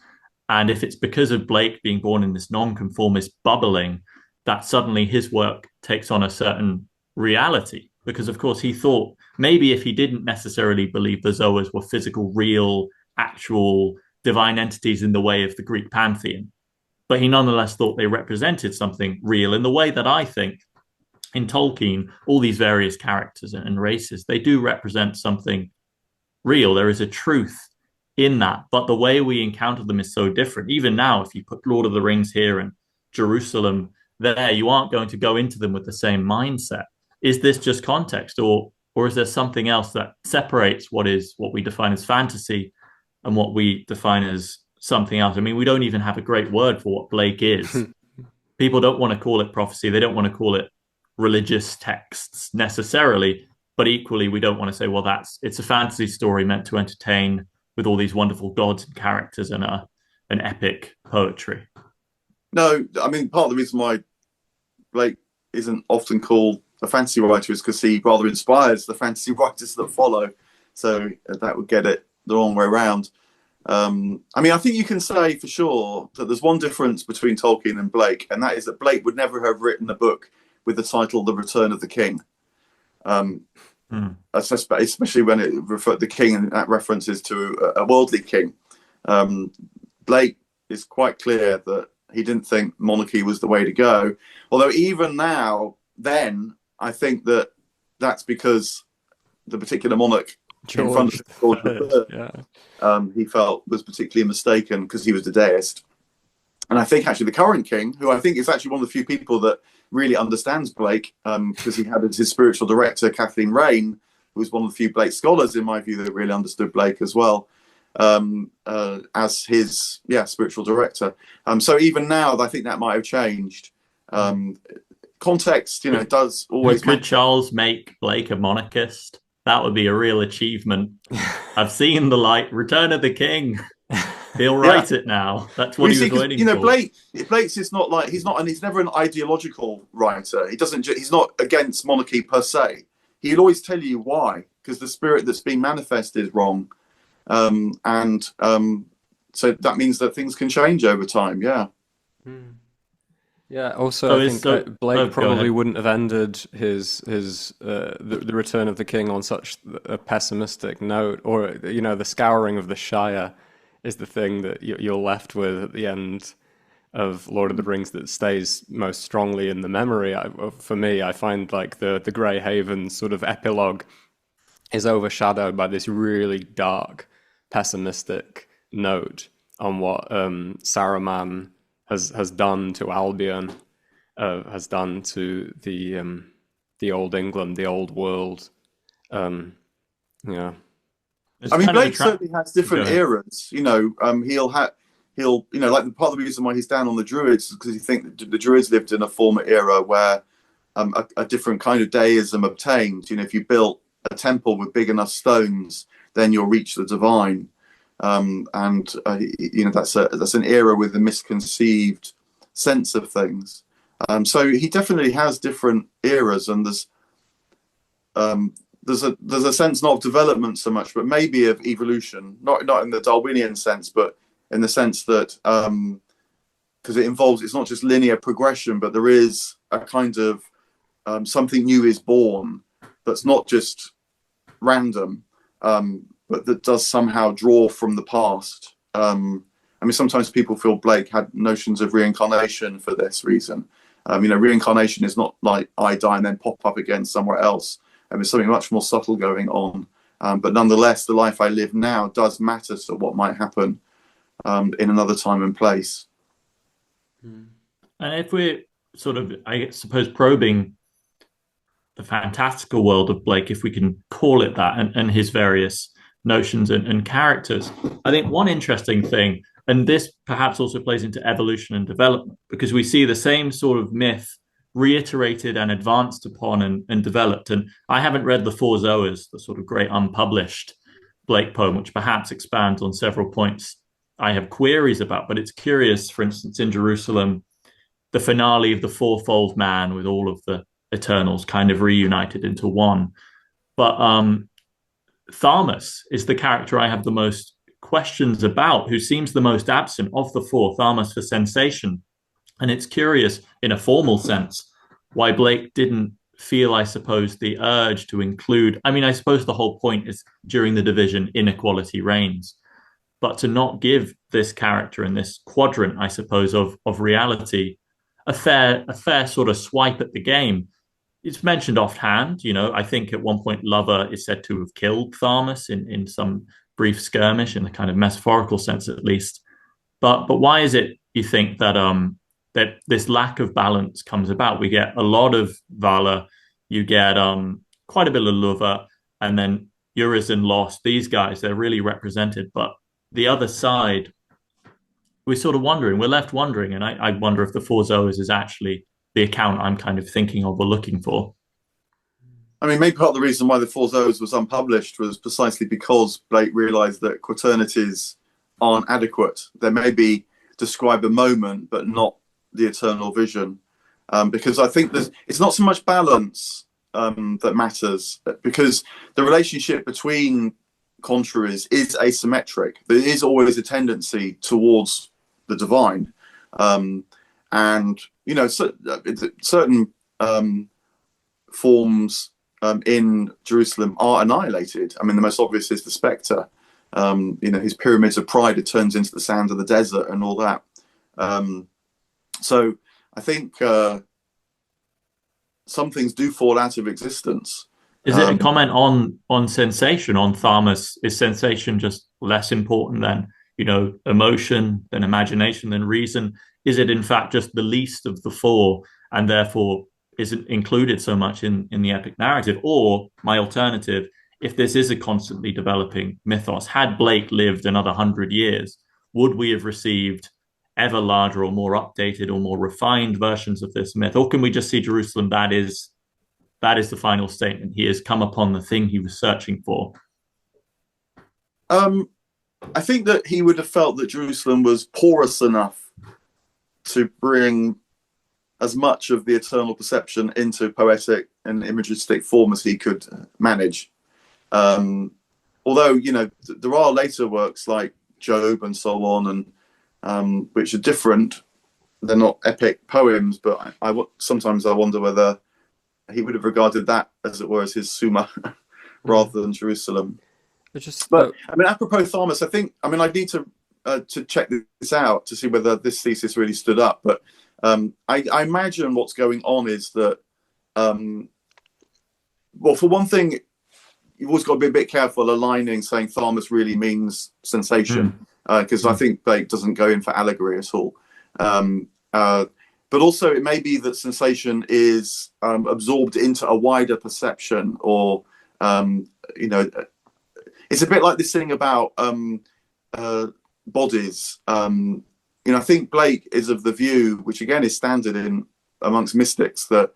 And if it's because of Blake being born in this non-conformist bubbling, that suddenly his work takes on a certain reality. Because, of course, he thought maybe if he didn't necessarily believe the Zoas were physical, real, actual divine entities in the way of the Greek pantheon, but he nonetheless thought they represented something real in the way that I think in Tolkien, all these various characters and races, they do represent something real. There is a truth in that, but the way we encounter them is so different. Even now, if you put Lord of the Rings here and Jerusalem there, you aren't going to go into them with the same mindset. Is this just context, or is there something else that separates what we define as fantasy and what we define as something else? I mean, we don't even have a great word for what Blake is. People don't want to call it prophecy. They don't want to call it religious texts necessarily, but equally, we don't want to say, well, it's a fantasy story meant to entertain with all these wonderful gods and characters and an epic poetry. No, I mean, part of the reason why Blake isn't often called a fantasy writer is because he rather inspires the fantasy writers that follow. So that would get it the wrong way around. I mean, I think you can say for sure that there's one difference between Tolkien and Blake, and that is that Blake would never have written a book with the title The Return of the King. Especially when it referred the king, and that references to a worldly king. Blake is quite clear that he didn't think monarchy was the way to go. Although even now, then, I think that that's because the particular monarch in front of George III, he felt was particularly mistaken because he was the deist. And I think actually the current king, who I think is actually one of the few people that really understands Blake, because he had his spiritual director, Kathleen Raine, who was one of the few Blake scholars, in my view, that really understood Blake as well, as his spiritual director. So even now, I think that might have changed. Context, does always Could Charles make Blake a monarchist? That would be a real achievement. I've seen the light, Return of the King. He'll write it now. That's what he was waiting for. Blake's is not like he's never an ideological writer. He's not against monarchy per se. He'll always tell you why, because the spirit that's being manifested is wrong, so that means that things can change over time. Yeah. Yeah. Also, I think Blake probably wouldn't have ended his the Return of the King on such a pessimistic note, or the scouring of the Shire is the thing that you're left with at the end of Lord of the Rings that stays most strongly in the memory. For me, I find like the Grey Haven sort of epilogue is overshadowed by this really dark, pessimistic note on what Saruman has done to Albion, has done to the old England, the old world. I mean, Blake certainly has different eras. He'll like the part of the reason why he's down on the Druids is because he thinks the Druids lived in a former era where a different kind of deism obtained. If you built a temple with big enough stones, then you'll reach the divine. That's an era with a misconceived sense of things. So he definitely has different eras, and there's a sense not of development so much, but maybe of evolution, not in the Darwinian sense, but in the sense that because it's not just linear progression, but there is a kind of something new is born that's not just random, but that does somehow draw from the past. Sometimes people feel Blake had notions of reincarnation for this reason. Reincarnation is not like I die and then pop up again somewhere else. There's something much more subtle going on. But nonetheless, the life I live now does matter to what might happen in another time and place. And if we're sort of, I suppose, probing the fantastical world of Blake, if we can call it that, and his various notions and characters, I think one interesting thing, and this perhaps also plays into evolution and development, because we see the same sort of myth reiterated and advanced upon and developed. And I haven't read The Four Zoas, the sort of great unpublished Blake poem, which perhaps expands on several points I have queries about, but it's curious, for instance, in Jerusalem, the finale of the fourfold man with all of the Eternals kind of reunited into one. But Tharmas is the character I have the most questions about, who seems the most absent of the four, Tharmas for sensation. And it's curious, in a formal sense, why Blake didn't feel, I suppose, the urge to include. I suppose the whole point is during the division, inequality reigns. But to not give this character in this quadrant, I suppose, of reality, a fair sort of swipe at the game. It's mentioned offhand. I think at one point Lover is said to have killed Tharmas in some brief skirmish, in the kind of metaphorical sense at least. But why is it, you think, that that this lack of balance comes about? We get a lot of Vala, you get quite a bit of Lover, and then Urizen Lost. These guys, they're really represented, but the other side, we're left wondering, and I wonder if the Four Zoas is actually the account I'm kind of thinking of or looking for. Maybe part of the reason why the Four Zoas was unpublished was precisely because Blake realised that quaternities aren't adequate. They maybe describe a moment, but not the eternal vision. Because I think it's not so much balance that matters, because the relationship between contraries is asymmetric. There is always a tendency towards the divine, and certain forms in Jerusalem are annihilated. I mean, the most obvious is the spectre. His pyramids of pride, it turns into the sand of the desert and all that. So I think some things do fall out of existence. Is it a comment on sensation, on Tharmas? Is sensation just less important than, emotion, than imagination, than reason? Is it in fact just the least of the four, and therefore isn't included so much in the epic narrative? Or my alternative, if this is a constantly developing mythos, had Blake lived another 100 years, would we have received ever larger or more updated or more refined versions of this myth? Or can we just see Jerusalem, that is the final statement? He has come upon the thing he was searching for. I think that he would have felt that Jerusalem was porous enough to bring as much of the eternal perception into poetic and imagistic form as he could manage. Although, there are later works like Job and so on, and which are different. They're not epic poems, but sometimes I wonder whether he would have regarded that, as it were, as his Summa rather than Jerusalem. But I mean, apropos Tharmas, I need to check this out to see whether this thesis really stood up. But I imagine what's going on is that, for one thing, you've always got to be a bit careful aligning saying Tharmas really means sensation, because I think Blake doesn't go in for allegory at all. But also it may be that sensation is absorbed into a wider perception, or, it's a bit like this thing about bodies. I think Blake is of the view, which again is standard amongst mystics, that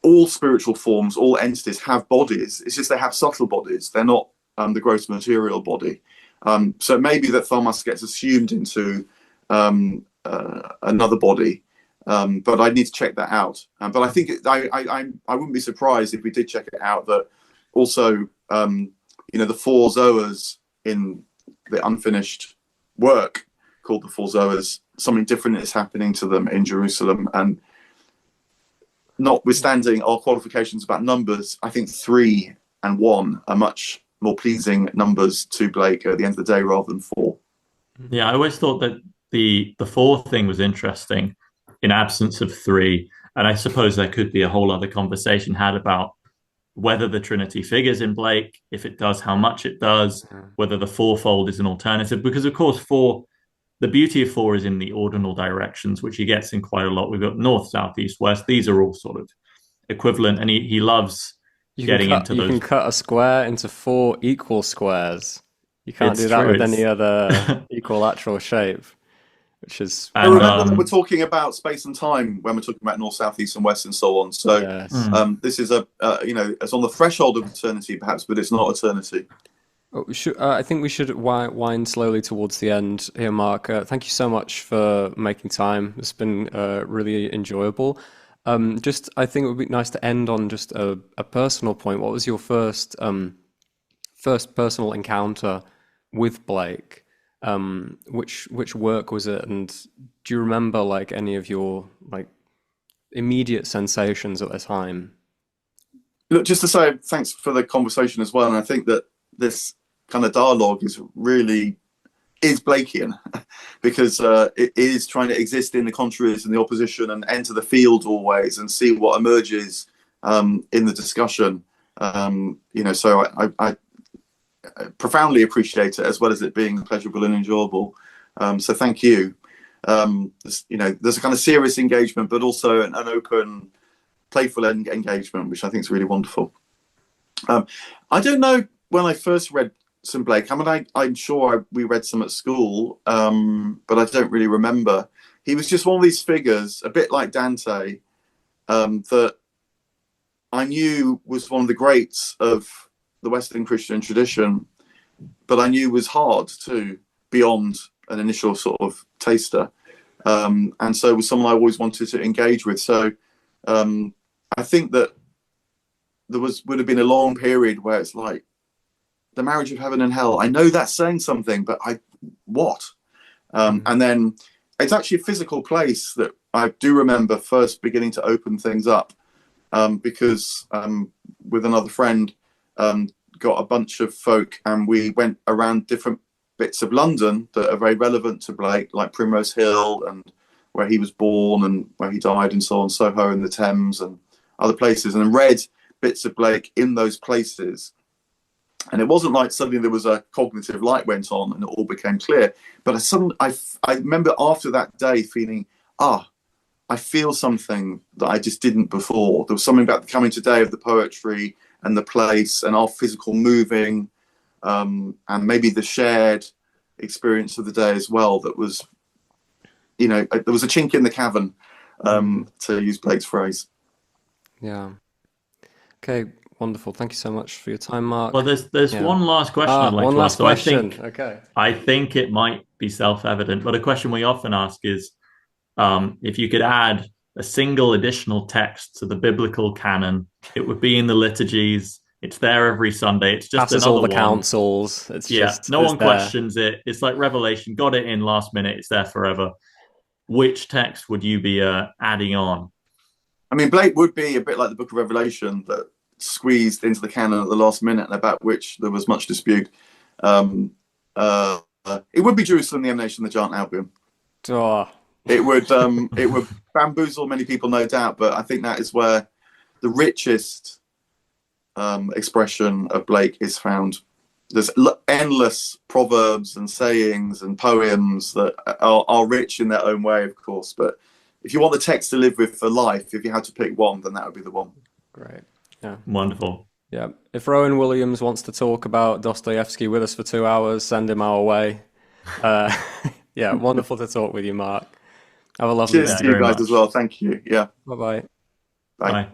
all spiritual forms, all entities have bodies. It's just they have subtle bodies. They're not the gross material body. So it may be that Tharmas gets assumed into another body, but I need to check that out. But I think I wouldn't be surprised if we did check it out that also the four Zoas in the unfinished work called the Four Zoas, something different is happening to them in Jerusalem. And notwithstanding our qualifications about numbers, I think 3 and 1 are much more pleasing numbers to Blake at the end of the day rather than 4. Yeah, I always thought that the 4 thing was interesting in absence of 3. And I suppose there could be a whole other conversation had about whether the Trinity figures in Blake, if it does, how much it does, whether the fourfold is an alternative. Because, of course, the beauty of 4 is in the ordinal directions, which he gets in quite a lot. We've got north, south, east, west. These are all sort of equivalent. And he loves getting into those. You can cut a square into 4 equal squares. You can't do that with any other equilateral shape. Which is, I remember that we're talking about space and time when we're talking about north, south, east, and west, and so on. So yes. This is it's on the threshold of eternity, perhaps, but it's not eternity. I think we should wind slowly towards the end here, Mark. Thank you so much for making time. It's been really enjoyable. I think it would be nice to end on just a personal point. What was your first personal encounter with Blake? Which work was it, and do you remember any of your immediate sensations at the time? Look, just to say thanks for the conversation as well, and I think that this kind of dialogue is Blakean because it is trying to exist in the contraries and the opposition and enter the field always and see what emerges in the discussion. So I profoundly appreciate it, as well as it being pleasurable and enjoyable. So thank you. There's a kind of serious engagement, but also an open, playful engagement, which I think is really wonderful. I don't know when I first read some Blake. I mean, I'm sure we read some at school, but I don't really remember. He was just one of these figures, a bit like Dante, that I knew was one of the greats of the Western Christian tradition, but I knew was hard too, beyond an initial sort of taster. And so it was someone I always wanted to engage with. So I think that would have been a long period where it's like the marriage of heaven and hell. I know that's saying something, but what? And then it's actually a physical place that I do remember first beginning to open things up, because with another friend, got a bunch of folk and we went around different bits of London that are very relevant to Blake, like Primrose Hill and where he was born and where he died and so on, Soho and the Thames and other places, and read bits of Blake in those places. And it wasn't like suddenly there was a cognitive light went on and it all became clear. But I remember after that day feeling, I feel something that I just didn't before. There was something about the coming today of the poetry and the place and our physical moving, and maybe the shared experience of the day as well. That was, there was a chink in the cavern, to use Blake's phrase. Yeah. Okay, wonderful. Thank you so much for your time, Mark. Well, there's one last question I'd like one to last ask. question. So Okay. I think it might be self-evident, but a question we often ask is, if you could add a single additional text to the biblical canon, it would be in the liturgies. It's there every Sunday. It's just Passes another all the one. councils. It's just no it's one there. questions it. It's like Revelation. Got it in last minute. It's there forever. Which text would you be adding on? I mean, Blake would be a bit like the Book of Revelation that squeezed into the canon at the last minute, and about which there was much dispute. It would be Jerusalem, the Emanation of the Giant Albion. Oh. It would bamboozle many people, no doubt, but I think that is where the richest expression of Blake is found. There's endless proverbs and sayings and poems that are rich in their own way, of course, but if you want the text to live with for life, if you had to pick one, then that would be the one. Great. Yeah. Wonderful. Yeah. If Rowan Williams wants to talk about Dostoevsky with us for 2 hours, send him our way. Yeah, wonderful to talk with you, Mark. Have a lovely day. Cheers to you guys as well. Thank you. Yeah. Bye-bye. Bye. Bye.